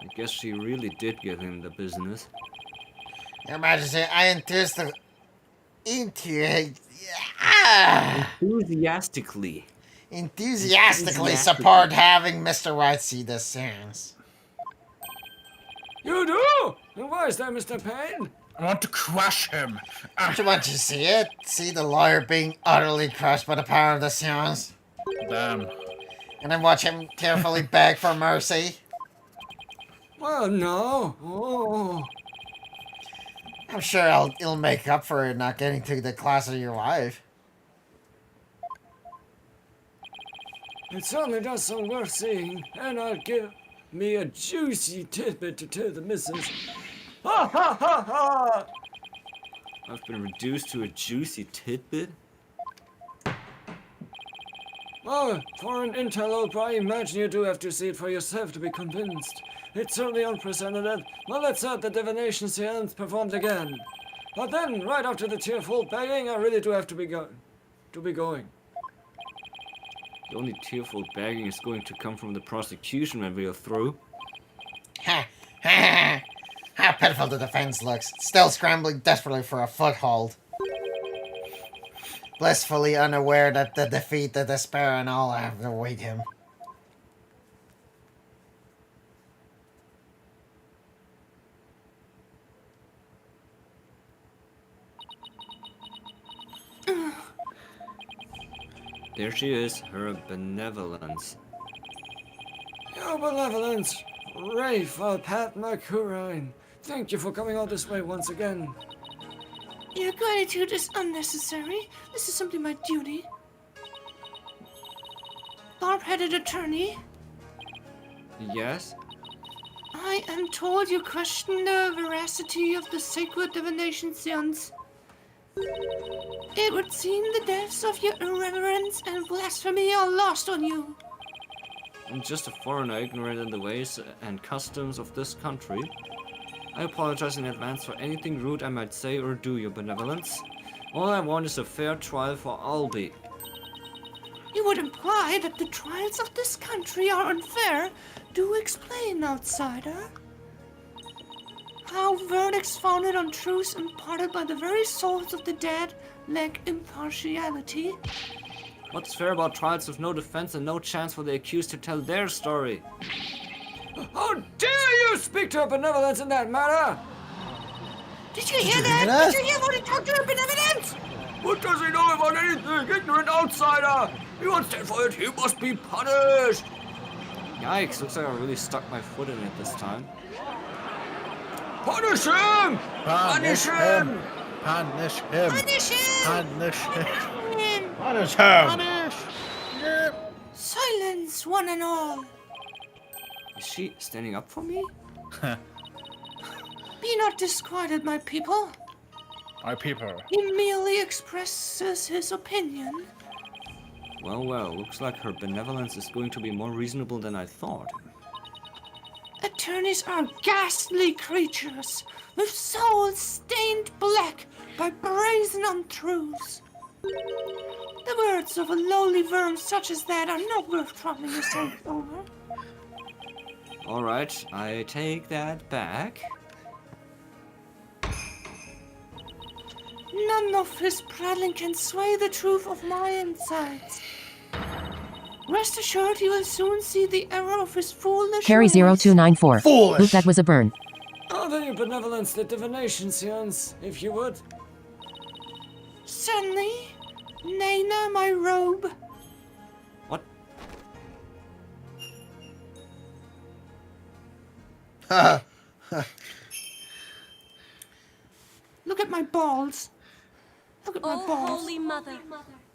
I guess she really did give him the business. Your Majesty, I enthusiastically support having Mr. White see this seance. You do? And why is that, Mr. Payne? I want to crush him. Don't you want to see it? See the lawyer being utterly crushed by the power of the seance? Damn. And then watch him tearfully beg for mercy? Well, no. Oh. I'm sure he'll make up for it not getting to the class of your wife. It certainly does sound worth seeing, and I'll give me a juicy tidbit to tell the missus. Ha ha ha ha! I've been reduced to a juicy tidbit? Well, for an interloper, I imagine you do have to see it for yourself to be convinced. It's certainly unprecedented. Well, let's have the divination seance performed again. But then, right after the tearful begging, I really do have to be going. The only tearful begging is going to come from the prosecution when we are through. Ha ha! How pitiful the defense looks, still scrambling desperately for a foothold. Blissfully unaware that the defeat, the despair, and all have to await him. There she is, her benevolence. Your benevolence, Rafe Pat McCurine. Thank you for coming all this way once again. Your gratitude is unnecessary. This is simply my duty. Barb-headed attorney, Yes? I am told you question the veracity of the sacred divination seance. It would seem the depths of your irreverence and blasphemy are lost on you. I'm just a foreigner ignorant in the ways and customs of this country. I apologize in advance for anything rude I might say or do, your benevolence. All I want is a fair trial for Albie. You would imply that the trials of this country are unfair. Do explain, outsider. How verdicts founded on truths imparted by the very souls of the dead lack impartiality. What's fair about trials with no defense and no chance for the accused to tell their story? How dare you speak to her benevolence in that manner? Did you hear that? Did you hear what he talked to her benevolence? What does he know about anything? Ignorant outsider! He won't stand for it. He must be punished. Yikes, looks like I really stuck my foot in it this time. Punish him! Punish him! Punish him! Punish him! Punish him! Punish him! Punish! Yep. Silence, one and all. Is she standing up for me? Be not disquieted, my people. My people. He merely expresses his opinion. Well, well, looks like her benevolence is going to be more reasonable than I thought. Attorneys are ghastly creatures with souls stained black by brazen untruths. The words of a lowly worm such as that are not worth troubling yourself over. Alright, I take that back. None of his prattling can sway the truth of my insides. Rest assured he will soon see the error of his foolish Carry ways. 0294. Foolish. Oop, that was a burn. Oh, then your benevolence, the divination seance, if you would. Certainly. Nana, my robe. What? Look at my balls. Look at my Oh, balls. Holy Mother,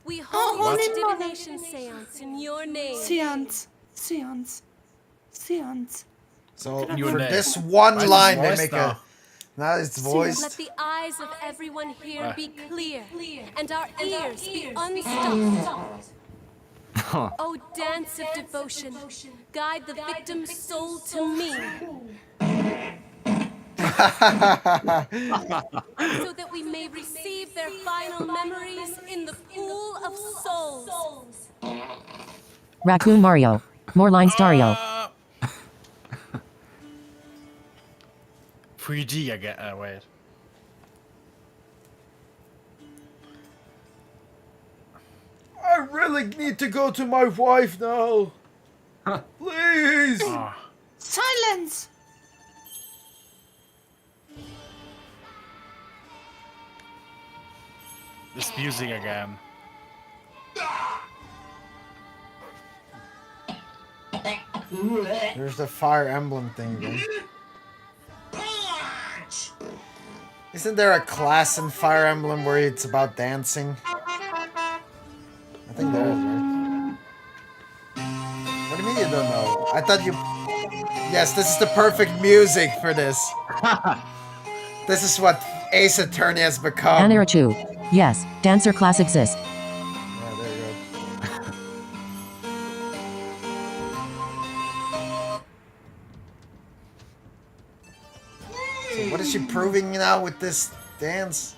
we Oh, hold Holy this Mother. divination seance in your name. Seance. Seance. Seance. So Your for name. this Why one is his line, they voice make now? now it's Let voiced. the eyes of everyone here Ah. be clear, and our ears be unstopped. Oh, dance of devotion, guide the victim's soul to me, so that we may receive their final memories in the pool of souls. Raccoon Mario. More lines Dario. 3D again. Wait. I really need to go to my wife now. Please. Silence. This music again. There's the Fire Emblem thing again. Isn't there a class in Fire Emblem where it's about dancing? I think there is, right? What do you mean you don't know? I thought you... Yes, this is the perfect music for this. This is what Ace Attorney has become. Anirachu. Yes, dancer class exist. Yeah, there you go. So what is she proving now with this dance?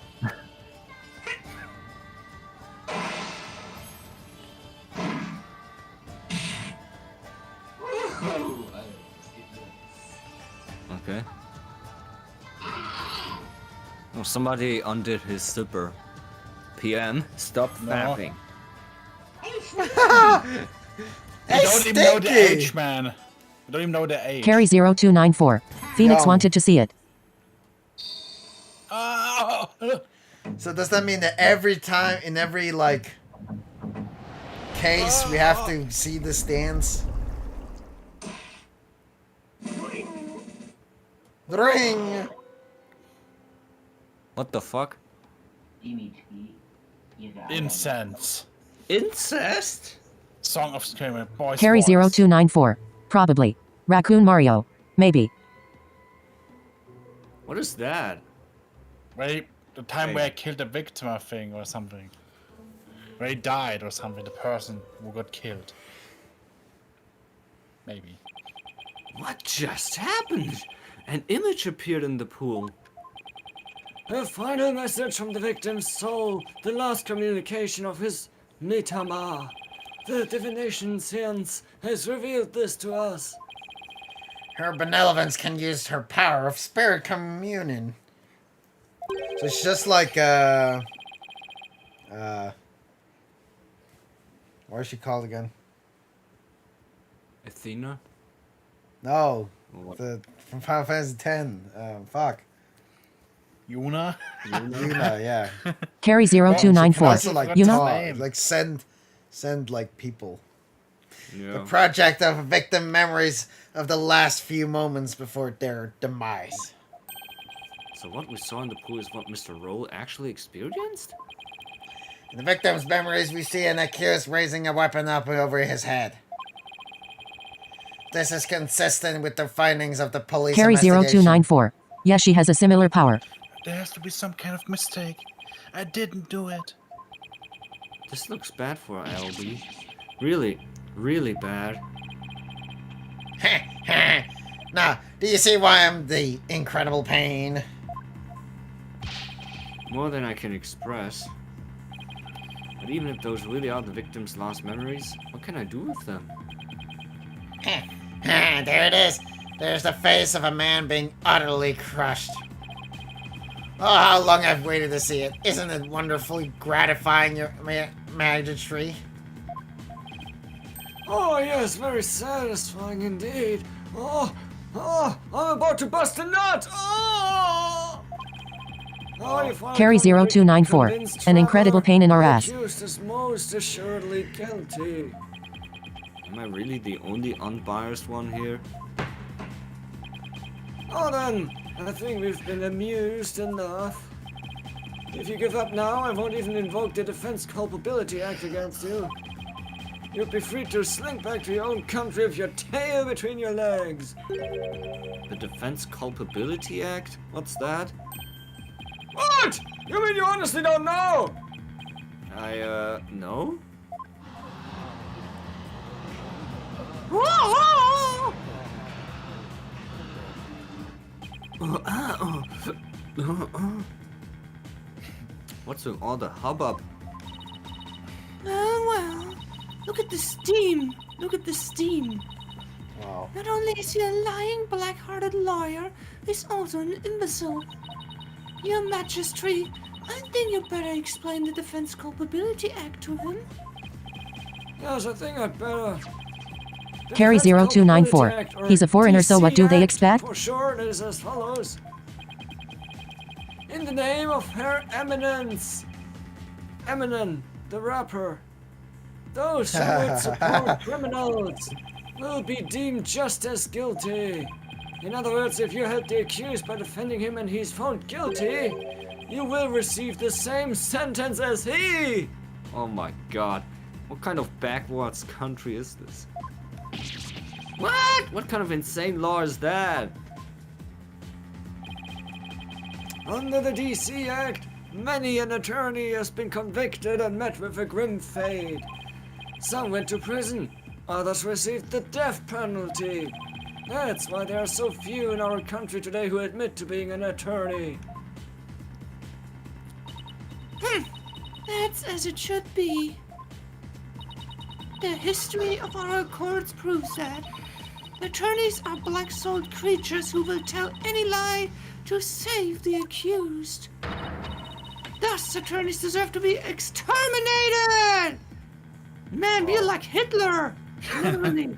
Okay. Oh, somebody undid his zipper. PM, stop fapping. You don't even know the age, man. You don't even know the age. Carry 0294. Phoenix Young. wanted to see it. So does that mean that every time, in every, like, case, we have to see this dance? Ring! What the fuck? Incense. Incest? Song of Screaming. Boys. Carry voice. 0294. Probably. Raccoon Mario. Maybe. What is that? Wait, the time where I killed the victim, I think, or something. Where he died or something, the person who got killed. Maybe. What just happened? An image appeared in the pool. A final message from the victim's soul, the last communication of his Mitama. The divination seance has revealed this to us. Her benevolence can use her power of spirit communion. So it's just like, what is she called again? Athena? No. What? From Final Fantasy X. Fuck. Yuna? Yuna, yeah. Carry She can 0294. also, like, You know? talk, like, send, like, people. Yeah. The project of victim memories of the last few moments before their demise. So what we saw in the pool is what Mr. Roll actually experienced? In the victim's memories, we see an accused raising a weapon up over his head. This is consistent with the findings of the police Carry investigation. 0294. Yes, she has a similar power. There has to be some kind of mistake. I didn't do it. This looks bad for LB. Really, really bad. Now, do you see why I'm the incredible pain? More than I can express. But even if those really are the victim's last memories, what can I do with them? There it is. There's the face of a man being utterly crushed. Oh, how long I've waited to see it. Isn't it wonderfully gratifying, your majesty? Oh yes, very satisfying indeed. Oh, I'm about to bust a nut. Oh! You finally Carry come to 0294. convinced An incredible pain in our the ass. accused is most assuredly guilty. Am I really the only unbiased one here? Oh then, I think we've been amused enough. If you give up now, I won't even invoke the Defense Culpability Act against you. You'll be free to slink back to your own country with your tail between your legs. The Defense Culpability Act? What's that? What? You mean you honestly don't know? No? What's with all the hubbub? Well, look at the steam. Look at the steam. Wow. Not only is he a lying, black-hearted lawyer, he's also an imbecile. Your Majesty, I think you better explain the Defense Culpability Act to him. Yes, I think I'd better. Carry 0294. He's a foreigner, so what do they expect? For sure, it is as follows. In the name of Her Eminence, Eminem, the rapper, those who would support criminals will be deemed just as guilty. In other words, if you help the accused by defending him and he's found guilty, you will receive the same sentence as he! Oh my god. What kind of backwards country is this? What? What kind of insane law is that? Under the DC Act, many an attorney has been convicted and met with a grim fate. Some went to prison, others received the death penalty. That's why there are so few in our country today who admit to being an attorney. That's as it should be. The history of our courts proves that. Attorneys are black-souled creatures who will tell any lie to save the accused. Thus, attorneys deserve to be exterminated! Man, be like Hitler! Literally.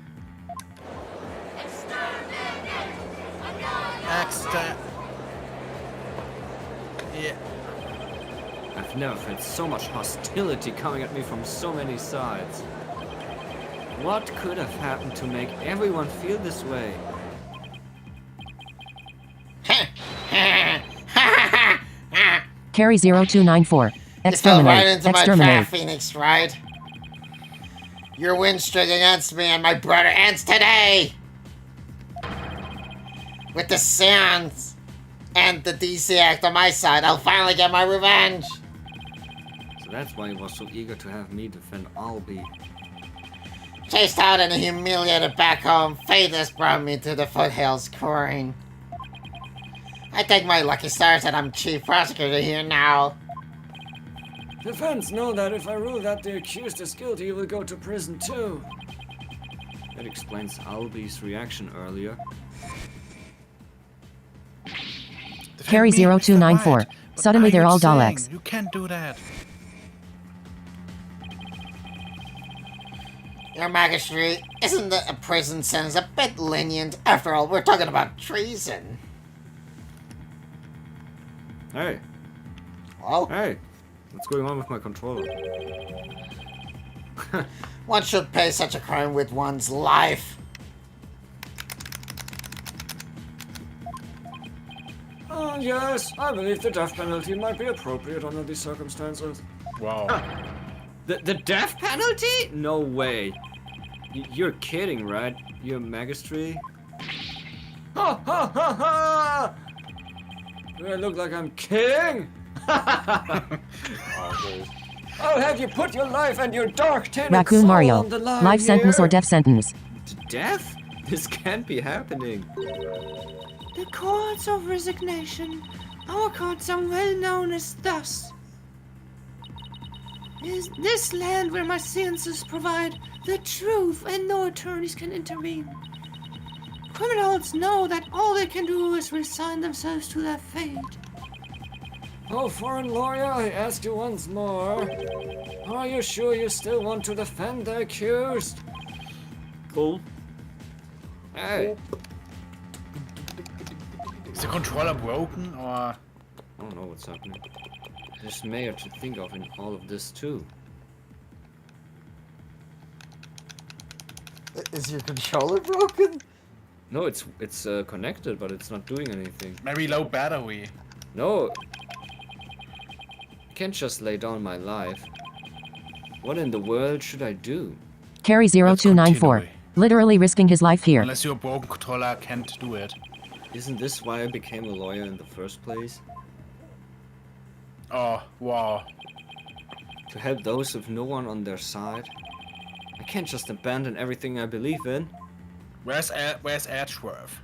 Yeah. I've never felt so much hostility coming at me from so many sides. What could have happened to make everyone feel this way? Carry 0294. You fell right Exterminate. into my trap, Exterminate. Phoenix, right? Your win streak against me and my brother ends today! With the Seance and the DC Act on my side, I'll finally get my revenge! So that's why he was so eager to have me defend Albie. Chased out and humiliated back home, fate has brought me to the foothills, Corin. I take my lucky stars that I'm chief prosecutor here now. Defense know that if I rule that the accused is guilty, he will go to prison too. That explains Albie's reaction earlier. Carry 0294. Suddenly they're all Daleks. You can't do that. Your Majesty, isn't a prison sentence a bit lenient? After all, we're talking about treason. Hey. Oh? Hey. What's going on with my controller? One should pay such a crime with one's life. Oh, yes, I believe the death penalty might be appropriate under these circumstances. Wow. The death penalty? No way. You're kidding, right? Your Majesty? Ha ha ha ha! Do I look like I'm king? I'll have you put your life and your dark tainted Raccoon soul Mario. on the line Life sentence here. or death sentence. Death? This can't be happening. The courts of resignation. Our courts are well known as thus. Is this land where my senses provide the truth and no attorneys can intervene. Criminals know that all they can do is resign themselves to their fate. Oh, foreign lawyer, I ask you once more. Are you sure you still want to defend the accused? Cool. Hey. Is the controller broken or? I don't know what's happening. There's mayor to think of in all of this too. Is your controller broken? No, it's connected, but it's not doing anything. Maybe low battery. No. Can't just lay down my life. What in the world should I do? Carry 0294. Literally risking his life here. Unless your broken controller can't do it. Isn't this why I became a lawyer in the first place? Oh, wow. To help those with no one on their side? I can't just abandon everything I believe in. Where's Edgeworth?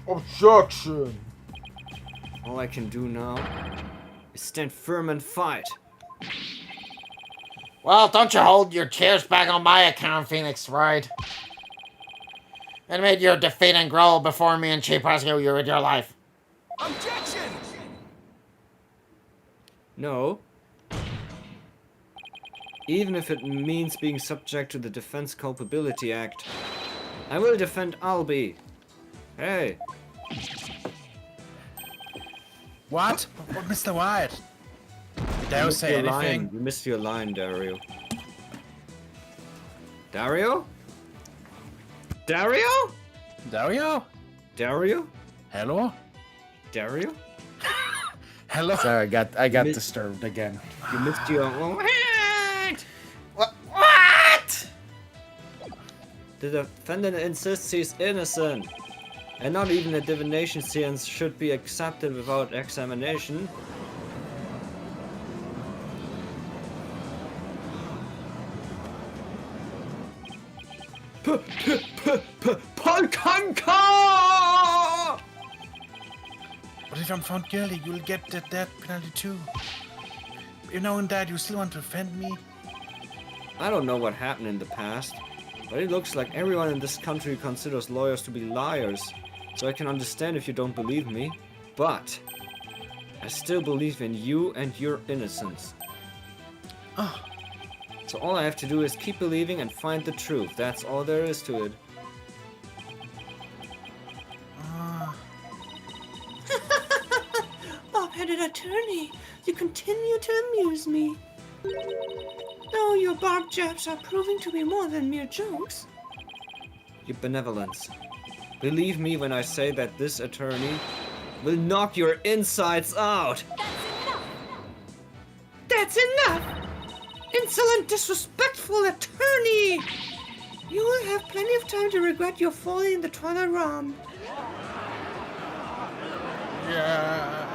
Objection! All I can do now is stand firm and fight. Well, don't you hold your cheers back on my account, Phoenix Wright. Admit your defeat and growl before me and Chief rescue you with your life. Objection! No. Even if it means being subject to the Defense Culpability Act, I will defend Albie. Hey. What? What, Mr. White? Dare you say anything? You missed your line, Dario. Dario? Dario? Dario? Dario? Hello? Dario? Hello? Sorry, I got disturbed again. You missed your... What? The defendant insists he's innocent. And not even a divination science should be accepted without examination. Polkanka! But if I'm found guilty, you'll get the death penalty too. You know, in that, you still want to defend me? I don't know what happened in the past, but it looks like everyone in this country considers lawyers to be liars. So I can understand if you don't believe me, but I still believe in you and your innocence. Oh. So all I have to do is keep believing and find the truth. That's all there is to it. Bob-headed attorney, you continue to amuse me. Though your barbed jabs are proving to be more than mere jokes. Your benevolence. Believe me when I say that this attorney will knock your insides out. That's enough! Insolent, disrespectful attorney! You will have plenty of time to regret your folly in the Twilight Realm. Yeah.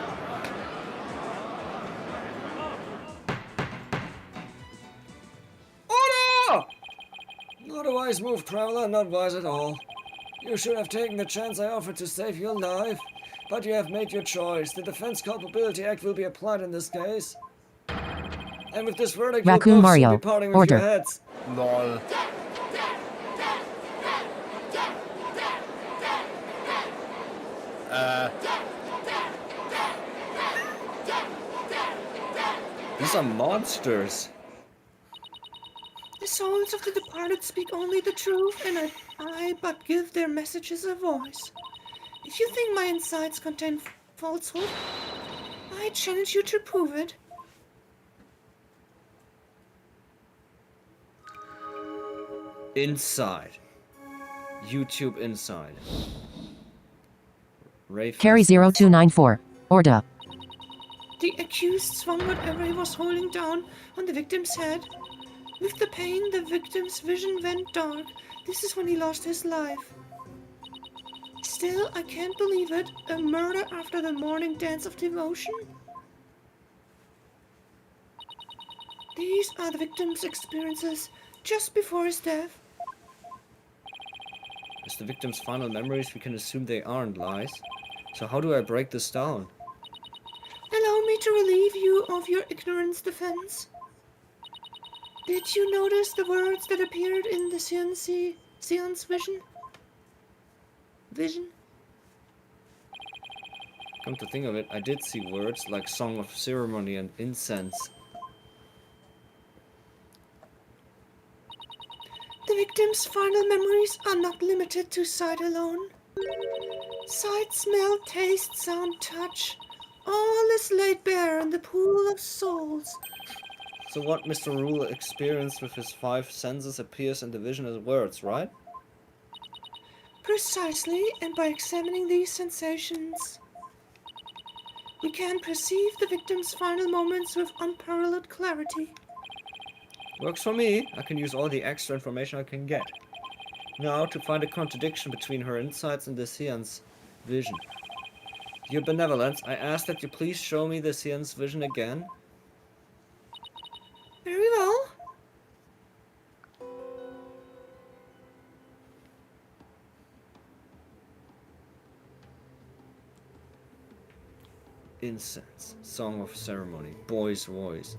Order! Not a wise move, Traveler, not wise at all. You should have taken the chance I offered to save your life. But you have made your choice. The Defense Culpability Act will be applied in this case. And with this verdict, Raccoon you'll both Mario. soon be parting with Order. your heads. Lol. These are monsters. The souls of the departed speak only the truth, and I but give their messages a voice. If you think my insides contain falsehood, I challenge you to prove it. Inside. YouTube Inside. Carry 0294. Order. The accused swung whatever he was holding down on the victim's head. With the pain, the victim's vision went dark. This is when he lost his life. Still, I can't believe it. A murder after the morning dance of devotion? These are the victim's experiences just before his death. As the victim's final memories, we can assume they aren't lies. So how do I break this down? Allow me to relieve you of your ignorance, defense. Did you notice the words that appeared in the seance vision? Come to think of it, I did see words like Song of Ceremony and Incense. The victim's final memories are not limited to sight alone. Sight, smell, taste, sound, touch. All is laid bare in the pool of souls. So what Mr. Rule experienced with his 5 senses appears in the vision as words, right? Precisely, and by examining these sensations, We can perceive the victim's final moments with unparalleled clarity. Works for me. I can use all the extra information I can get. Now, to find a contradiction between her insights and the Sean's vision. Your benevolence, I ask that you please show me the Sean's vision again. Very well. Incense. Song of ceremony. Boy's voice.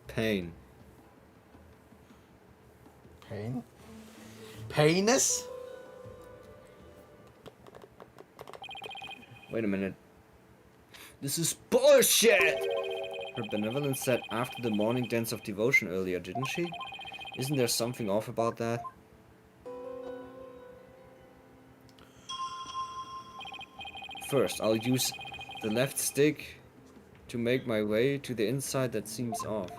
Pain. Pain? Penis? Wait a minute. This is bullshit! Her benevolence said after the morning dance of devotion earlier, didn't she? Isn't there something off about that? First, I'll use the left stick to make my way to the inside that seems off.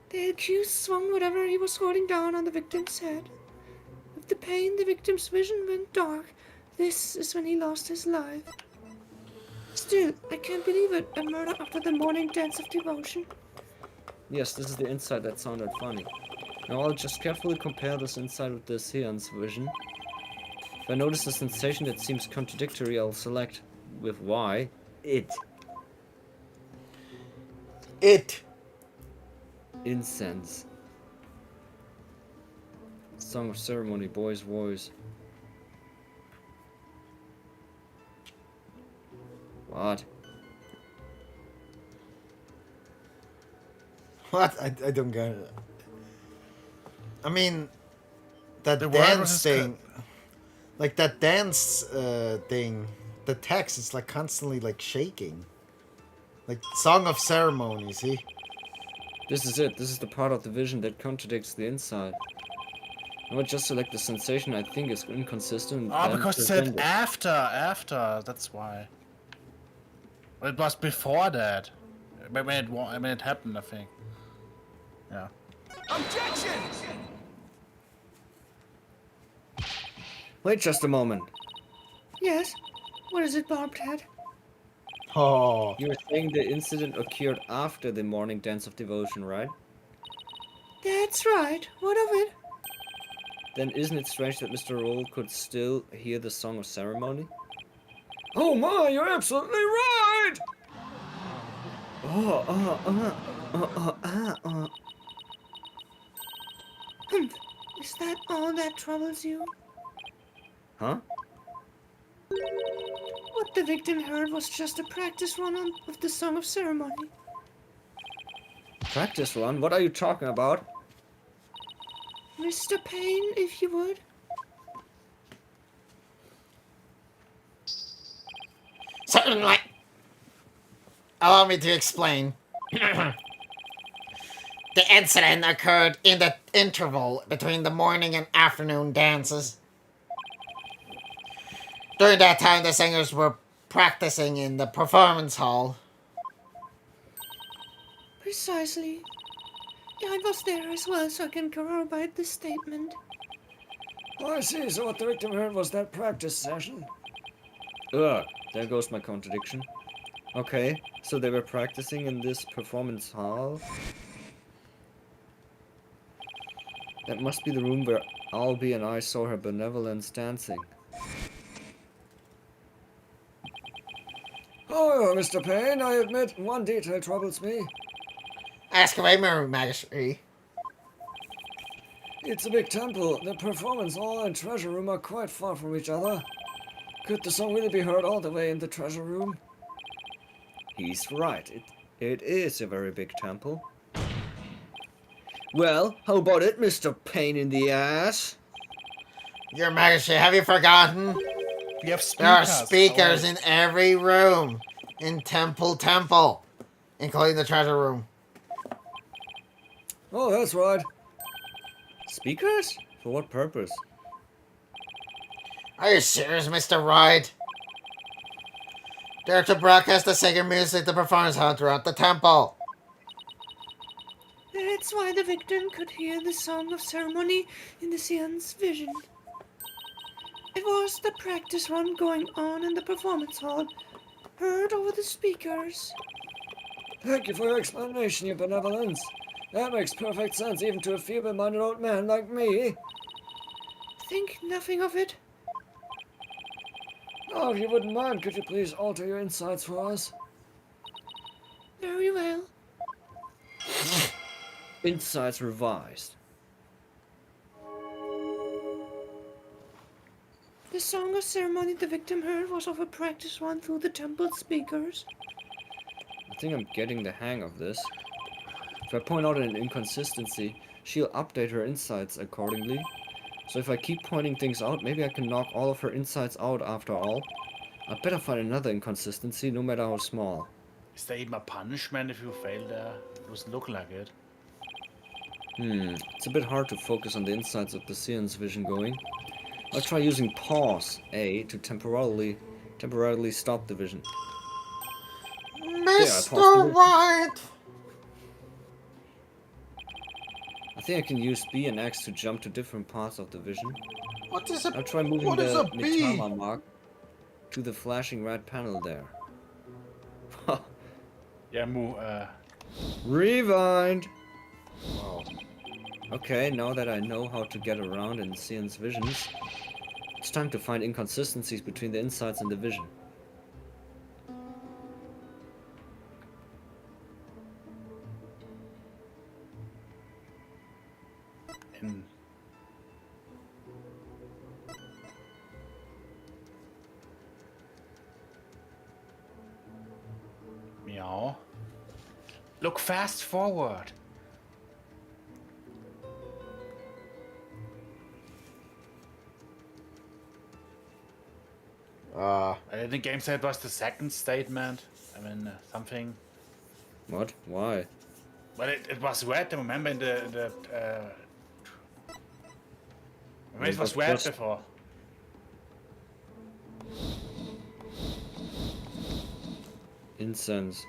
The accused swung whatever he was holding down on the victim's head. With the pain, the victim's vision went dark. This is when he lost his life. Still, I can't believe it. A murder after the morning dance of devotion. Yes, this is the inside that sounded funny. Now I'll just carefully compare this inside with the Sean's vision. If I notice a sensation that seems contradictory, I'll select with Y, it. It. Incense. Song of ceremony, boy's voice. What? What? I don't get it. I mean, that The word dance was thing, like that dance thing, the text is like constantly like shaking. Like Song of Ceremony, see? This is it. This is the part of the vision that contradicts the inside. I would just select the sensation I think is inconsistent. Ah, then because it present said it. after, that's why. It was before that. When it happened, I think. Yeah. Objection! Wait just a moment. Yes? What is it, Barbed Head? Oh. You're saying the incident occurred after the morning dance of devotion, right? That's right. What of it? Then isn't it strange that Mr. Roll could still hear the song of ceremony? Oh my, you're absolutely right! Is that all that troubles you? Huh? What the victim heard was just a practice run of the Song of Ceremony. Practice run? What are you talking about? Mr. Payne, if you would. Certainly. Allow me to explain. The incident occurred in the interval between the morning and afternoon dances. During that time, the singers were practicing in the performance hall. Precisely. Yeah, I was there as well, so I can corroborate this statement. Oh, I see. So what the victim heard was that practice session. Ugh, there goes my contradiction. Okay, so they were practicing in this performance hall. That must be the room where Albie and I saw her benevolence dancing. Oh, Mr. Payne, I admit one detail troubles me. Ask away, Your Majesty. It's a big temple. The performance hall and treasure room are quite far from each other. Could the song really be heard all the way in the treasure room? He's right. It is a very big temple. Well, how about it, Mr. Pain in the Ass? Your Majesty, have you forgotten? We have speakers. There are speakers in every room in Temple, including the treasure room. Oh, that's right. Speakers? For what purpose? Are you serious, Mr. Wright? They're to broadcast the sacred music the performers held throughout the temple. That's why the victim could hear the Song of Ceremony in the Sean's vision. It was the practice run going on in the performance hall, heard over the speakers. Thank you for your explanation, your benevolence. That makes perfect sense even to a feeble-minded old man like me. Think nothing of it. Oh, if you wouldn't mind, could you please alter your insights for us? Very well. Insights revised. The song or ceremony the victim heard was of a practice run through the temple speakers. I think I'm getting the hang of this. If I point out an inconsistency, she'll update her insights accordingly. So if I keep pointing things out, maybe I can knock all of her insights out after all. I'd better find another inconsistency, no matter how small. Is there even a punishment if you fail there? It doesn't look like it. It's a bit hard to focus on the insides of the Seon's vision going. I'll try using pause A to temporarily stop the vision. Mr. White! I think I can use B and X to jump to different parts of the vision. What is a I'll try moving what is the a B? Mitama mark to the flashing red panel there. Yeah, move. Rewind! Wow. Okay, now that I know how to get around in Sion's visions, it's time to find inconsistencies between the insights and the vision. Meow. Look fast forward. The game said it was the second statement. I mean, something. What? Why? Well, it was red. Remember in the it was red before. Incense.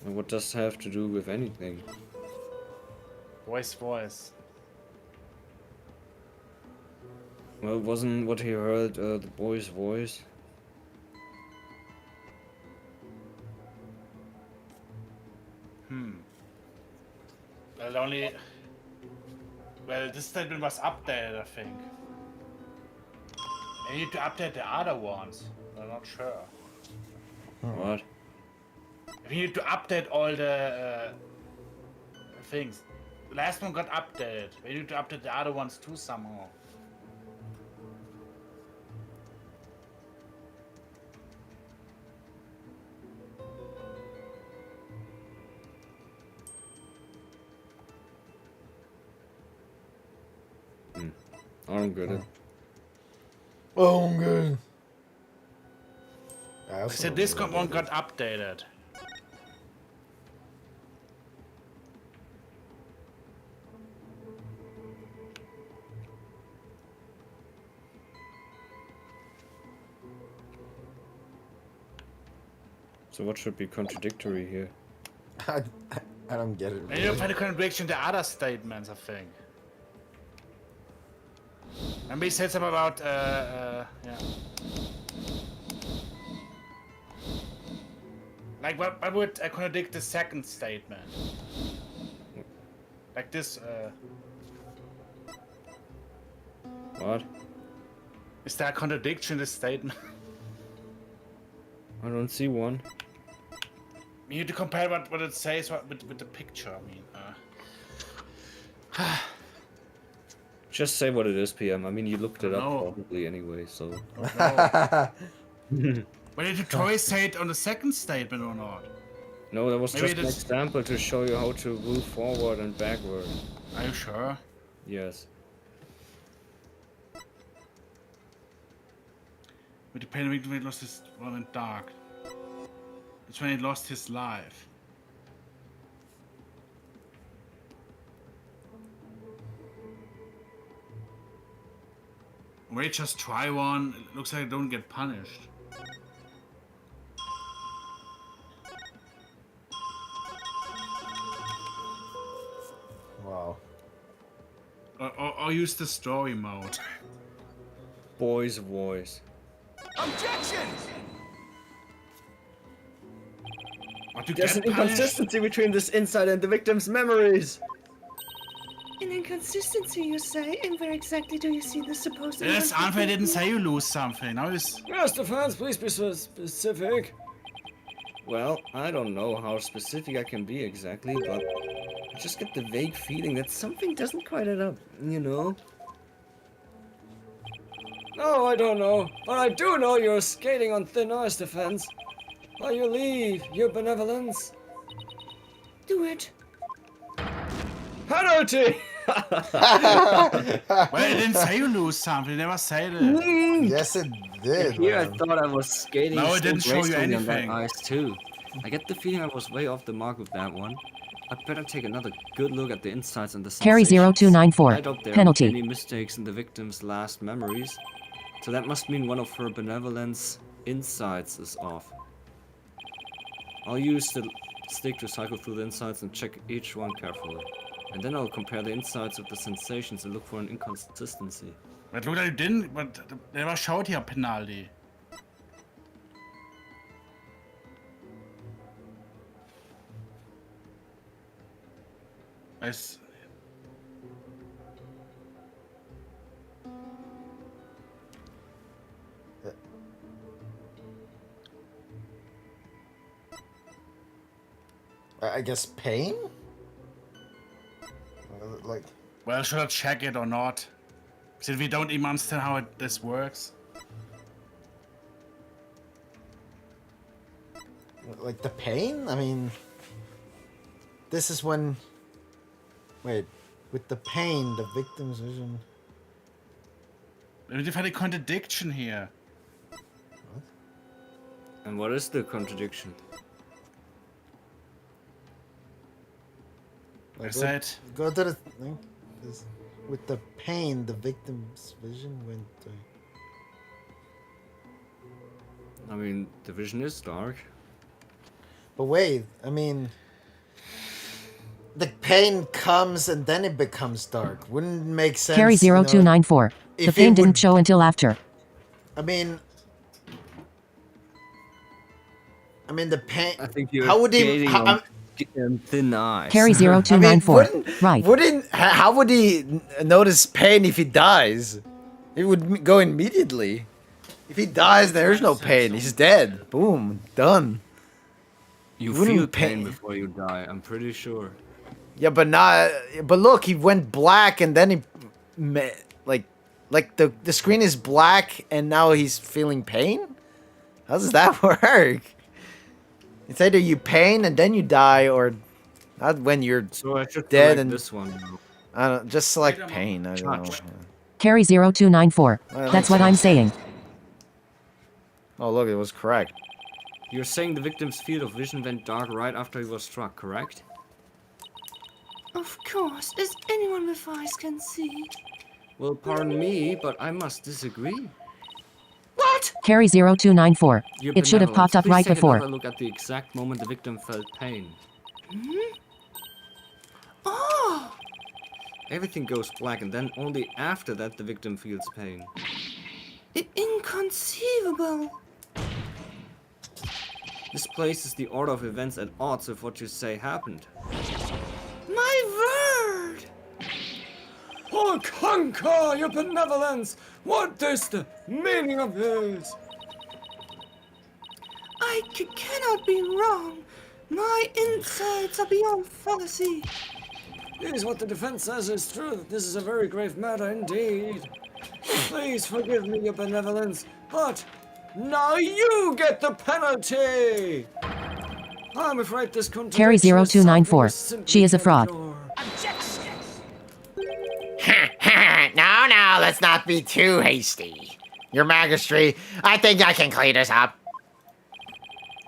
And what does that have to do with anything? Voice. Well, wasn't what he heard the boy's voice? Well, this statement was updated, I think. I need to update the other ones. I'm not sure. What? We need to update all the things. The last one got updated. We need to update the other ones too somehow. I don't get it. Oh, I'm good. I said this one got updated. So what should be contradictory here? I don't get it. And you find a contradiction in the other statements, I think. And we said something about, yeah. Like, what would contradict the second statement? Like this, What? Is there a contradiction in this statement? I don't see one. You need to compare what it says with the picture, I mean. Just say what it is, PM. I mean, you looked it up No. probably anyway, so... But did the choice say it on the second statement or not? No, that was Maybe just an example to show you how to move forward and backward. Are you sure? Yes. With the pain when he lost his went dark. That's when he lost his life. Wait, just try one. It looks like I don't get punished. Or use the story mode. Boy's voice. Objection! There's an inconsistency between this insight and the victim's memories. An inconsistency, you say? And where exactly do you see the supposed Yes, Anfe didn't say you lose something. Now it's... Yes, defense, please be so specific. Well, I don't know how specific I can be exactly, but I just get the vague feeling that something doesn't quite add up, you know? No, I don't know. But I do know you're skating on thin ice, defense. While you leave your benevolence. Do it. Penalty! Well, it didn't say you lose something. It never said it. Yes, it did. Here I man. thought I was skating No, it so didn't show you gracefully on that anything. ice too. I get the feeling I was way off the mark with that one. I'd better take another good look at the insights and the Carry sensations. 0294. I doubt there Penalty. are any mistakes in the victim's last memories. So that must mean one of her benevolence insights is off. I'll use the stick to cycle through the insights and check each one carefully. And then I'll compare the insights with the sensations and look for an inconsistency. But look, I didn't. But they never showed here penalty. I guess pain? Like... Well, should I check it or not? Since we don't even understand how this works. Like the pain? I mean... This is when... Wait. With the pain, the victim's vision... We've had a contradiction here. What? And what is the contradiction? I said... Go to the thing. With the pain, the victim's vision went... I mean, the vision is dark. But wait, I mean... The pain comes and then it becomes dark. Wouldn't it make sense? Carry 0294. The if pain it didn't would- show until after. I mean, the pain. I think you're How would he? skating How, on thin ice. Carry 0294. Right. How would he notice pain if he dies? It would go immediately. If he dies, there's no pain. He's dead. Boom. Done. You wouldn't feel pain pain- before you die, I'm pretty sure. Yeah, but not. But look, he went black and then he, like the screen is black and now he's feeling pain. How does that work? It's either you pain and then you die, or not when you're So I should dead select and this one. I don't just select pain. I don't know. Carry 0294. Well, That's what I'm saying. Oh look, it was correct. You're saying the victim's field of vision went dark right after he was struck, correct? Of course, as anyone with eyes can see. Well, pardon me, but I must disagree. What? Carry 0294. Your It should have benevolence, popped up please right take before. another look at the exact moment the victim felt pain. Oh! Everything goes black, and then only after that the victim feels pain. Inconceivable. This places the order of events at odds with what you say happened. My word! Oh, conquer your benevolence! What is the meaning of this? I cannot be wrong. My insides are beyond fallacy. Is what the defense says is true. This is a very grave matter indeed. Please forgive me your benevolence, but now you get the penalty! I'm afraid this contradiction Carry is something 0294. we simply She is a fraud. ignore. No, let's not be too hasty. Your Majesty, I think I can clean this up.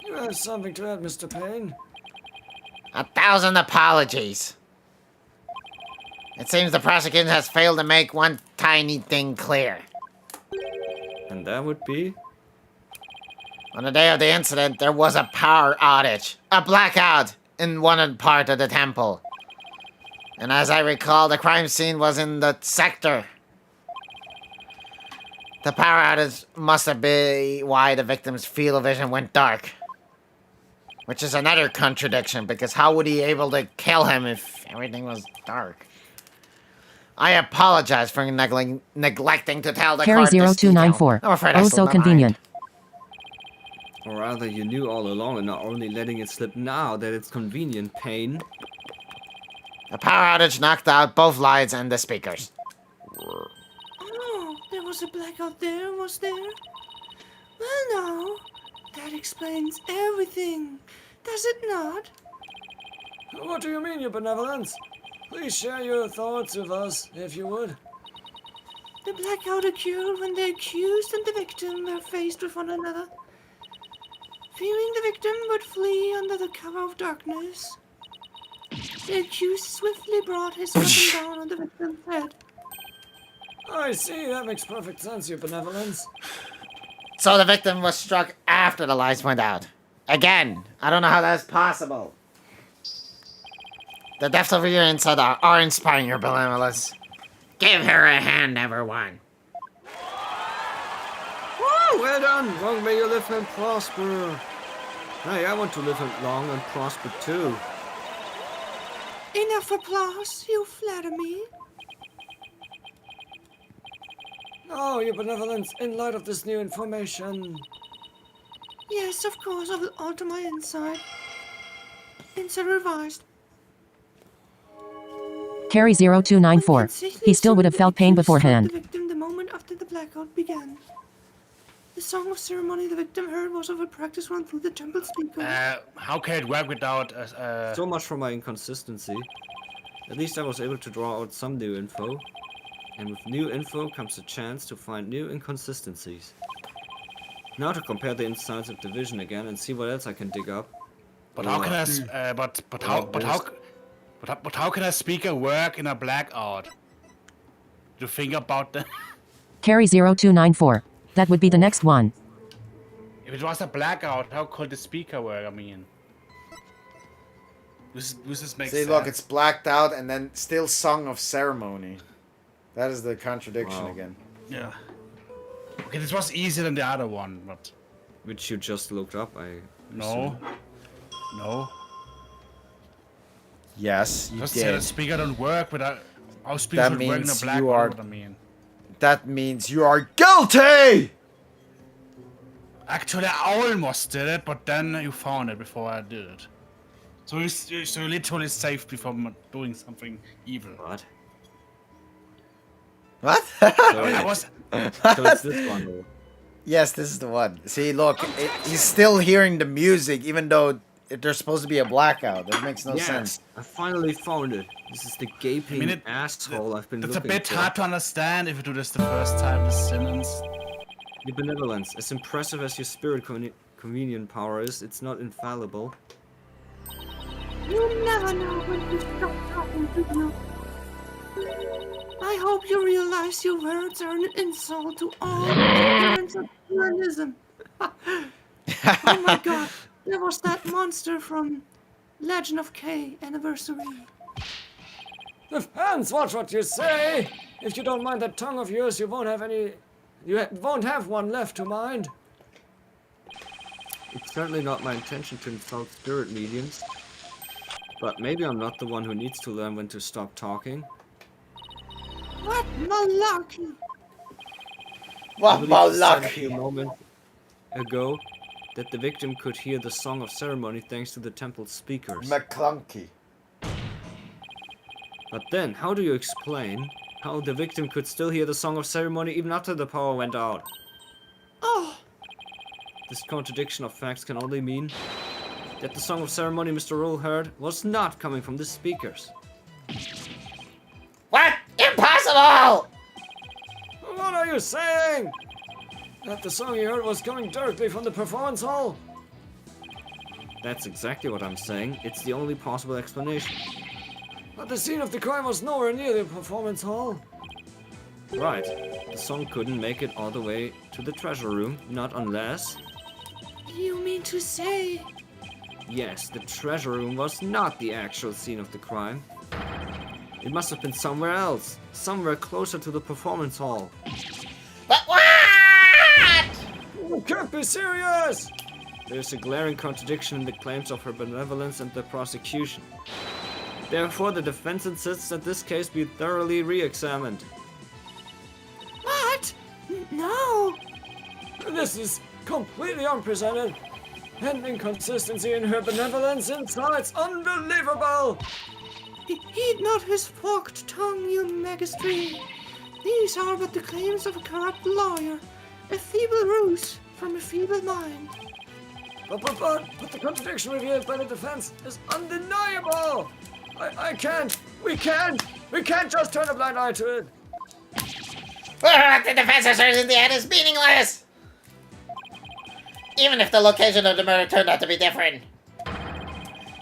You have something to add, Mr. Payne? 1,000 apologies. It seems the prosecution has failed to make one tiny thing clear. And that would be? On the day of the incident, there was a power outage, a blackout in one part of the temple. And as I recall, the crime scene was in the sector. The power outage must have been why the victim's field of vision went dark. Which is another contradiction, because how would he able to kill him if everything was dark? I apologize for neglecting to tell the Carry court this detail. 0294. I'm afraid I Oh, slipped so my convenient. Or rather, you knew all along and not only letting it slip now that it's convenient, Pain. The power outage knocked out both lights and the speakers. Oh, there was a blackout there, was there? Well, now, that explains everything, does it not? What do you mean, your benevolence? Please share your thoughts with us, if you would. The blackout occurred when the accused and the victim were faced with one another. Fearing the victim would flee under the cover of darkness, the accused swiftly brought his weapon down on the victim's head. I see, that makes perfect sense, your benevolence. So the victim was struck after the lights went out. Again, I don't know how that's possible. The depths of your insight are inspiring your benevolence. Give her a hand, everyone. Woo, well done! Long may you live and prosper. Hey, I want to live long and prosper too. Enough applause, you flatter me. Oh, your benevolence, in light of this new information. Yes, of course, I will alter my insight. Insight revised. Carry 0294. He still would have felt pain beforehand. The victim the moment after the blackout began. The song of ceremony the victim heard was of a practice run through the temple speaker. How can it work without So much for my inconsistency. At least I was able to draw out some new info. And with new info comes a chance to find new inconsistencies. Now to compare the insides of division again and see what else I can dig up. But how can how can a speaker work in a blackout? Do you think about that? Carry 0294. That would be the next one. If it was a blackout, how could the speaker work? I mean, this makes See, sense. look, it's blacked out and then still song of ceremony. That is the contradiction again. Yeah. Okay, this was easier than the other one, but... Which you just looked up, I No. No. Yes, you Just did. said a speaker don't work without... How speaker That should work in a means blackout, you are... what I mean. That means you are guilty! Actually, I almost did it, but then you found it before I did it. So you literally saved me from doing something evil. What? What? I was... So it's this one, though. Yes, this is the one. See, look, he's still hearing the music, even though there's supposed to be a blackout. That makes no sense. I finally found it. This is the gaping asshole I've been It's looking a bit for. hard to understand if you do this the first time, this sentence. Your benevolence, as impressive as your spirit convenient power is, it's not infallible. You never know when to stop talking to you. I hope you realize your words are an insult to all parents of pluralism. Oh my god, there was that monster from Legend of K Anniversary. Hans, watch what you say! If you don't mind that tongue of yours, you won't have one left to mind. It's certainly not my intention to insult spirit mediums. But maybe I'm not the one who needs to learn when to stop talking. What malarkey! What I believe you said a malarkey! few moments ago that the victim could hear the song of ceremony thanks to the temple's speakers. McClunky. But then, how do you explain how the victim could still hear the song of ceremony even after the power went out? Oh! This contradiction of facts can only mean that the song of ceremony Mr. Roll heard was not coming from the speakers. What? Impossible! What are you saying? That the song you heard was coming directly from the performance hall? That's exactly what I'm saying. It's the only possible explanation. But the scene of the crime was nowhere near the performance hall. Right. The song couldn't make it all the way to the treasure room, not unless... You mean to say... Yes, the treasure room was not the actual scene of the crime. It must have been somewhere else. Somewhere closer to the performance hall. But what? You can't be serious! There's a glaring contradiction in the claims of her benevolence and the prosecution. Therefore, the defense insists that this case be thoroughly re-examined. What? No. This is completely unprecedented. An inconsistency in her benevolence insights. Unbelievable! Heed not his forked tongue, you magistrate. These are but the claims of a corrupt lawyer, a feeble ruse from a feeble mind. But the contradiction revealed by the defense is undeniable! I can't! We can't just turn a blind eye to it! What the defense asserts in the end is meaningless! Even if the location of the murder turned out to be different.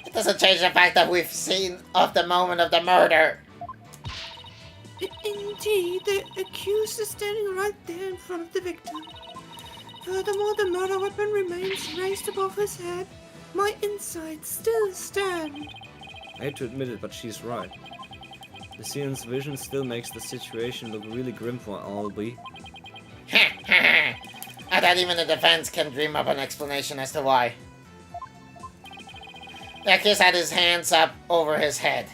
It doesn't change the fact that we've seen of the moment of the murder. Indeed, the accused is standing right there in front of the victim. Furthermore, the murder weapon remains raised above his head. My insights still stand. I hate to admit it, but she's right. The seance vision still makes the situation look really grim for Albie. I thought even the defense can dream up an explanation as to why. The accused had his hands up over his head.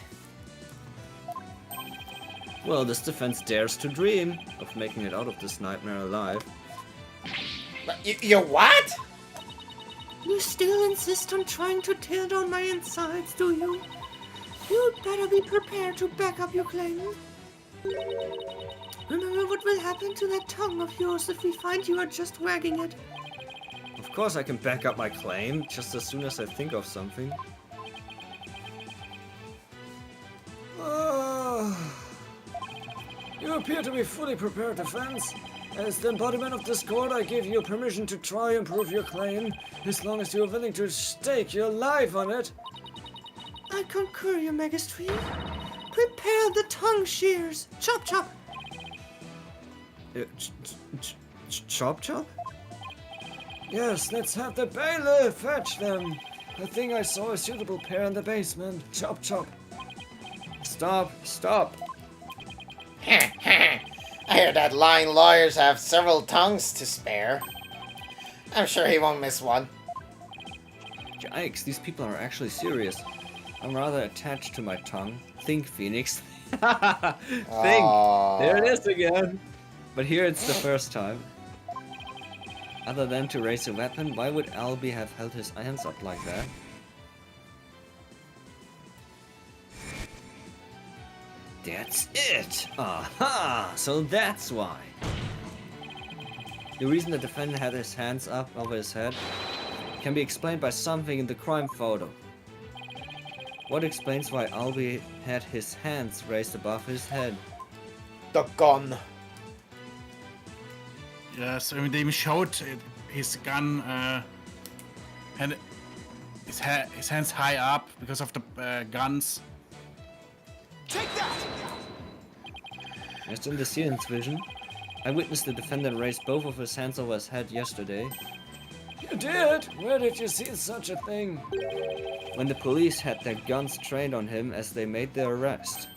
Well, this defense dares to dream of making it out of this nightmare alive. But you what? You still insist on trying to tear down my insides, do you? You'd better be prepared to back up your claim. Remember what will happen to that tongue of yours if we find you are just wagging it. Of course I can back up my claim, just as soon as I think of something. You appear to be fully prepared, defense. As the embodiment of this court, I give you permission to try and prove your claim, as long as you are willing to stake your life on it. I concur, your magistrate. Prepare the tongue shears. Chop, chop. Chop, chop? Yes, let's have the bailiff fetch them. I think I saw a suitable pair in the basement. Chop, chop. Stop, stop. I hear that lying lawyers have several tongues to spare. I'm sure he won't miss one. Yikes, these people are actually serious. I'm rather attached to my tongue. Think, Phoenix. Think! Aww. There it is again! But here it's the first time. Other than to raise a weapon, why would Albie have held his hands up like that? That's it! Aha! So that's why. The reason the defendant had his hands up over his head can be explained by something in the crime photo. What explains why Albie had his hands raised above his head? The gun. Yes, I mean, they showed his gun and his hands high up because of the guns. Take that! As in the seance vision, I witnessed the defendant raise both of his hands over his head yesterday. You did? Where did you see such a thing? When the police had their guns trained on him as they made their arrest.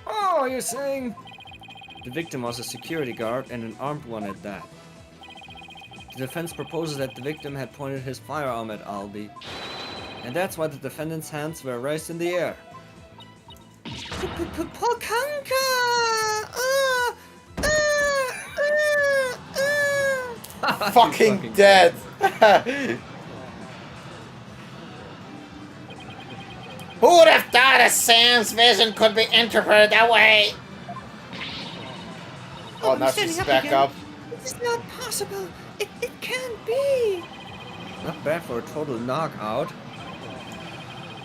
Oh, you're saying? The victim was a security guard and an armed one at that. The defense proposes that the victim had pointed his firearm at Albie, and that's why the defendant's hands were raised in the air. Polkanka! Fucking dead! Who would have thought a Sam's vision could be interpreted that way? Oh, now she's back up. It's not possible. It can't be. Not bad for a total knockout.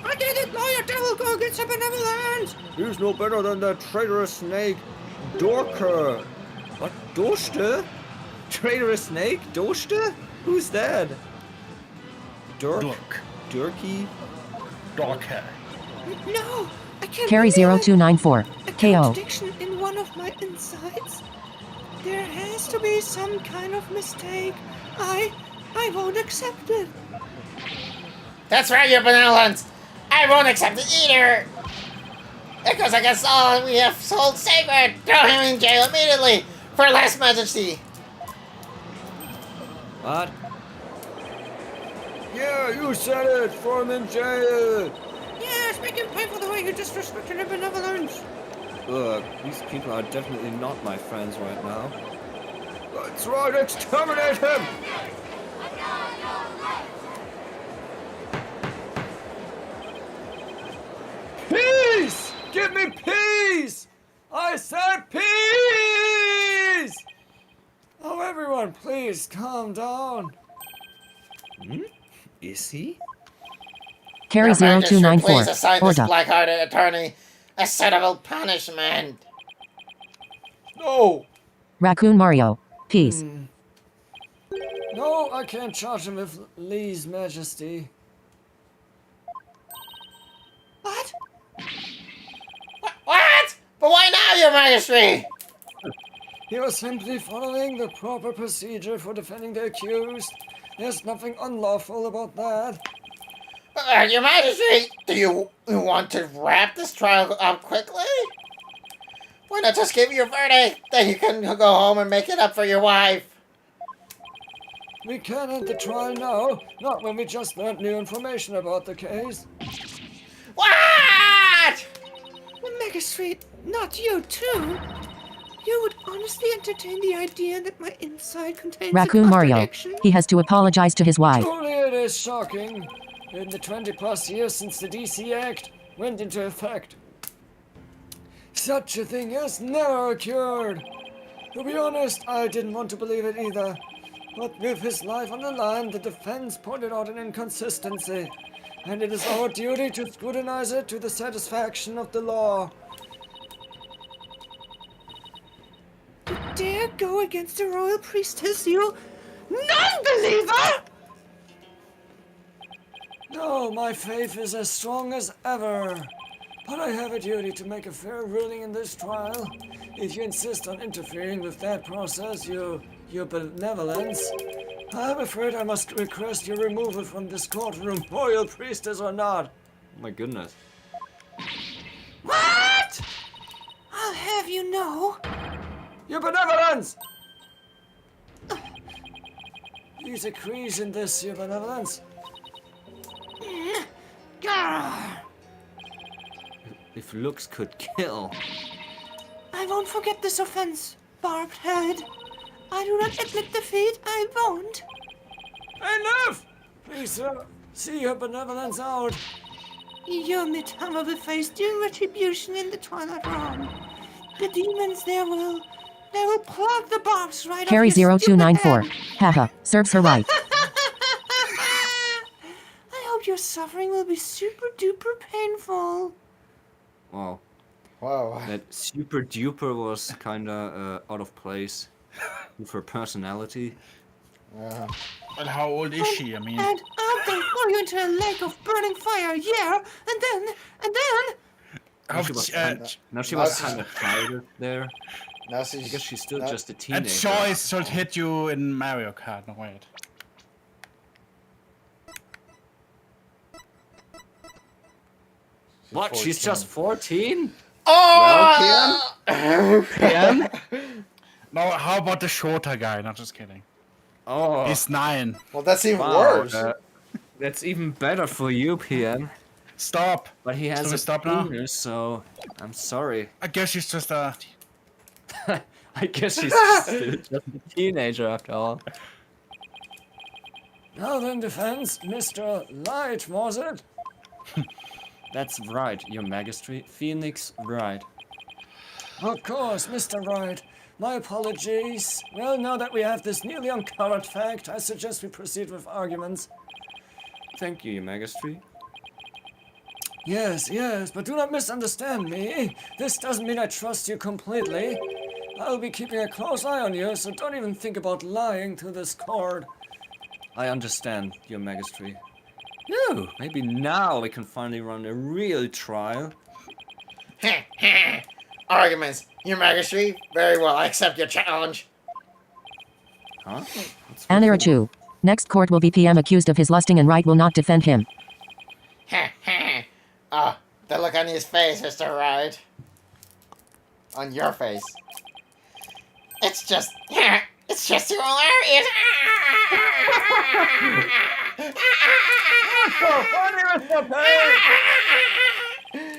I did it, lawyer devil. Go get some benevolence. He's no better than that traitorous snake, Dorker. What? Dorste? Traitorous snake? Dorste? Who's that? Dork? Dorky? Dorker. No, I can't. Carry 0294. A KO. contradiction in one of my insides. There has to be some kind of mistake. I won't accept it. That's right, your benevolence. I won't accept it either. Because against all we have sold sacred, throw him in jail immediately for less majesty. What? Yeah, you said it! Throw him in jail! Yes, make him pay for the way he disrespected the benevolence. Look, these people are definitely not my friends right now. That's right, exterminate him! Peace! Give me peace! I said peace! Oh, everyone, please calm down. Is he? Carry Your Majesty, 0294. please assign this Order. black-hearted attorney a suitable punishment. No. Raccoon Mario. Peace. No, I can't charge him with Lee's Majesty. What? What? But why now, Your Majesty? He was simply following the proper procedure for defending the accused. There's nothing unlawful about that. Your Majesty, do you want to wrap this trial up quickly? Why not just give your verdict? Then you can go home and make it up for your wife. We can't end the trial now, not when we just learned new information about the case. What? Magistrate, not you too. You would honestly entertain the idea that my inside contains Raccoon a Mario. contradiction? He has to apologize to his wife. Truly it is shocking. In the 20+ years since the DC Act went into effect, such a thing has never occurred. To be honest, I didn't want to believe it either. But with his life on the line, the defense pointed out an inconsistency, and it is our duty to scrutinize it to the satisfaction of the law. You dare go against the royal priestess, you non-believer! No, my faith is as strong as ever. But I have a duty to make a fair ruling in this trial. If you insist on interfering with that process, your benevolence, I'm afraid I must request your removal from this courtroom, royal priestess or not. Oh my goodness. What? I'll have you know. Your benevolence! Please accuse in this, your benevolence. If looks could kill. I won't forget this offense, barbed head. I do not admit defeat, I won't. Enough! Please, sir, see your benevolence out. You Mitama will face due retribution in the Twilight Realm. The demons they will plug the barbs right Carry off your 0294. stupid head. Haha. Serves her right. I hope your suffering will be super duper painful. Wow. Whoa. That super duper was kinda out of place with her personality. Well, how old is she? I mean, And I'll throw you into a lake of burning fire, yeah, and then Now she was kind of tired there. Now I guess she's still just a a teenager. choice should hit you in Mario Kart. No, wait. What? She's just 14? Oh! Well, PM? No, how about the shorter guy? Not just kidding. Oh. He's 9. Well, that's even Wow, worse. That's even better for you, PM. Stop. But he has So we a stop now? penis, so I'm sorry. I guess she's just a. I guess she's still just a teenager after all. Now then, defense, Mr. Light, was it? That's right, your Majesty. Phoenix Wright. Of course, Mr. Wright. My apologies. Well, now that we have this newly uncovered fact, I suggest we proceed with arguments. Thank you, your Majesty. Yes, yes, but do not misunderstand me. This doesn't mean I trust you completely. I'll be keeping a close eye on you, so don't even think about lying to this court. I understand, your Majesty. Ooh, maybe now we can finally run a real trial. Arguments. Your Majesty. Very well, I accept your challenge. Huh? Anarachu. Next court will be PM accused of his lusting and Wright will not defend him. the look on his face, Mr. Wright. On your face. It's just too hilarious.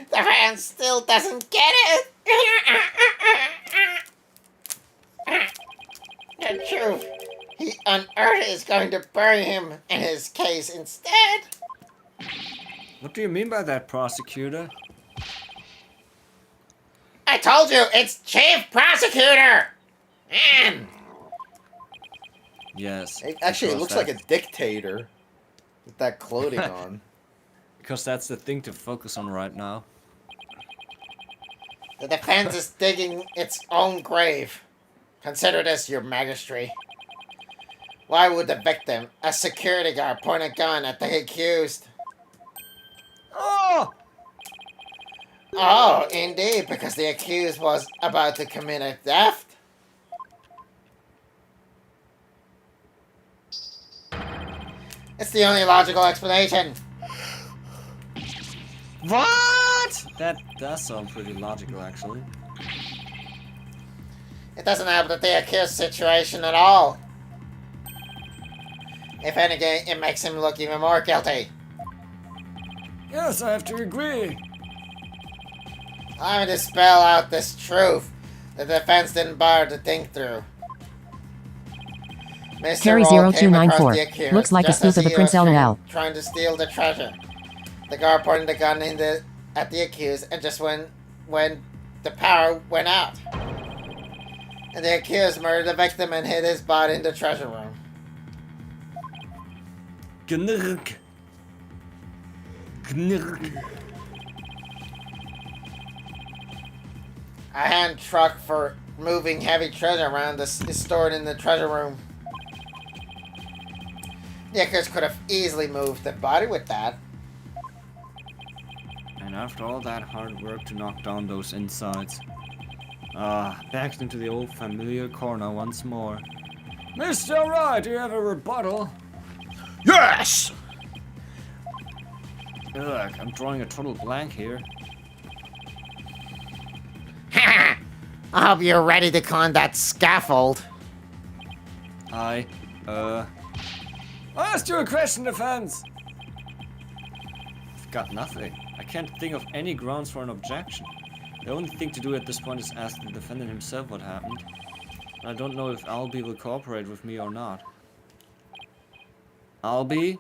The fan still doesn't get it. The truth. He unearthed is going to bury him in his case instead. What do you mean by that, prosecutor? I told you, it's Chief Prosecutor! Man! Yes. Actually, it looks like a dictator with that clothing on. Because that's the thing to focus on right now. The defense is digging its own grave. Consider this, your majesty. Why would the victim, a security guard, point a gun at the accused? Oh! Oh, indeed, because the accused was about to commit a theft? It's the only logical explanation. What? That does sound pretty logical, actually. It doesn't help that the accused situation at all. If anything, it makes him look even more guilty. Yes, I have to agree. I'm to spell out this truth the defense didn't bother to think through. Mr. Terry Roll came across 0294. the accused Looks like a just as spoof of the he Prince was LOL. trying to steal the treasure. The guard pointed the gun at the accused, and just when the power went out, and the accused murdered the victim and hid his body in the treasure room. Gnurk. Gnurk. A hand truck for moving heavy treasure around is stored in the treasure room. The accused could have easily moved the body with that. And after all that hard work to knock down those insides, back into the old familiar corner once more. Mr. Wright, do you have a rebuttal? Yes! Ugh, I'm drawing a total blank here. I hope you're ready to climb that scaffold. I asked you a question, defense. I've got nothing. I can't think of any grounds for an objection. The only thing to do at this point is ask the defendant himself what happened. I don't know if Albie will cooperate with me or not. Albie?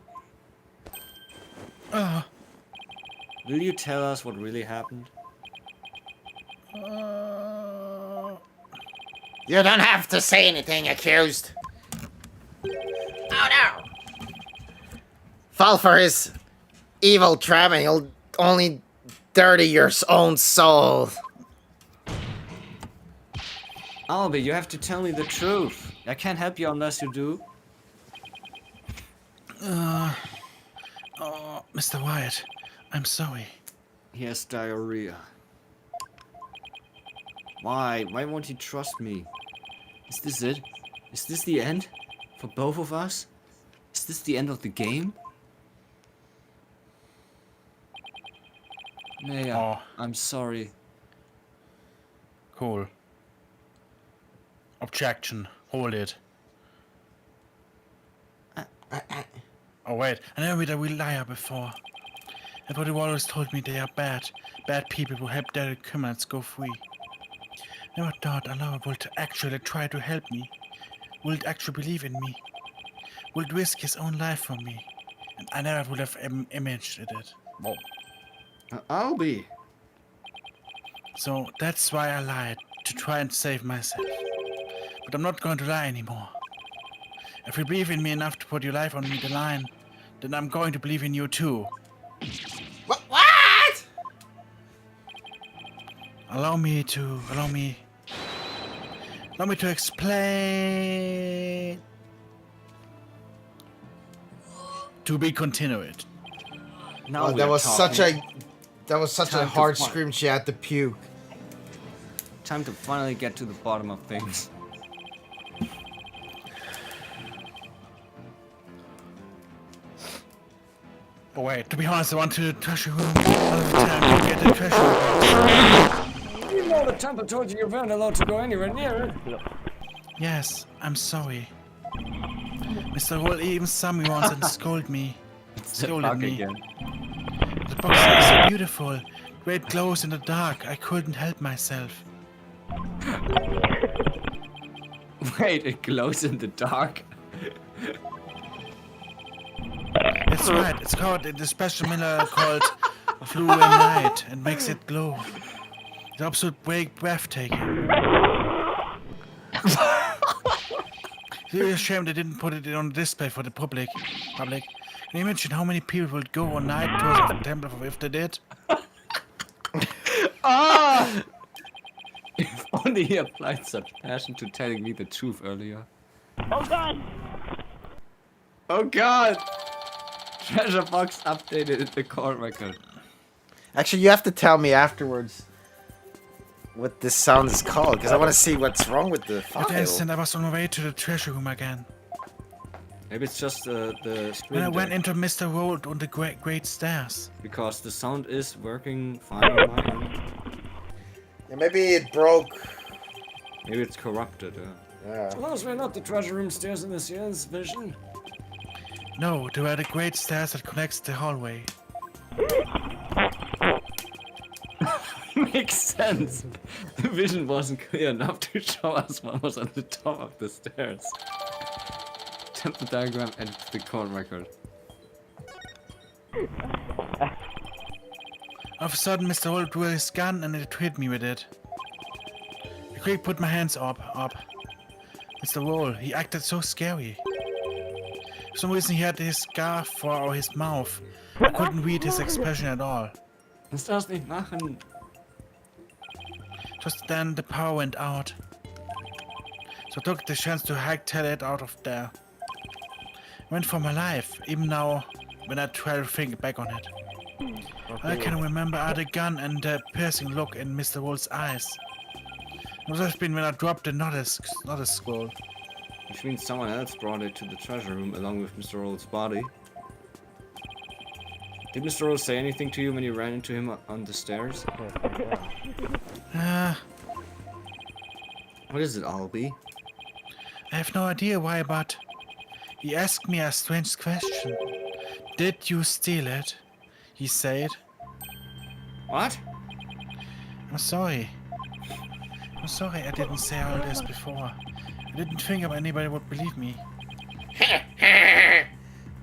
Will you tell us what really happened? You don't have to say anything, accused. Oh no! Fall for his evil trap and he'll only dirty your own soul. Albie, you have to tell me the truth. I can't help you unless you do. Mr. Wyatt, I'm sorry. He has diarrhea. Why? Why won't he trust me? Is this it? Is this the end? For both of us? Is this the end of the game? Naya, I'm sorry. Cool. Objection. Hold it. Oh wait, I never met a real liar before. Everybody always told me they are bad. Bad people who help their criminals go free. Never thought a lawyer would actually try to help me. Would actually believe in me. Would risk his own life for me. And I never would have imagined it. Whoa. Albie. So that's why I lied, to try and save myself. But I'm not going to lie anymore. If you believe in me enough to put your life on the line, then I'm going to believe in you too. What? Allow me to explain. To be continued. Now that was such a hard scream she had to puke. Time to finally get to the bottom of things. Oh wait, to be honest, I want to the treasure room all the time to get the treasure box. You know the temple told you weren't allowed to go anywhere near it. Yes, I'm sorry. Mr. Roll even saw me once and scolded me. Scolded me. Again. The box is so beautiful. Great glows in the dark. I couldn't help myself. Wait, it glows in the dark? That's right. It's called in the special mineral called fluorite and makes it glow. It's absolutely breathtaking. It's really a shame they didn't put it on display for the public. Can you imagine how many people would go on night tours of the temple if they did? Ah! If only he applied such passion to telling me the truth earlier. Oh god! Oh god! Treasure box updated in the court record. Actually, you have to tell me afterwards what this sound is called, because I want to see what's wrong with the file. At the instant, I was on my way to the treasure room again. Maybe it's just the When I screen went deck, into Mr. Road on the great stairs. because the sound is working fine on my end. Yeah, maybe it broke. Maybe it's corrupted, Yeah. So those were not the treasure room stairs in this year's vision. No, they were the great stairs that connects the hallway. Makes sense. The vision wasn't clear enough to show us what was on the top of the stairs. Temple diagram and the court record. All of a sudden, Mr. Holt drew his gun and it hit me with it. I quickly put my hands up. Mr. Roll, he acted so scary. For some reason, he had his scarf for his mouth. I couldn't read his expression at all. Das darfst nicht machen. Just then, the power went out. So I took the chance to hightail it out of there. I went for my life, even now, when I try to think back on it. All I can remember are the gun and the piercing look in Mr. Roll's eyes. It must have been when I dropped the notice scroll. Which means someone else brought it to the treasure room along with Mr. Roll's body. Did Mr. Roll say anything to you when you ran into him on the stairs? What is it, Albie? I have no idea why, but he asked me a strange question. Did you steal it? He said. What? I'm sorry. I'm sorry I didn't say all this before. I didn't think anybody would believe me.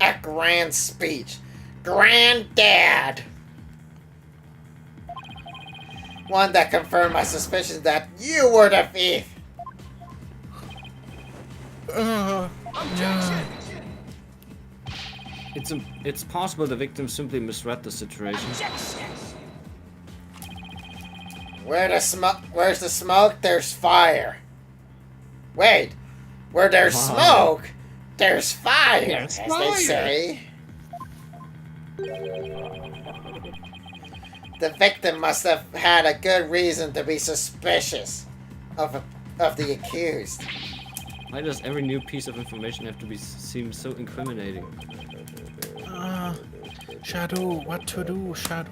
A grand speech. Granddad! One that confirmed my suspicion that you were the thief. It's possible the victim simply misread the situation. Where's the smoke? There's fire. Wait, where there's smoke, there's fire, There's as fire. they say. The victim must have had a good reason to be suspicious of the accused. Why does every new piece of information have to seem so incriminating? Shadow, what to do, Shadow?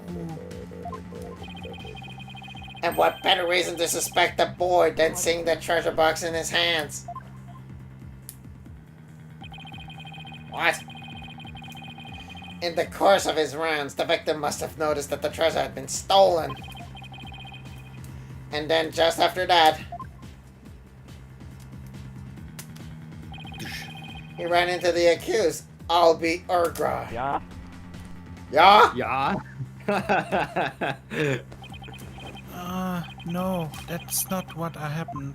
And what better reason to suspect the boy than seeing the treasure box in his hands? What? In the course of his rounds, the victim must have noticed that the treasure had been stolen. And then just after that, he ran into the accused, Albie Urgra. Yeah. Yeah? Yeah? No, that's not what happened.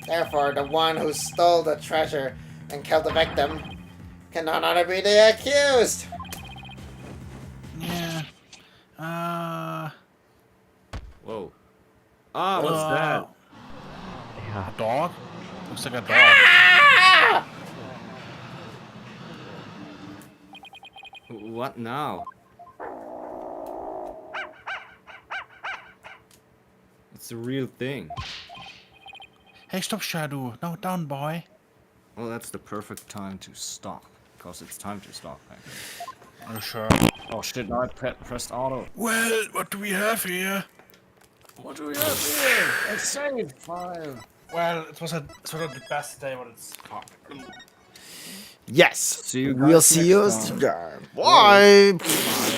Therefore, the one who stole the treasure and killed the victim can no longer be the accused. Yeah. Whoa. Ah, what's that? A dog? Looks like a dog. Ah! What now? It's a real thing. Hey, stop, Shadow. No, down, boy. Well, that's the perfect time to stop. Because it's time to stop, Are you sure? Oh shit, now I pressed auto. Well, what do we have here? What do we have here? A save file. Well, it was not the best day, but it's fine. Yes. See you We'll guys see you next time. next time. Bye. Bye.